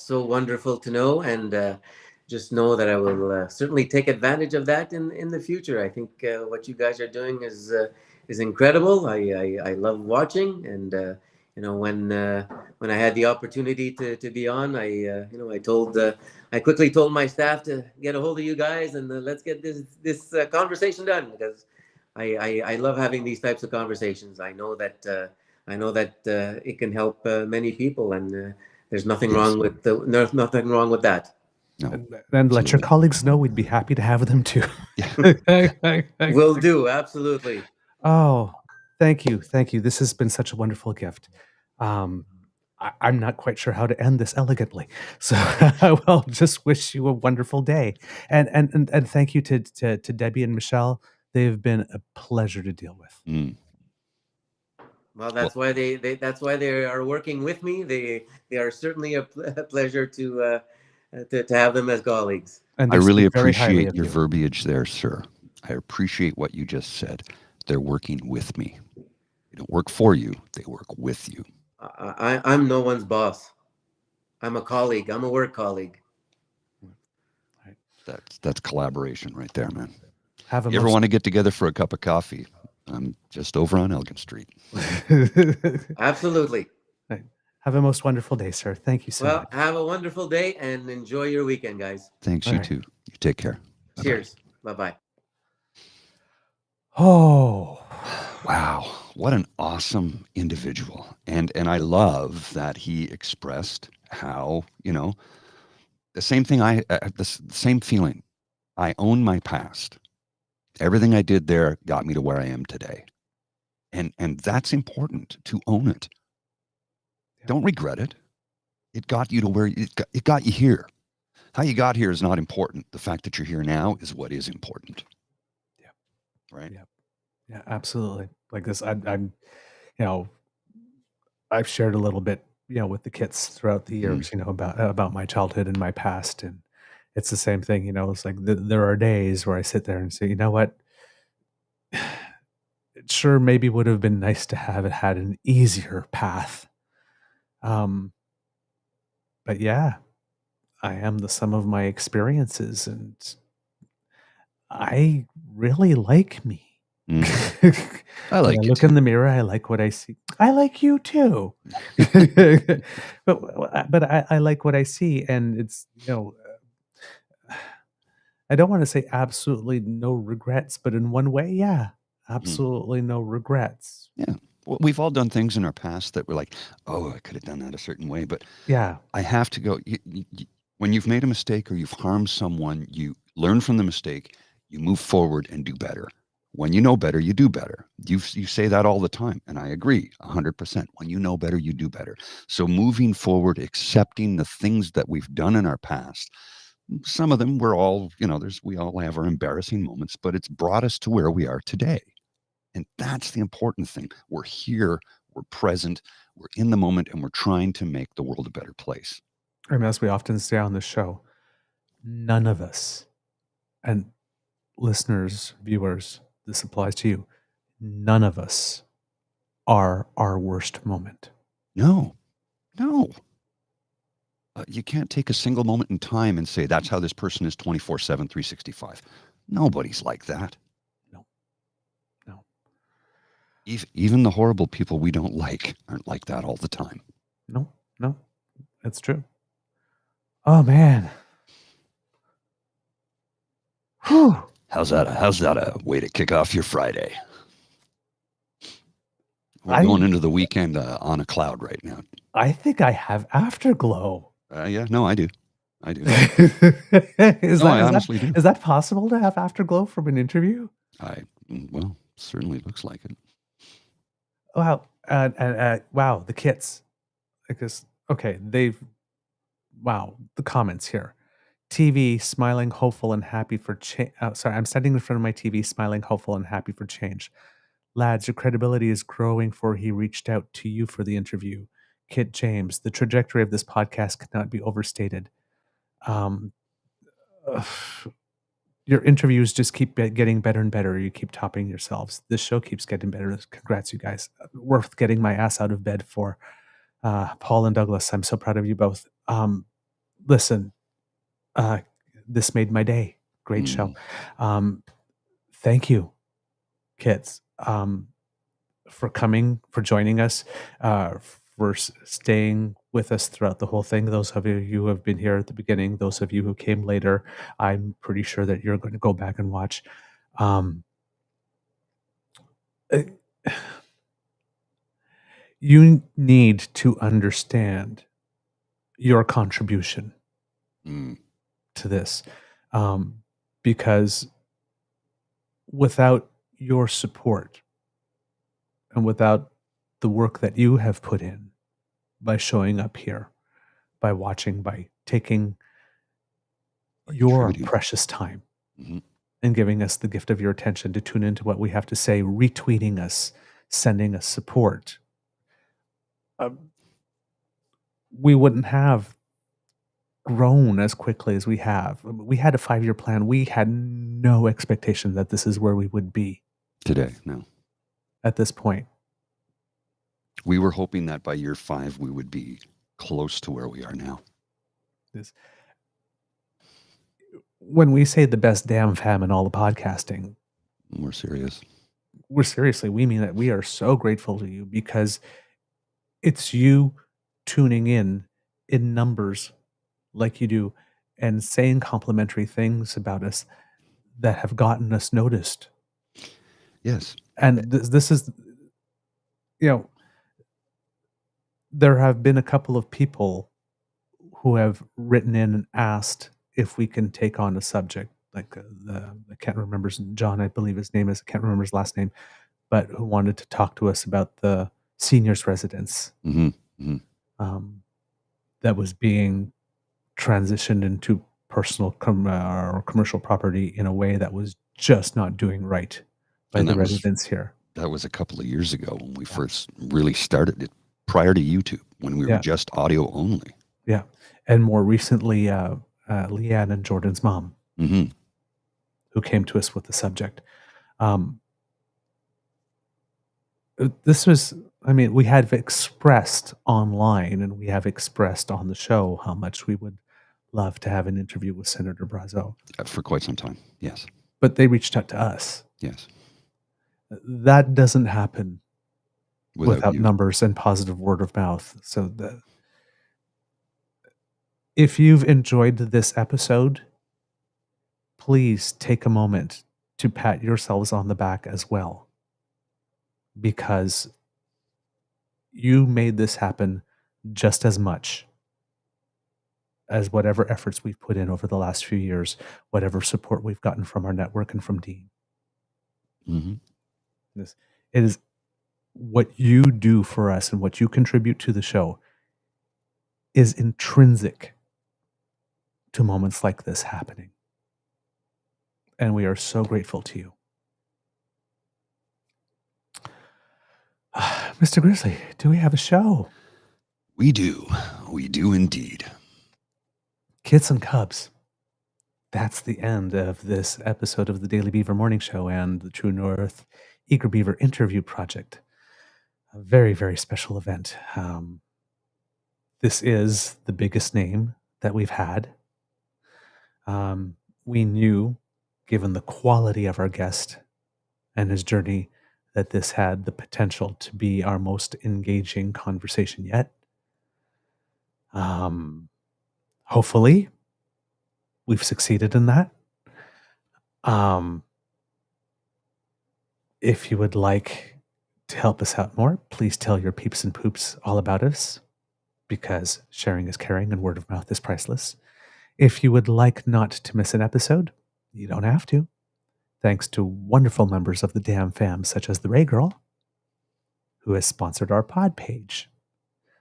so wonderful to know, and just know that I will certainly take advantage of that in the future. I think what you guys are doing is incredible. I love watching, and when I had the opportunity to be on, I quickly told my staff to get a hold of you guys, and let's get this conversation done, because I love having these types of conversations. I know that it can help many people, and there's nothing wrong with nothing wrong with that. No. And let your colleagues know we'd be happy to have them too. Will do, absolutely. Oh, thank you. This has been such a wonderful gift. I'm not quite sure how to end this elegantly, so I will just wish you a wonderful day, and thank you to Debbie and Michelle. They've been a pleasure to deal with. Mm. Well, that's why they are working with me. They are certainly a pleasure to have them as colleagues. And I really very highly appreciate of your you. verbiage there, sir. I appreciate what you just said. They're working with me. They don't work for you. They work with you. I'm no one's boss. I'm a colleague. I'm a work colleague. That's collaboration right there, man. Have a You ever want to get together for a cup of coffee? I'm just over on Elgin Street. Absolutely. Right. Have a most wonderful day, sir. Thank you so Well, much. have a wonderful day and enjoy your weekend, guys. Thanks, All you right. too. You take care. Bye-bye. Cheers. Bye-bye. Oh, Wow, what an awesome individual. And I love that he expressed how, the same thing the same feeling. I own my past. Everything I did there got me to where I am today. And that's important, to own it. Yeah. Don't regret it. It got you to where it got you here. How you got here is not important. The fact that you're here now is what is important. Yeah. Right? Yeah, absolutely. Like this, I'm, I've shared a little bit, with the kids throughout the years, about my childhood and my past, and it's the same thing. It's like there are days where I sit there and say, you know what, it sure maybe would have been nice to have it had an easier path. But yeah, I am the sum of my experiences, and I really like me. I When like I it look too. in the mirror, I like what I see. I like you too. but I like what I see, and it's I don't want to say absolutely no regrets, but in one way, yeah, absolutely no regrets. Yeah. Well, we've all done things in our past that we're like, oh, I could have done that a certain way. But Yeah, I have to go. When you've made a mistake or you've harmed someone, you learn from the mistake, you move forward and do better. When you know better, you do better. You say that all the time, and I agree 100%. When you know better, you do better. So moving forward, accepting the things that we've done in our past. Some of them we're all, we all have our embarrassing moments, but it's brought us to where we are today. And that's the important thing. We're here, we're present, we're in the moment, and we're trying to make the world a better place. and as we often say on the show, none of us, and listeners, viewers, this applies to you, none of us are our worst moment. No. You can't take a single moment in time and say that's how this person is 24/7, 365. Nobody's like that. No. Even the horrible people we don't like aren't like that all the time. No, it's true. Oh man. Whew. How's that a way to kick off your Friday? We're going into the weekend on a cloud right now. I think I have afterglow. Yeah, no, I do. Is I honestly do. Is that possible to have afterglow from an interview? Well, certainly looks like it. Wow. Wow, the kits. Because, okay, wow, the comments here. TV, smiling, hopeful, and happy for change. Sorry, I'm standing in front of my TV, smiling, hopeful, and happy for change. Lads, your credibility is growing, for he reached out to you for the interview. Kit James, the trajectory of this podcast cannot be overstated. Your interviews just keep getting better and better. You keep topping yourselves. This show keeps getting better. Congrats, you guys. Worth getting my ass out of bed for. Paul and Douglas, I'm so proud of you both. Listen, this made my day. Great show. Thank you, kids, for coming, for joining us, for staying with us throughout the whole thing. Those of you who have been here at the beginning, those of you who came later, I'm pretty sure that you're going to go back and watch. You need to understand your contribution to this, because without your support and without the work that you have put in by showing up here, by watching, by taking your precious time and giving us the gift of your attention to tune into what we have to say, retweeting us, sending us support, we wouldn't have grown as quickly as we have. We had a 5-year plan. We had no expectation that this is where we would be today. No. At this point. We were hoping that by year 5 we would be close to where we are now. When we say the best damn fam in all the podcasting, we're serious. we mean that. We are so grateful to you because it's you tuning in numbers like you do and saying complimentary things about us that have gotten us noticed. Yes. And this is, there have been a couple of people who have written in and asked if we can take on a subject like I can't remember John, I believe his name is, I can't remember his last name, but who wanted to talk to us about the seniors residence that was being transitioned into personal or commercial property in a way that was just not doing right by the residents here. That was a couple of years ago when we first really started it, prior to YouTube, when we were just audio only. Yeah. And more recently, Leanne and Jordan's mom, who came to us with the subject. This was, we had expressed online and we have expressed on the show how much we would love to have an interview with Senator Brazeau. For quite some time, yes. But they reached out to us. Yes. That doesn't happen without you. Numbers and positive word of mouth. So if you've enjoyed this episode, please take a moment to pat yourselves on the back as well, because you made this happen just as much as whatever efforts we've put in over the last few years, whatever support we've gotten from our network and from Dean. It is what you do for us and what you contribute to the show is intrinsic to moments like this happening. And we are so grateful to you. Mr. Grizzly, do we have a show? We do. We do indeed. Kids and Cubs. That's the end of this episode of the Daily Beaver Morning Show and the True North Eager Beaver Interview Project. A very, very special event. This is the biggest name that we've had. We knew, given the quality of our guest and his journey, that this had the potential to be our most engaging conversation yet. Hopefully, we've succeeded in that. If you would like to help us out more, please tell your peeps and poops all about us, because sharing is caring and word of mouth is priceless. If you would like not to miss an episode, you don't have to, thanks to wonderful members of the Damn Fam, such as the Ray Girl, who has sponsored our pod page.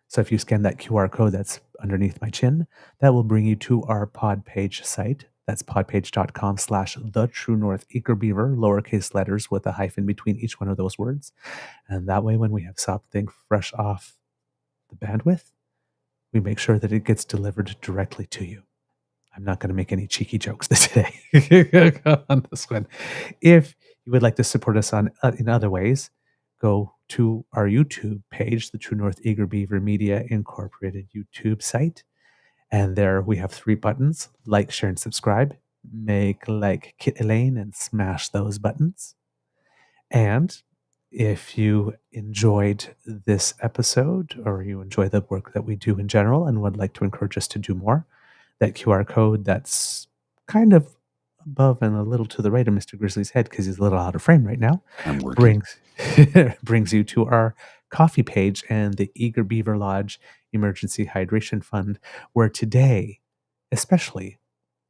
So if you scan that QR code that's underneath my chin, that will bring you to our pod page site. That's podpage.com/TheTrueNorthEagerBeaver, lowercase letters with a hyphen between each one of those words. And that way, when we have something fresh off the bandwidth, we make sure that it gets delivered directly to you. I'm not going to make any cheeky jokes today on this one. If you would like to support us in other ways, go to our YouTube page, the True North Eager Beaver Media Incorporated YouTube site. And there we have 3 buttons: like, share, and subscribe. Make like Kit Elaine and smash those buttons. And if you enjoyed this episode, or you enjoy the work that we do in general and would like to encourage us to do more, that QR code that's kind of above and a little to the right of Mr. Grizzly's head, because he's a little out of frame right now, brings you to our coffee page and the Eager Beaver Lodge Emergency Hydration Fund, where today, especially,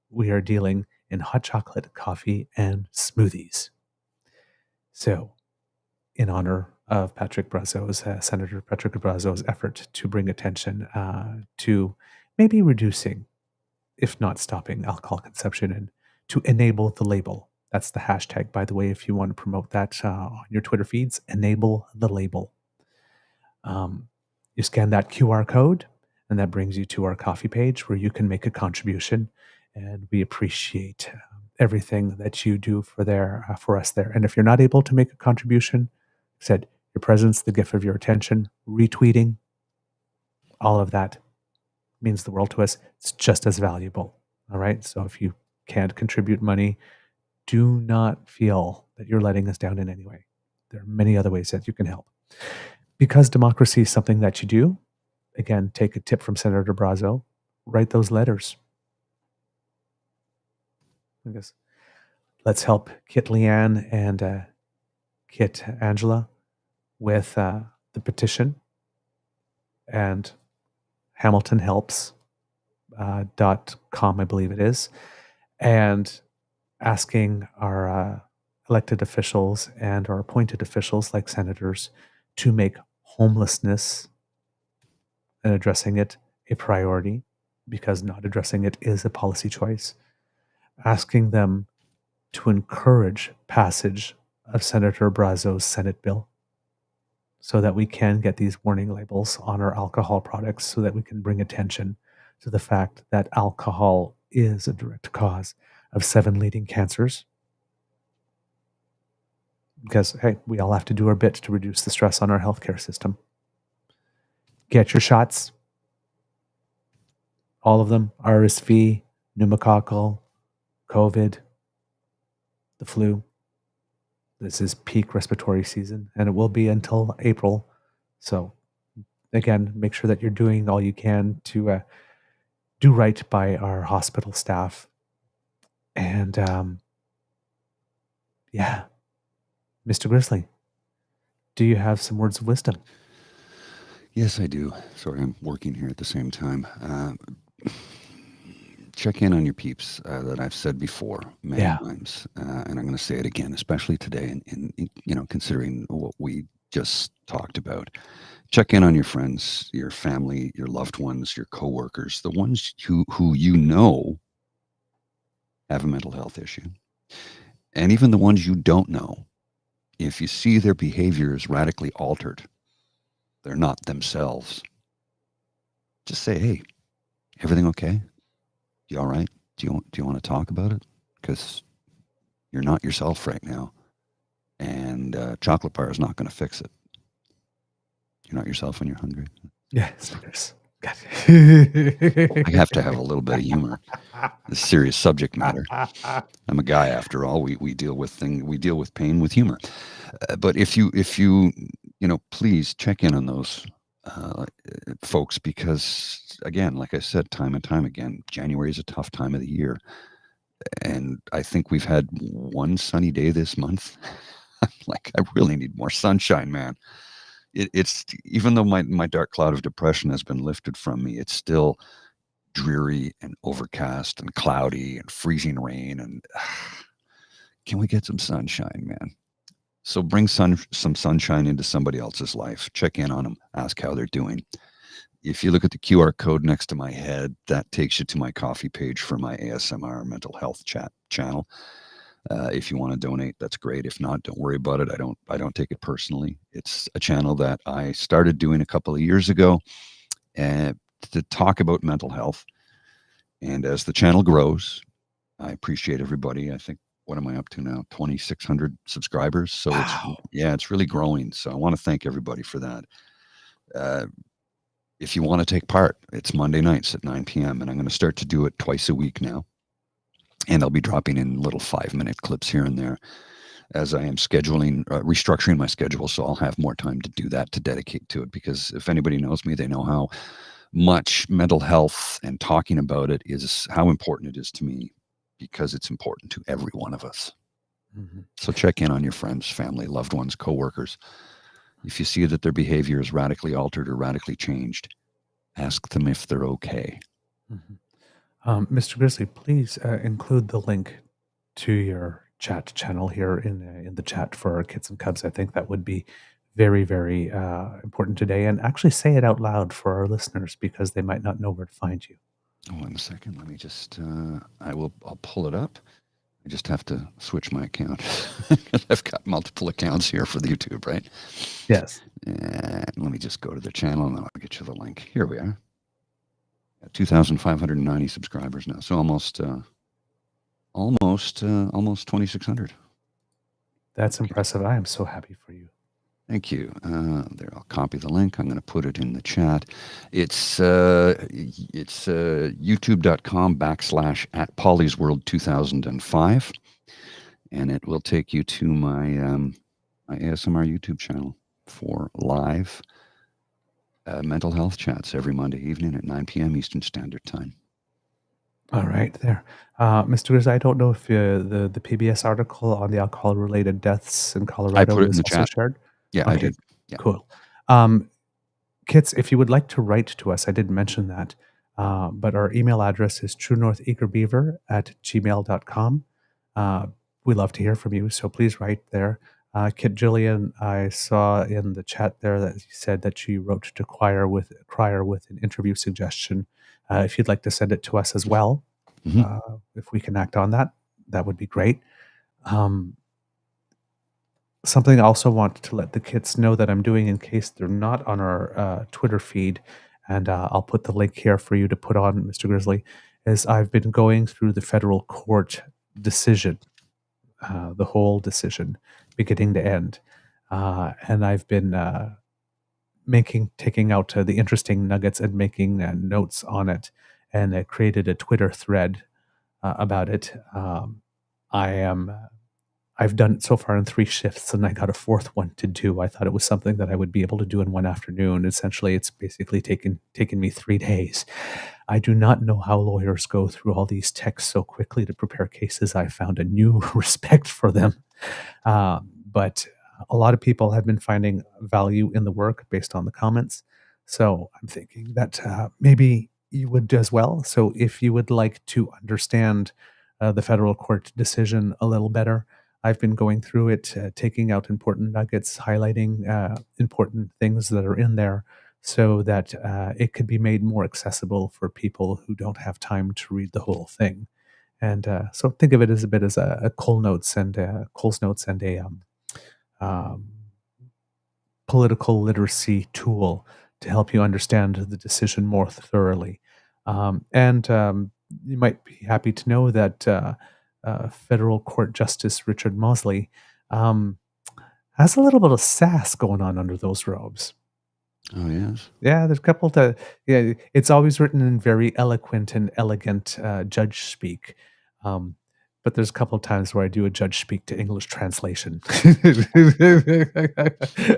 we are dealing in hot chocolate, coffee, and smoothies. So, in honor of Patrick Brazeau's, Senator Patrick Brazeau's effort to bring attention to maybe reducing, if not stopping, alcohol consumption, and to enable the label. That's the hashtag, by the way, if you want to promote that on your Twitter feeds, enable the label. You scan that QR code, and that brings you to our coffee page where you can make a contribution, and we appreciate everything that you do for us there. And if you're not able to make a contribution, said your presence, the gift of your attention, retweeting, all of that means the world to us. It's just as valuable. All right. So if you can't contribute money, do not feel that you're letting us down in any way. There are many other ways that you can help. Because democracy is something that you do, again, take a tip from Senator Brazeau, write those letters. I guess let's help Kit Leanne and Kit Angela with the petition, and Hamilton Helps .com, I believe it is, and asking our elected officials and our appointed officials like senators to make homelessness and addressing it a priority, because not addressing it is a policy choice. Asking them to encourage passage of Senator Brazeau's Senate bill so that we can get these warning labels on our alcohol products, so that we can bring attention to the fact that alcohol is a direct cause of 7 leading cancers. Because, hey, we all have to do our bit to reduce the stress on our healthcare system. Get your shots. All of them. RSV, pneumococcal, COVID, the flu. This is peak respiratory season, and it will be until April. So, again, make sure that you're doing all you can to do right by our hospital staff. And, yeah, Mr. Grizzly, do you have some words of wisdom? Yes, I do. Sorry, I'm working here at the same time. Check in on your peeps that I've said before many times, and I'm going to say it again, especially today, in considering what we just talked about. Check in on your friends, your family, your loved ones, your coworkers, the ones who you know have a mental health issue, and even the ones you don't know. If you see their behavior is radically altered, they're not themselves, just say, "Hey, everything okay? You all right? Do you want to talk about it? Because you're not yourself right now, and chocolate bar is not going to fix it. You're not yourself when you're hungry." Yeah, Snickers. I have to have a little bit of humor. This serious subject matter. I'm a guy, after all. We deal with pain with humor. But if you please check in on those folks, because again, like I said, time and time again, January is a tough time of the year, and I think we've had one sunny day this month. Like, I really need more sunshine, man. It's even though my dark cloud of depression has been lifted from me, it's still dreary and overcast and cloudy and freezing rain. And can we get some sunshine, man? So bring some sunshine into somebody else's life. Check in on them. Ask how they're doing. If you look at the QR code next to my head, that takes you to my coffee page for my ASMR mental health chat channel. If you want to donate, that's great. If not, don't worry about it. I don't take it personally. It's a channel that I started doing a couple of years ago to talk about mental health. And as the channel grows, I appreciate everybody. I think, what am I up to now? 2,600 subscribers. So Wow. it's really growing. So I want to thank everybody for that. If you want to take part, it's Monday nights at 9 p.m. And I'm going to start to do it twice a week now. And I'll be dropping in little 5-minute clips here and there as I am restructuring my schedule. So I'll have more time to do that, to dedicate to it. Because if anybody knows me, they know how much mental health and talking about it is, how important it is to me, because it's important to every one of us. Mm-hmm. So check in on your friends, family, loved ones, coworkers. If you see that their behavior is radically altered or radically changed, ask them if they're okay. Mm-hmm. Mr. Grizzly, please include the link to your chat channel here in the chat for our Kids and Cubs. I think that would be very, very important today. And actually say it out loud for our listeners, because they might not know where to find you. 1 second. Let me just, I'll pull it up. I just have to switch my account. I've got multiple accounts here for the YouTube, right? Yes. And let me just go to the channel and I'll get you the link. Here we are. 2,590 subscribers now. So almost 2,600. That's impressive. I am so happy for you. Thank you. There, I'll copy the link. I'm going to put it in the chat. It's youtube.com/@Polly'sWorld 2005. And it will take you to my my ASMR YouTube channel for live mental health chats every Monday evening at 9 p.m. Eastern Standard Time. All right, there. Mr. Grizz, I don't know if the PBS article on the alcohol-related deaths in I Colorado put it in was the also chat. shared. Yeah, I Okay, did. Yeah. cool. Kids, if you would like to write to us, I didn't mention that, but our email address is truenortheagerbeaver@gmail.com. We love to hear from you, so please write there. Kit Jillian, I saw in the chat there that you said that she wrote to Crier with an interview suggestion. If you'd like to send it to us as well, if we can act on that, that would be great. Something I also want to let the kids know that I'm doing in case they're not on our Twitter feed, and I'll put the link here for you to put on, Mr. Grizzly, is I've been going through the federal court decision, the whole decision, beginning to end. And I've been taking out the interesting nuggets and making notes on it, and I created a Twitter thread about it. I've done it so far in 3 shifts, and I got a 4th one to do. I thought it was something that I would be able to do in one afternoon. Essentially, it's basically taken me 3 days. I do not know how lawyers go through all these texts so quickly to prepare cases. I found a new respect for them. But a lot of people have been finding value in the work based on the comments. So I'm thinking that maybe you would as well. So if you would like to understand the federal court decision a little better, I've been going through it, taking out important nuggets, highlighting important things that are in there so that it could be made more accessible for people who don't have time to read the whole thing. And so think of it as a bit as a Cole's Notes and a um, political literacy tool to help you understand the decision more thoroughly. And you might be happy to know that Federal Court Justice Richard Mosley has a little bit of sass going on under those robes. Oh, yes. Yeah, there's a couple to. Yeah, it's always written in very eloquent and elegant judge speak. But there's a couple of times where I do a judge speak to English translation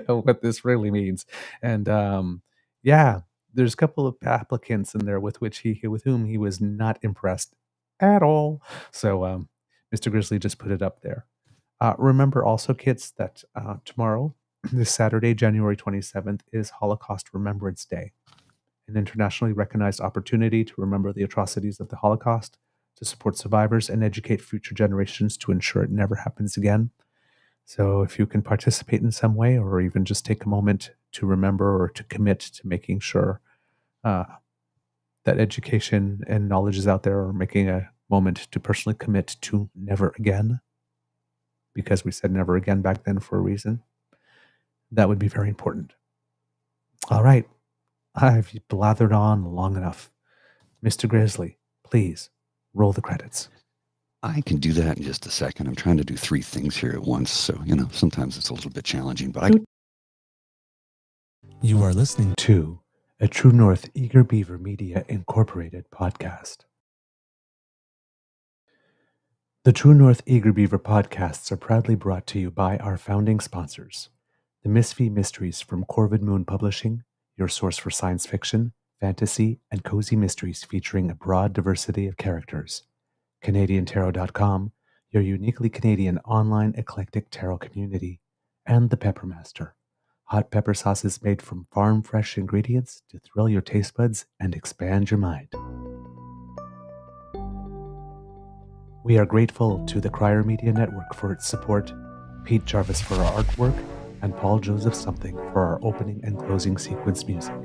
of what this really means. And yeah, there's a couple of applicants in there with whom he was not impressed at all. So Mr. Grizzly just put it up there. Remember also, kids, that tomorrow, this Saturday, January 27th, is Holocaust Remembrance Day, an internationally recognized opportunity to remember the atrocities of the Holocaust, to support survivors, and educate future generations to ensure it never happens again. So if you can participate in some way, or even just take a moment to remember or to commit to making sure that education and knowledge is out there, or making a moment to personally commit to never again, because we said never again back then for a reason, that would be very important. All right. I've blathered on long enough. Mr. Grizzly, please roll the credits. I can do that in just a second. I'm trying to do 3 things here at once, so, sometimes it's a little bit challenging, but You are listening to a True North Eager Beaver Media Incorporated podcast. The True North Eager Beaver podcasts are proudly brought to you by our founding sponsors, the Misfit Mysteries from Corvid Moon Publishing, your source for science fiction, fantasy, and cozy mysteries featuring a broad diversity of characters. CanadianTarot.com, your uniquely Canadian online eclectic tarot community. And the Peppermaster, hot pepper sauces made from farm-fresh ingredients to thrill your taste buds and expand your mind. We are grateful to the Crier Media Network for its support, Pete Jarvis for our artwork, and Paul Joseph Something for our opening and closing sequence music.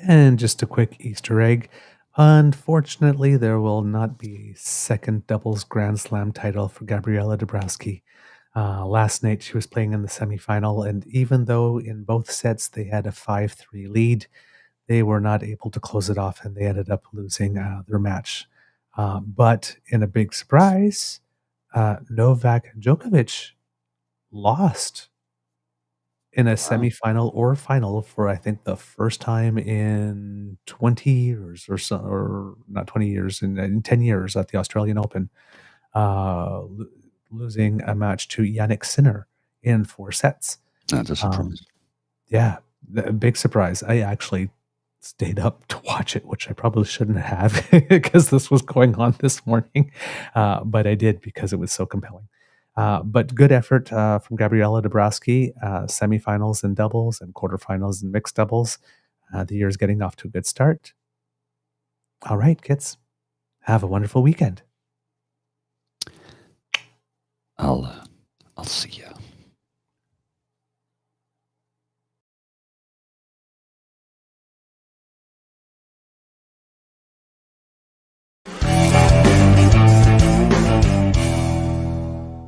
And just a quick Easter egg. Unfortunately, there will not be a second doubles Grand Slam title for Gabriela Dabrowski. Last night, she was playing in the semifinal, and even though in both sets they had a 5-3 lead, they were not able to close it off, and they ended up losing their match. But in a big surprise, Novak Djokovic lost in a semifinal or final for, I think, the first time in 20 years or so, or not 20 years, in 10 years at the Australian Open, losing a match to Yannick Sinner in 4 sets. That's a surprise. Yeah, a big surprise. I actually stayed up to watch it, which I probably shouldn't have because this was going on this morning, but I did because it was so compelling. But good effort from Gabriela Dabrowski, semifinals in doubles and quarterfinals in mixed doubles. The year's getting off to a good start. All right, kids, have a wonderful weekend. I'll see ya.